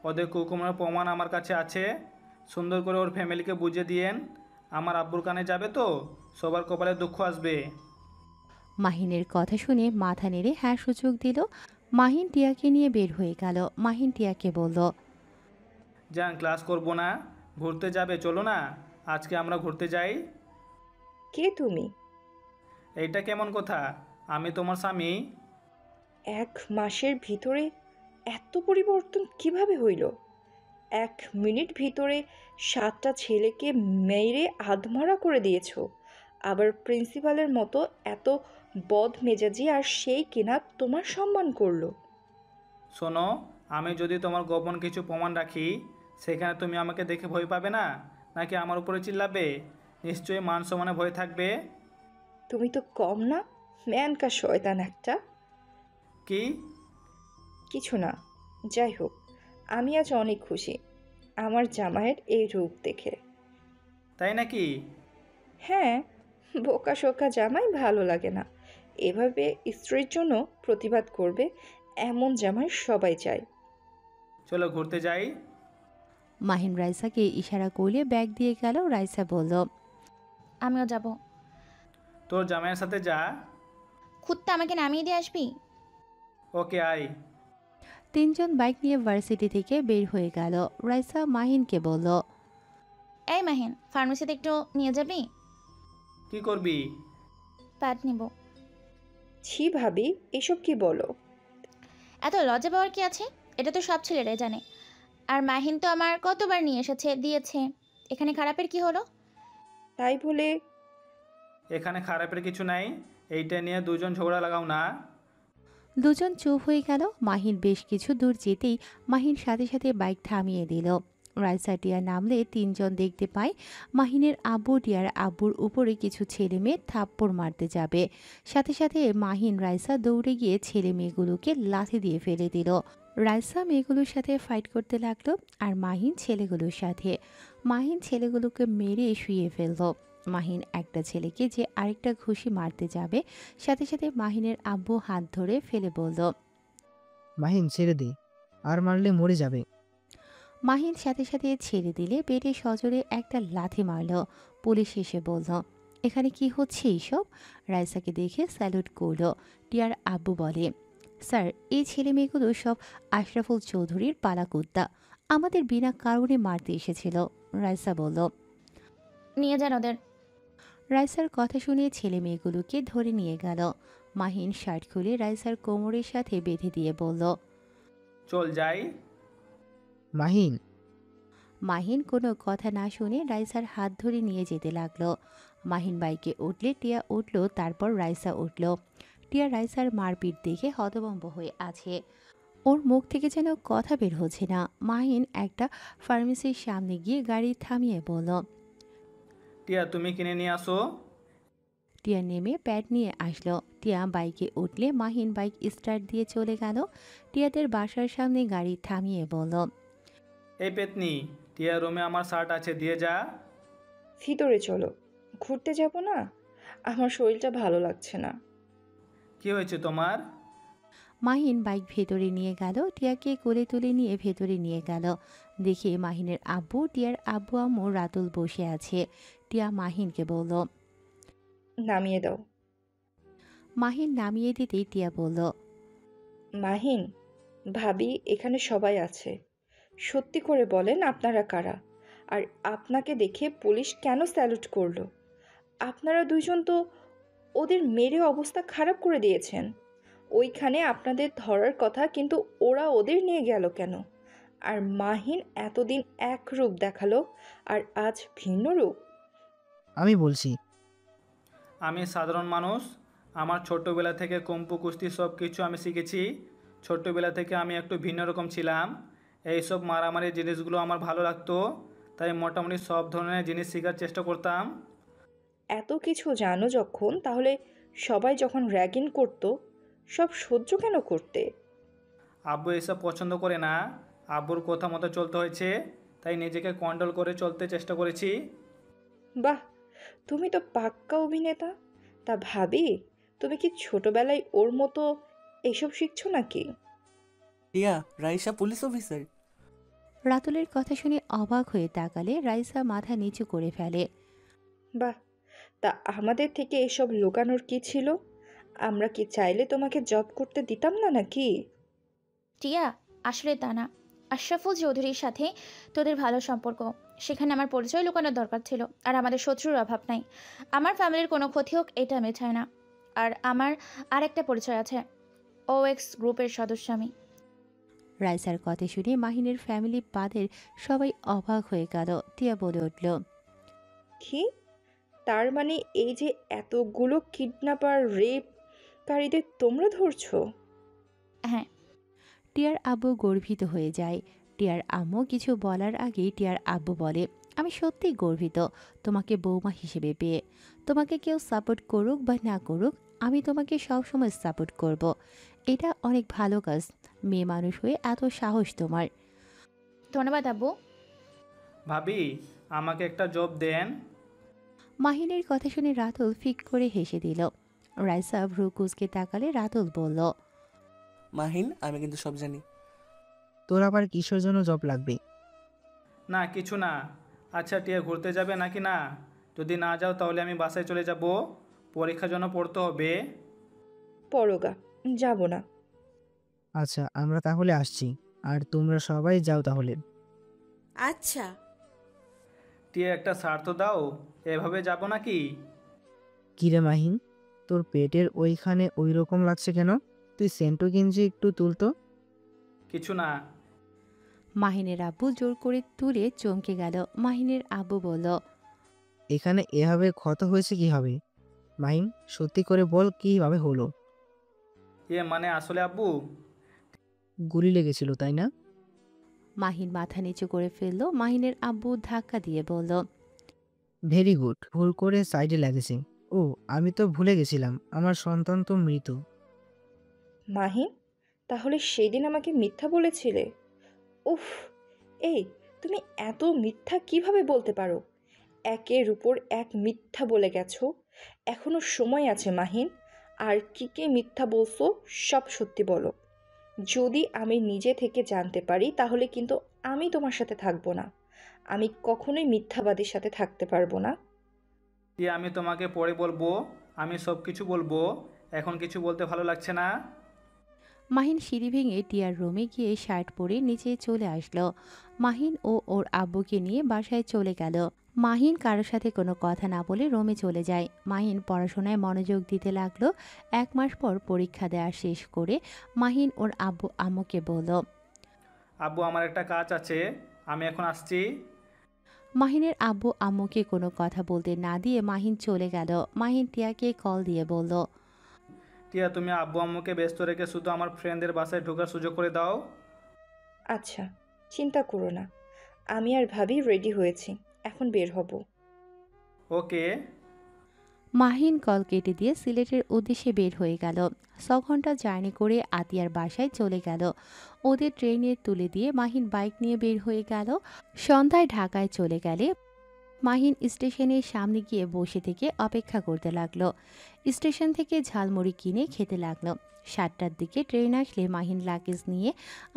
Speaker 2: ওদের কুকুমের প্রমাণ আমার কাছে আছে। সুন্দর করে ওর ফ্যামিলিকে বুঝিয়ে দিয়েন। আমার আব্বুর কানে যাবে তো সবার কপালে দুঃখ আসবে।
Speaker 3: মাহিনের কথা শুনে মাথা নেড়ে হ্যাঁ সূচক দিল। মাহিন টিয়াকে নিয়ে বের হয়ে গেল। মাহিন টিয়াকে বলল,
Speaker 2: যান, ক্লাস করবো না, ঘুরতে যাবে, চলো না, আজকে আমরা ঘুরতে যাই।
Speaker 1: কে তুমি?
Speaker 2: এইটা কেমন কথা? আমি তোমার স্বামী।
Speaker 1: 1 মাসের ভিতরে এত পরিবর্তন কিভাবে হইল? 1 মিনিট ভিতরে 7টা ছেলেকে মেরে আধমরা করে দিয়েছো। আবার প্রিন্সিপালের মতো এত বদমেজাজি, আর সেই কিনা তোমার সম্মান করলো।
Speaker 2: শোনো, আমি যদি তোমার গোপন কিছু প্রমাণ রাখি, সেখানে তুমি আমাকে দেখে ভয় পাবে না, নাকি আমার উপরে চিল্লাবে? নিশ্চয়ই মান সম্মানে ভয় থাকবে।
Speaker 1: তুমি তো কম না, ম্যানকা শয়তান একটা।
Speaker 2: কি?
Speaker 1: কিছু না, যাই হোক, আমি আজ অনেক খুশি আমার জামাইয়ের এই রূপ দেখে।
Speaker 2: তাই নাকি?
Speaker 1: হ্যাঁ, বোকা শোকা জামাই ভালো লাগে না। এভাবে স্ত্রীর জন্য প্রতিবাদ করবে এমন জামাই সবাই চায়।
Speaker 2: চলো ঘুরতে যাই।
Speaker 3: মাহিন রাইসাকে ইশারা করলে ব্যাগ দিয়ে গেল। রাইসা বলল,
Speaker 7: আমিও যাব।
Speaker 2: তোর জামাইয়ের সাথে যা।
Speaker 7: খুদটা আমাকে নামিয়ে দিয়ে আসবি?
Speaker 2: ওকে, আয়।
Speaker 3: তিনজন বাইক নিয়ে ভার্সিটি থেকে বের হয়ে গেল। রাইসা মাহিনকে বলল,
Speaker 7: এই মাহিন, ফার্মেসিতে একটু নিয়ে যাবি?
Speaker 2: কি করবি?
Speaker 7: প্যাড নিব।
Speaker 1: ছি ভাবি, এসব কি বলো?
Speaker 7: এত লজ্জা পাওয়ার কি আছে? এটা তো সব ছেলেরাই জানে। আর মাহিন তো আমার কতবার নিয়ে এসেছে, দিয়েছে। এখানে খারাপের কি হলো?
Speaker 1: তাই বলে
Speaker 2: এখানে খারাপের কিছু নাই, এইটা নিয়ে দুজন ঝগড়া লাগাও না।
Speaker 3: দুজন চুপ হয়ে গেল। মাহিন বেশ কিছু দূর যেতেই মাহিন সাথে সাথে বাইক থামিয়ে দিল। রাইসা টিয়া নামলে তিনজন দেখতে পায় মাহিনের আব্বু টিয়ার আব্বুর উপরে কিছু ছেলে মেয়ে থাপ্পড় মারতে যাবে। সাথে সাথে মাহিন রাইসা দৌড়ে গিয়ে ছেলে মেয়েগুলোকে লাথি দিয়ে ফেলে দিল। রাইসা মেয়েগুলোর সাথে ফাইট করতে লাগলো, আর মাহিন ছেলেগুলোর সাথে। মাহিন ছেলেগুলোকে মেরে শুয়ে ফেলল। মাহিন একটা ছেলেকে যে আরেকটা ঘুষি মারতে যাবে, সাথে সাথে মাহিনের আব্বু হাত ধরে ফেলে বলল,
Speaker 4: মাহিন ছেড়ে দে, আর মারলে মরে যাবে।
Speaker 3: মাহিন সাথে সাথে ছেড়ে দিলে পেটে সজোরে একটা লাথি মারল। পুলিশ এসে বলল, এখানে কি হচ্ছে এইসব? রাইসাকে দেখে স্যালুট করল। টিয়ার আব্বু বলে, স্যার, এই ছেলে মেয়েগুলো সব আশরাফুল চৌধুরীর পালাকুত্তা, আমাদের বিনা কারণে মারতে এসেছিল। রাইসা বলল,
Speaker 7: নিয়ে যান ওদের।
Speaker 3: রাইসার কথা শুনে ছেলে মেয়েগুলোকে ধরে নিয়ে গেল। মাহিন শার্ট খুলে রাইসার কোমরের সাথে বেঁধে দিয়ে বলল,
Speaker 2: চল যাই।
Speaker 4: মাহিন।
Speaker 3: মাহিন কোনো কথা না শুনে রাইসার হাত ধরে নিয়ে যেতে লাগলো। মাহিন বাইকে উঠলে টিয়া উঠল, তারপর রাইসা উঠল। টিয়া রাইসার মারপিট দেখে হতভম্ব হয়ে আছে। ওর মুখ থেকে যেন কথা বের হচ্ছে না। মাহিন একটা ফার্মেসির সামনে গিয়ে গাড়ি থামিয়ে বলল,
Speaker 2: টিয়া, তুমি কিনে নিয়ে আসো।
Speaker 3: টিয়া নেমে প্যাড নিয়ে আসলো। টিয়া বাইকে উঠলে মাহিন বাইক স্টার্ট দিয়ে চলে গেল। টিয়াদের বাসার সামনে গাড়ি থামিয়ে বলল,
Speaker 2: এই পেতনি, টিয়া রুমে আমার শার্ট আছে, দিয়ে যা।
Speaker 1: ভিতরে চলো, ঘুরতে যাব না? আমার শরীরটা ভালো লাগছে না।
Speaker 2: কি হয়েছে তোমার?
Speaker 3: মাহিন বাইক ভেতরে নিয়ে গেল, টিয়াকে কোলে তুলে নিয়ে ভেতরে নিয়ে গেল। দেখে মাহিনের আব্বু, টিয়ার আব্বু আম্মু রাতুল বসে আছে। টিয়া মাহিনকে বলল।
Speaker 1: নামিয়ে দাও।
Speaker 3: মাহিন নামিয়ে দিতেই টিয়া বলল।
Speaker 1: মাহিন, ভাবি এখানে সবাই আছে, সত্যি করে বলেন আপনারা কারা, আর আপনাকে দেখে পুলিশ কেন স্যালুট করলো? আপনারা দুইজন তো ওদের মেরে অবস্থা খারাপ করে দিয়েছেন। ওইখানে আপনাদের ধরার কথা, কিন্তু ওরা ওদের নিয়ে গেল কেন? আর মাহিন এতদিন এক রূপ দেখালো, আর আজ ভিন্ন রূপ।
Speaker 4: আমি বলছি।
Speaker 2: আমি সাধারণ মানুষ, আমার ছোট্টবেলা থেকে কুম্ফু কুস্তি সব কিছু আমি শিখেছি। ছোট্টবেলা থেকে আমি একটু ভিন্ন রকম ছিলাম, এইসব মারামারি জিনিসগুলো আমার ভালো লাগতো, তাই মোটামুটি সব ধরনের জিনিস শেখার চেষ্টা করতাম।
Speaker 1: এত কিছু জানো যখন, তাহলে সবাই যখন র্যাগিং করতো সব সহ্য কেন করতে?
Speaker 2: আব্বু এসব পছন্দ করে না, আব্বুর কথা মতো চলতে হয়েছে, তাই নিজেকে কন্ট্রোল করে চলতে চেষ্টা করেছি।
Speaker 1: বাহ, তুমি তো পাক্কা অভিনেতা। তা ভাবি, তুমি কি ছোটবেলায় ওর মতো এসব শিখছো নাকি?
Speaker 8: টিয়া, রাইসা পুলিশ অফিসার।
Speaker 3: রাতুলের কথা শুনে অবাক হয়ে তাকালে রাইসা মাথা নিচু করে ফেলে।
Speaker 1: বাহ, তা আমাদের থেকে এসব লুকানোর কি ছিল? আমরা কি চাইলে তোমাকে জব করতে দিতাম না নাকি?
Speaker 7: টিয়া, আসলে তা না। আশরাফুল চৌধুরীর সাথে তোদের ভালো সম্পর্ক, সেখানে আমার পরিচয় লুকানোর দরকার ছিল। আর আমাদের শত্রুর অভাব নাই। আমার ফ্যামিলির কোনো ক্ষতি হোক এটা আমি চাই না। আর আমার আরেকটা পরিচয় আছে, OX গ্রুপের সদস্য আমি।
Speaker 3: রাইসার কথা শুনে মাহিনের ফ্যামিলি বাদের সবাই অবাক হয়ে গেল। টিয়া বলে উঠল।
Speaker 1: কি? তার মানে এই যে এতগুলো কিডন্যাপার, রেপকারীদের তোমরা ধরছো?
Speaker 7: হ্যাঁ।
Speaker 3: টিয়ার আব্বু গর্বিত হয়ে যায়। টিয়ার আম্মু কিছু বলার আগেই টিয়ার আব্বু বলে, আমি সত্যিই গর্বিত তোমাকে বৌমা হিসেবে পেয়ে। তোমাকে কেউ সাপোর্ট করুক বা না করুক, আমি তোমাকে সবসময় সাপোর্ট করব। এটা অনেক ভালো কাজ, মেয়ে মানুষ হয়ে এত সাহস তোমার।
Speaker 7: ধন্যবাদ আব্বু।
Speaker 2: ভাবি, আমাকে একটা জব দেন।
Speaker 3: মাহিনের কথা শুনে রাতুল ফিক করে হেসে দিল। রাইসা ভ্রু কুচকে তাকালে রাতুল বলল।
Speaker 8: মাহিন, আমি কিন্তু সব জানি।
Speaker 4: তোর আবার কিসের জন্য জব লাগবে?
Speaker 2: না কিছু না। আচ্ছা টিয়া, ঘুরতে যাবে নাকি না? যদি না যাও তাহলে আমি বাসায় চলে যাব, পরীক্ষার জন্য পড়তে হবে।
Speaker 1: পরগা, যাব না।
Speaker 4: আচ্ছা, আমরা তাহলে আসছি, আর তোমরা সবাই যাও তাহলে।
Speaker 5: আচ্ছা।
Speaker 2: টিয়া, একটা সার তো দাও, এভাবে যাব নাকি?
Speaker 4: কিরে মাহিন, তোর পেটের ওইখানে ওই রকম লাগছে কেন? তুই সেন্টো গেঞ্জি একটু তুলতো।
Speaker 2: কিছু না।
Speaker 3: মাহিনের আব্বু জোর করে তুলে চমকে গেল। মাহিনের আব্বু বলল।
Speaker 4: এখানে এভাবে ক্ষত হয়েছে কিভাবে? মাহিন, সত্যি করে বল কিভাবে হলো?
Speaker 2: মানে আসলে আব্বু,
Speaker 4: গুলি লেগেছিল তাই না?
Speaker 3: মাহিন মাথা নিচু করে ফেলল। মাহিনের আব্বু ধাক্কা দিয়ে বলল।
Speaker 4: ভেরি গুড, ভুল করে সাইডে লেগেছে। ও, আমি তো ভুলে গেছিলাম, আমার সন্তান তো মৃত।
Speaker 1: মাহিন, তাহলে সেদিন আমাকে মিথ্যা বলেছিলে? উফ, এই তুমি এত মিথ্যা কিভাবে বলতে পারো? একের উপর এক মিথ্যা বলে গেছো। এখনো সময় আছে মাহিন, আর কি কি মিথ্যা বলছো সব সত্যি বলো। যদি আমি নিজে থেকে জানতে পারি তাহলে কিন্তু আমি তোমার সাথে থাকবো না। আমি কখনোই মিথ্যাবাদীর সাথে থাকতে পারবো না।
Speaker 2: টিয়া, আমি তোমাকে পরে বলবো, আমি সব কিছু বলবো, এখন কিছু বলতে ভালো লাগছে না।
Speaker 3: মাহিন সিঁড়ি ভেঙে টিয়ার রুমে গিয়ে শার্ট পরে নিচে চলে আসলো। মাহিন ও ওর আব্বুকে নিয়ে বাসায় চলে গেল। মাহিন কারোর সাথে কোনো কথা না বলে রুমে চলে যায়। মাহিন পড়াশোনায় মনোযোগ দিতে লাগলো। 1 মাস পর পরীক্ষা দেওয়া শেষ করে মাহিন ওর আব্বু আম্মুকে বলল।
Speaker 2: আব্বু, আমার একটা কাজ আছে, আমি এখন আসছি।
Speaker 3: মাহিনের আব্বু আম্মুকে কোনো কথা বলতে না দিয়ে মাহিন চলে গেল। মাহিন টিয়াকে কল দিয়ে বলল।
Speaker 2: টিয়া, তুমি আব্বু আম্মুকে ব্যস্ত রেখে শুধু আমার ফ্রেন্ডদের বাসায় ঢোকার সুযোগ করে দাও।
Speaker 1: আচ্ছা, চিন্তা করো না, আমি আর ভাবি রেডি হয়েছি, এখন বের হব।
Speaker 2: ওকে।
Speaker 3: মাহিন কল কেটে দিয়ে সিলেটের উদ্দেশ্যে বের হয়ে গেল। 6 ঘন্টা জার্নি করে আতিয়ার বাসায় চলে গেল। ওদের ট্রেনে তুলে দিয়ে মাহিন বাইক নিয়ে বের হয়ে গেল। সন্ধ্যায় ঢাকায় চলে গেলে মাহিন স্টেশনের সামনে গিয়ে বসে থেকে অপেক্ষা করতে লাগলো। স্টেশন থেকে ঝালমুড়ি কিনে খেতে লাগলো। 7টার দিকে ট্রেন আসলে মাহিন লাগেজ নিয়ে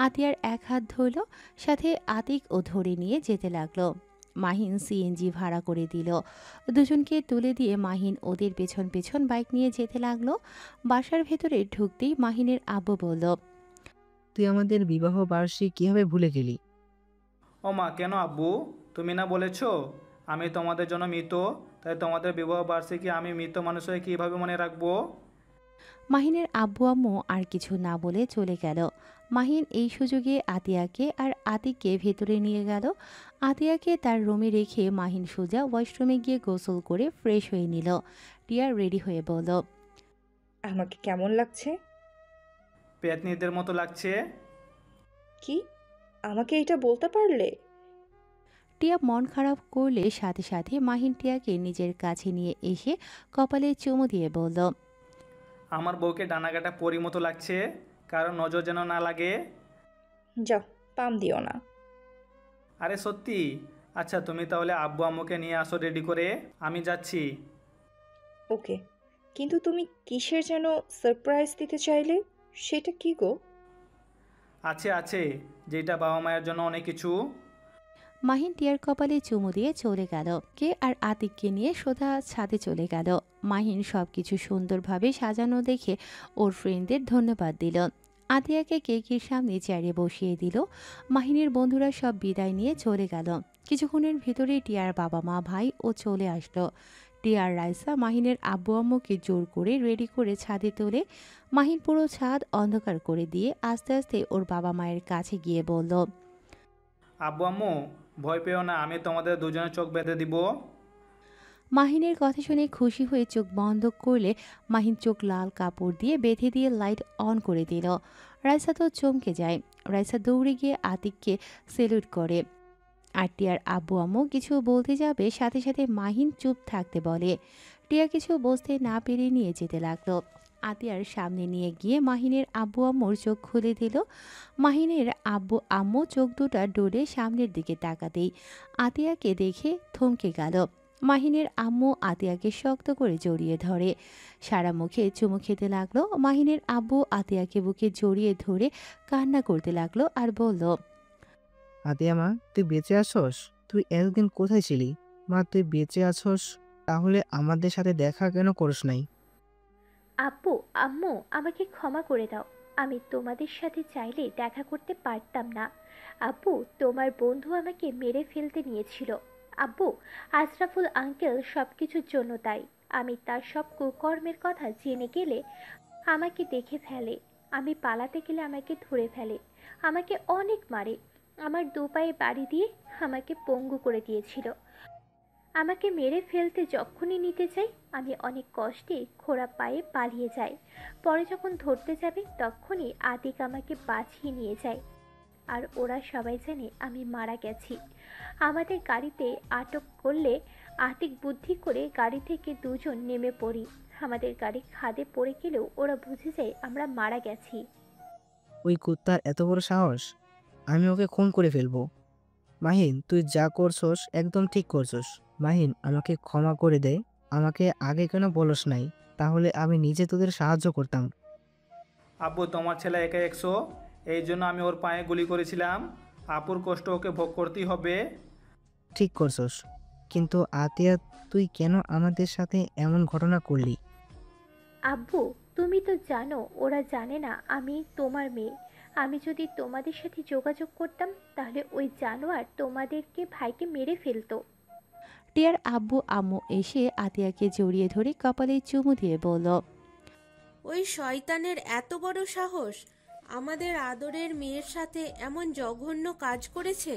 Speaker 3: আতিয়ার এক হাত ধরল, সাথে আতিক ও ধরে নিয়ে যেতে লাগলো। মাহিন সিএনজি ভাড়া করে দিল। দুজনকে তুলে দিয়ে মাহিন ওদের পেছন পেছন বাইক নিয়ে যেতে লাগলো। বাসার ভেতরে ঢুকতেই মাহিনের আব্বু বলল,
Speaker 4: তুই আমাদের বিবাহ বার্ষিকী কিভাবে ভুলে গেলি?
Speaker 2: ও মা, কেন আব্বু? তুমি না বলেছো আমি তোমাদের জন্য মৃত, তাই তোমাদের বিবাহ বার্ষিকী আমি মৃত মানুষ হয়ে কীভাবে মনে রাখবো?
Speaker 3: মাহিনের আব্বু আম্মু আর কিছু না বলে চলে গেল। মাহিন এই সুযোগে আতিয়াকে আর আতিককে ভেতরে নিয়ে গেল। আতিয়াকে তার রুমে রেখে মাহিন সোজা ওয়াশরুমে গিয়ে গোসল করে ফ্রেশ হয়ে নিল। টিয়া রেডি হয়ে বলল,
Speaker 1: আমাকে কেমন লাগছে?
Speaker 2: পেতনিদের মতো লাগছে।
Speaker 1: কি? আমাকে এটা বলতে পারলে?
Speaker 3: টিয়া মন খারাপ করলে সাথে সাথে মাহিন টিয়াকে নিজের কাছে নিয়ে এসে কপালে চুমু দিয়ে বলল,
Speaker 2: আমার বউকে ডানাকাটা পরি মতো লাগছে, কারণ নজর যেন না লাগে।
Speaker 1: যাও, পাম দিও না।
Speaker 2: আরে সত্যি? আচ্ছা, তুমি তাহলে আব্বু আম্মুকে নিয়ে আসো রেডি করে, আমি যাচ্ছি।
Speaker 1: ওকে, কিন্তু তুমি কিসের যেন সারপ্রাইজ দিতে চাইলে, সেটা কি গো?
Speaker 2: আছে আছে, যেটা বাবা মায়ের জন্য অনেক কিছু।
Speaker 3: মাহিন টিয়ার কপালে চুমু দিয়ে চলে গেল। কে আর আতিককে নিয়ে সোজা ছাদে চলে গেল। মাহিন সবকিছু সুন্দরভাবে সাজানো দেখে ওর ফ্রেন্ডদের ধন্যবাদ দিল। আতিয়াকে কেকের সামনে চেয়ারে বসিয়ে দিল। মাহিনের বন্ধুরা সব বিদায় নিয়ে চলে গেল। কিছুক্ষণের ভিতরে টিয়ার বাবা মা ভাই ও চলে আসলো। টিয়ার রাইসা মাহিনের আব্বু আম্মুকে জোর করে রেডি করে ছাদে তোলে। মাহিন পুরো ছাদ অন্ধকার করে দিয়ে আস্তে আস্তে ওর বাবা মায়ের কাছে গিয়ে বলল,
Speaker 2: আব্বু আম্মু, ভয় পেও না, আমি তোমাদের দুজনের চোখ বেঁধে দিব।
Speaker 3: মাহিনের কথা শুনে খুশি হয়ে চোখ বন্ধ করলে মাহিন চোখ লাল কাপড় দিয়ে বেঁধে দিয়ে লাইট অন করে দিল। রাইসা তো চমকে যায়। রাইসা দৌড়ে গিয়ে আতিককে সেলুট করে। আর টিয়ার আব্বু আম্মু কিছু বলতে যাবে, সাথে সাথে মাহিন চুপ থাকতে বলে। টিয়া কিছু বুঝতে না পেরে নিয়ে যেতে লাগলো। আতিয়ার সামনে নিয়ে গিয়ে মাহিনের আব্বু আম্মুর চোখ খুলে দিল। মাহিনের আব্বু আম্মু চোখ দুটা ডোলে সামনের দিকে তাকাতেই আতিয়াকে দেখে থমকে গেল। মাহিনের আম্মু আতিয়াকে শক্ত করে জড়িয়ে ধরে, সারা মুখে চুমু খেতে লাগলো। মাহিনের আব্বু আতিয়াকে বুকে জড়িয়ে ধরে কান্না করতে লাগলো আর বলল,
Speaker 4: আতিয়া মা, তুই বেঁচে আছস? তুই এতদিন কোথায় ছিলি? মা, তুই বেঁচে আছস, তাহলে আমাদের সাথে দেখা কেন করিস নাই?
Speaker 10: আব্বু আম্মু, আমাকে ক্ষমা করে দাও। আমি তোমাদের সাথে চাইলে দেখা করতে পারতাম না। আব্বু, তোমার বন্ধু আমাকে মেরে ফেলতে নিয়েছিল। আব্বু, আশরাফুল আঙ্কেল সব কিছুর জন্য দায়ী। আমি তার সব কুকর্মের কথা জেনে গেলে আমাকে দেখে ফেলে। আমি পালাতে গেলে আমাকে ধরে ফেলে, আমাকে অনেক মারে। আমার দু পায়ে বাড়ি দিয়ে আমাকে পঙ্গু করে দিয়েছিল। আমাকে মেরে ফেলতে যখনই নিতে চাই, আমি অনেক কষ্টে খোঁড়া পায়ে পালিয়ে যাই। পরে যখন ধরতে যাবে তখনই আতিক আমাকে বাঁচিয়ে নিয়ে যায়। আর ওরা সবাই জানে আমি মারা গেছি। আমাদের গাড়িতে আটক করলে আতিক বুদ্ধি করে গাড়ি থেকে দুজন নেমে পড়ি। আমাদের গাড়ি খাদে পড়ে গেলেও ওরা বুঝে যায় আমরা মারা গেছি।
Speaker 4: ওই কুত্তার এত বড় সাহস! আমি ওকে খুন করে ফেলবো। মাহিন, তুই যা করছস একদম ঠিক করছস। মাহিন, আমাকে ক্ষমা করে দে। আমাকে আগে কেন বলস নাই? তাহলে আমি নিজে তোদের সাহায্য করতাম।
Speaker 2: আব্বু, তোমার ছেলে একা 100, এই জন্য আমি ওর পায়ে গুলি করেছিলাম। আপুর কষ্ট ওকে ভোগ করতেই হবে।
Speaker 4: ঠিক করছস, কিন্তু আতিয়া, তুই কেন আমাদের সাথে এমন ঘটনা করলি?
Speaker 10: আব্বু, তুমি তো জানো ওরা জানে না আমি তোমার মেয়ে। আমি যদি তোমাদের সাথে যোগাযোগ করতাম তাহলে ওই জানোয়ার তোমাদেরকে ভাইকে মেরে ফেলতো।
Speaker 3: টিয়ার আব্বু আম্মু এসে আতিয়াকে জড়িয়ে ধরে কপালে চুমু দিয়ে বলল,
Speaker 5: ওই শয়তানের এত বড় সাহস আমাদের আদরের মেয়ের সাথে এমন জঘন্য কাজ করেছে।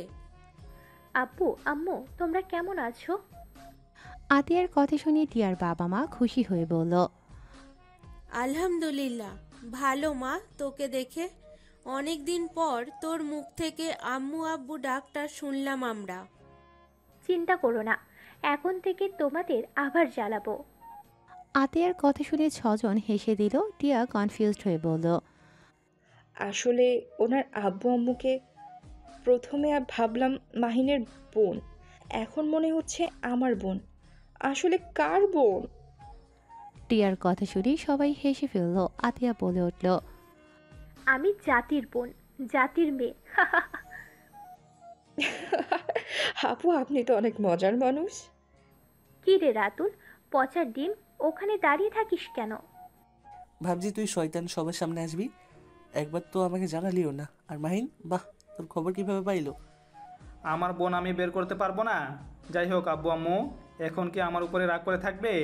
Speaker 10: আব্বু আম্মু, তোমরা কেমন আছো?
Speaker 3: আতিয়ার কথা শুনে টিয়ার বাবা মা খুশি হয়ে বলল,
Speaker 5: আলহামদুলিল্লাহ, ভালো মা, তোকে দেখে অনেক দিন পর তোর মুখ থেকে আম্মু আব্বু ডাকটা শুনলাম আমরা।
Speaker 10: চিন্তা করো না, এখন থেকে তোমাদের আবার জ্বালাবো।
Speaker 3: আতিয়ার কথা শুনে 6 জন হেসে দিল। টিয়া কনফিউজড হয়ে বলল,
Speaker 1: আসলে ওনার আব্বু আম্মুকে প্রথমে ভাবলাম মাহিনের বোন, এখন মনে হচ্ছে আমার বোন। আসলে কার বোন?
Speaker 3: টিয়ার কথা শুনে সবাই হেসে ফেলল। আতিয়া বলে উঠল,
Speaker 10: আমি জাতির বোন, জাতির মেয়ে।
Speaker 1: আপু, আপনি তো অনেক মজার মানুষ।
Speaker 10: কি রে রাতুল, পচা ডিম, ওখানে দাঁড়িয়ে থাকিস কেন?
Speaker 8: ভাবছি তুই শয়তান সবার সামনে আসবি, একবার তো আমাকে জানালিও না। আর মাহিন, বাহ, তোর খবর কিভাবে পাইলো?
Speaker 2: আমার বোন আমি বের করতে পারবো না? যাই হোক আব্বু আম্মু, এখন কি আমার উপরে রাগ করে থাকবে?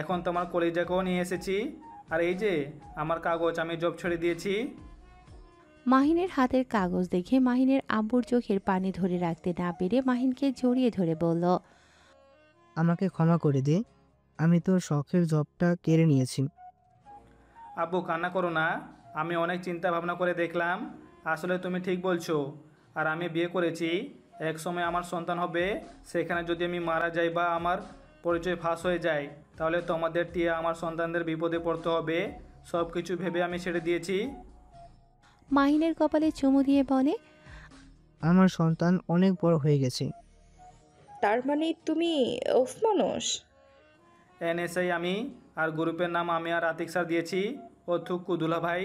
Speaker 2: এখন তোমার কলিজাকেও নিয়ে এসেছি। আর এই যে আমার কাগজ, আমি জব ছেড়ে দিয়েছি।
Speaker 3: মাহিনের হাতের কাগজ দেখে মাহিনের আব্বুর চোখের পানি ধরে রাখতে না পেরে মাহিনকে জড়িয়ে ধরে বলল,
Speaker 4: আমাকে ক্ষমা করে দে, আমি তোর শখের জবটা কেড়ে নিয়েছি।
Speaker 2: আব্বু কান্না করো না, আমি অনেক চিন্তা ভাবনা করে দেখলাম, আসলে তুমি ঠিক বলছো। আর আমি বিয়ে করেছি, এক সময় আমার সন্তান হবে, সেখানে যদি আমি মারা যাই বা আমার পরিচয় ফাঁস হয়ে যায়, তাহলে তোমাদের টিয়া আমার সন্তানদের বিপদে পড়তে হবে। সব কিছু ভেবে আমি ছেড়ে দিয়েছি।
Speaker 3: মাহিনের কপালে চুমু দিয়ে বলে,
Speaker 4: আমার সন্তান অনেক বড় হয়ে গেছে।
Speaker 1: তার মানে তুমি ওফ মানুষ?
Speaker 2: এনএসআই আমি, আর গ্রুপের নাম আমি আর আতিক স্যার দিয়েছি। ও থুক্কু দুলা ভাই।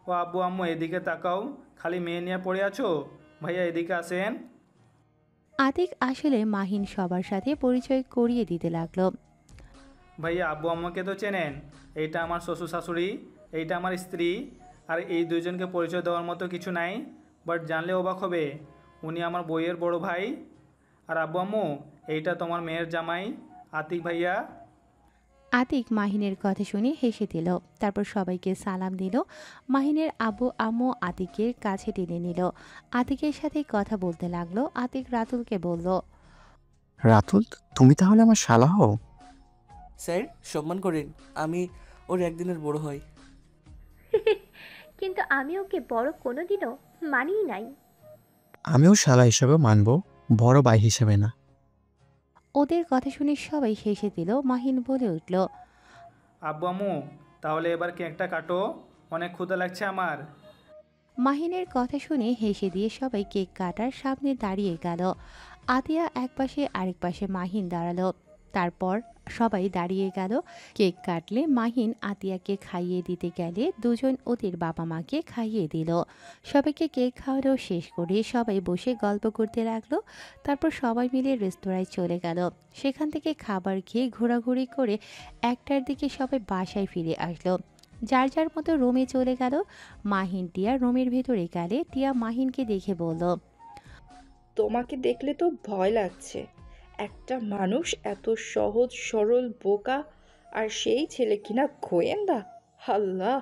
Speaker 2: ও আব্বু আম্মু এদিকে তাকাও, খালি মেয়ে নিয়ে পড়ে আছো? ভাইয়া এদিকে আসেন।
Speaker 3: আতিক আসলে মাহিন সবার সাথে পরিচয় করিয়ে দিতে লাগলো।
Speaker 2: ভাইয়া আব্বু আম্মুকে তো চেনেন, এইটা আমার শ্বশুর শাশুড়ি, এইটা আমার স্ত্রী। আর এই দুইজনকে পরিচয় দেওয়ার মতো কিছু নাই, বাট জানলে অবাক হবে, উনি আমার বইয়ের বড় ভাই। আর আব্বু আম্মু, এইটা তোমার মেয়ের জামাই আতিক ভাইয়া।
Speaker 3: আতিক মাহিনের কথা শুনে হেসে দিল। তারপর সবাইকে সালাম দিল। মাহিনের আব্বু আম্মু আতিকের কাছে টেনে নিল। আতিকের সাথে কথা বলতে লাগলো। আতিক রাতুলকে বলল,
Speaker 9: রাতুল, তুমি তাহলে আমার শালা হও?
Speaker 8: স্যার সম্মান করেন, আমি ওর একদিনের বড় হই।
Speaker 10: কিন্তু আমি ওকে বড় কোনোদিনও মানিই নাই।
Speaker 9: আমিও শালা হিসেবে মানবো, বড় ভাই হিসেবে না।
Speaker 3: ওদের কথা শুনে সবাই হেসে দিল। মাহিন বলে উঠল,
Speaker 2: আব্বু আম্মু, তাহলে এবার কেকটা কাটো, অনেক ক্ষুধা লাগছে আমার।
Speaker 3: মাহিনের কথা শুনে হেসে দিয়ে সবাই কেক কাটার সামনে দাঁড়িয়ে গেল। আতিয়া এক পাশে আরেক পাশে মাহিন দাঁড়ালো। তারপর সবাই দাঁড়িয়ে গেল। কেক কাটলে মাহিন আতিয়াকে খাইয়ে দিতে গেলে দুজন ওদের বাবা মাকে খাইয়ে দিল। সবাইকে কেক খাওয়ানো শেষ করে সবাই বসে গল্প করতে লাগলো। তারপর সবাই মিলে রেস্তোরাঁয় চলে গেল। সেখান থেকে খাবার খেয়ে ঘোরাঘুরি করে 1টার দিকে সবাই বাসায় ফিরে আসলো। যার যার মতো রুমে চলে গেল। মাহিন টিয়া রুমের ভেতরে গেলে টিয়া মাহিনকে দেখে বলল,
Speaker 1: তোমাকে দেখলে তো ভয় লাগছে। একটা মানুষ এত সহজ সরল বোকা, আর সেই ছেলে কিনা গোয়েন্দা। আল্লাহ,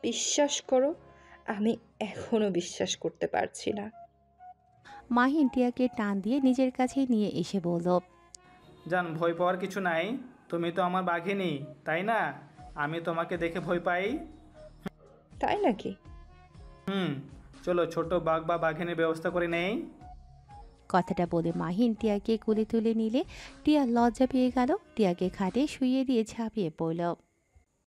Speaker 1: বিশ্বাস করো, আমি এখনো বিশ্বাস করতে পারছি না।
Speaker 3: মাহিন টিয়াকে টান দিয়ে নিজের কাছে নিয়ে এসে বলল,
Speaker 2: জান, ভয় পাওয়ার কিছু নাই, তুমি তো আমার বাঘিনী, তাই না? আমি তোমাকে দেখে ভয় পাই।
Speaker 1: তাই নাকি?
Speaker 2: চলো ছোট বাঘ বা বাঘিনীর ব্যবস্থা করে নেই।
Speaker 3: কথাটা বলে মাহিন টিয়াকে কোলে তুলে নিলে টিয়া লজ্জা পেয়ে গেল। টিয়াকে খাটে শুইয়ে দিয়ে ঝাঁপিয়ে পড়ল।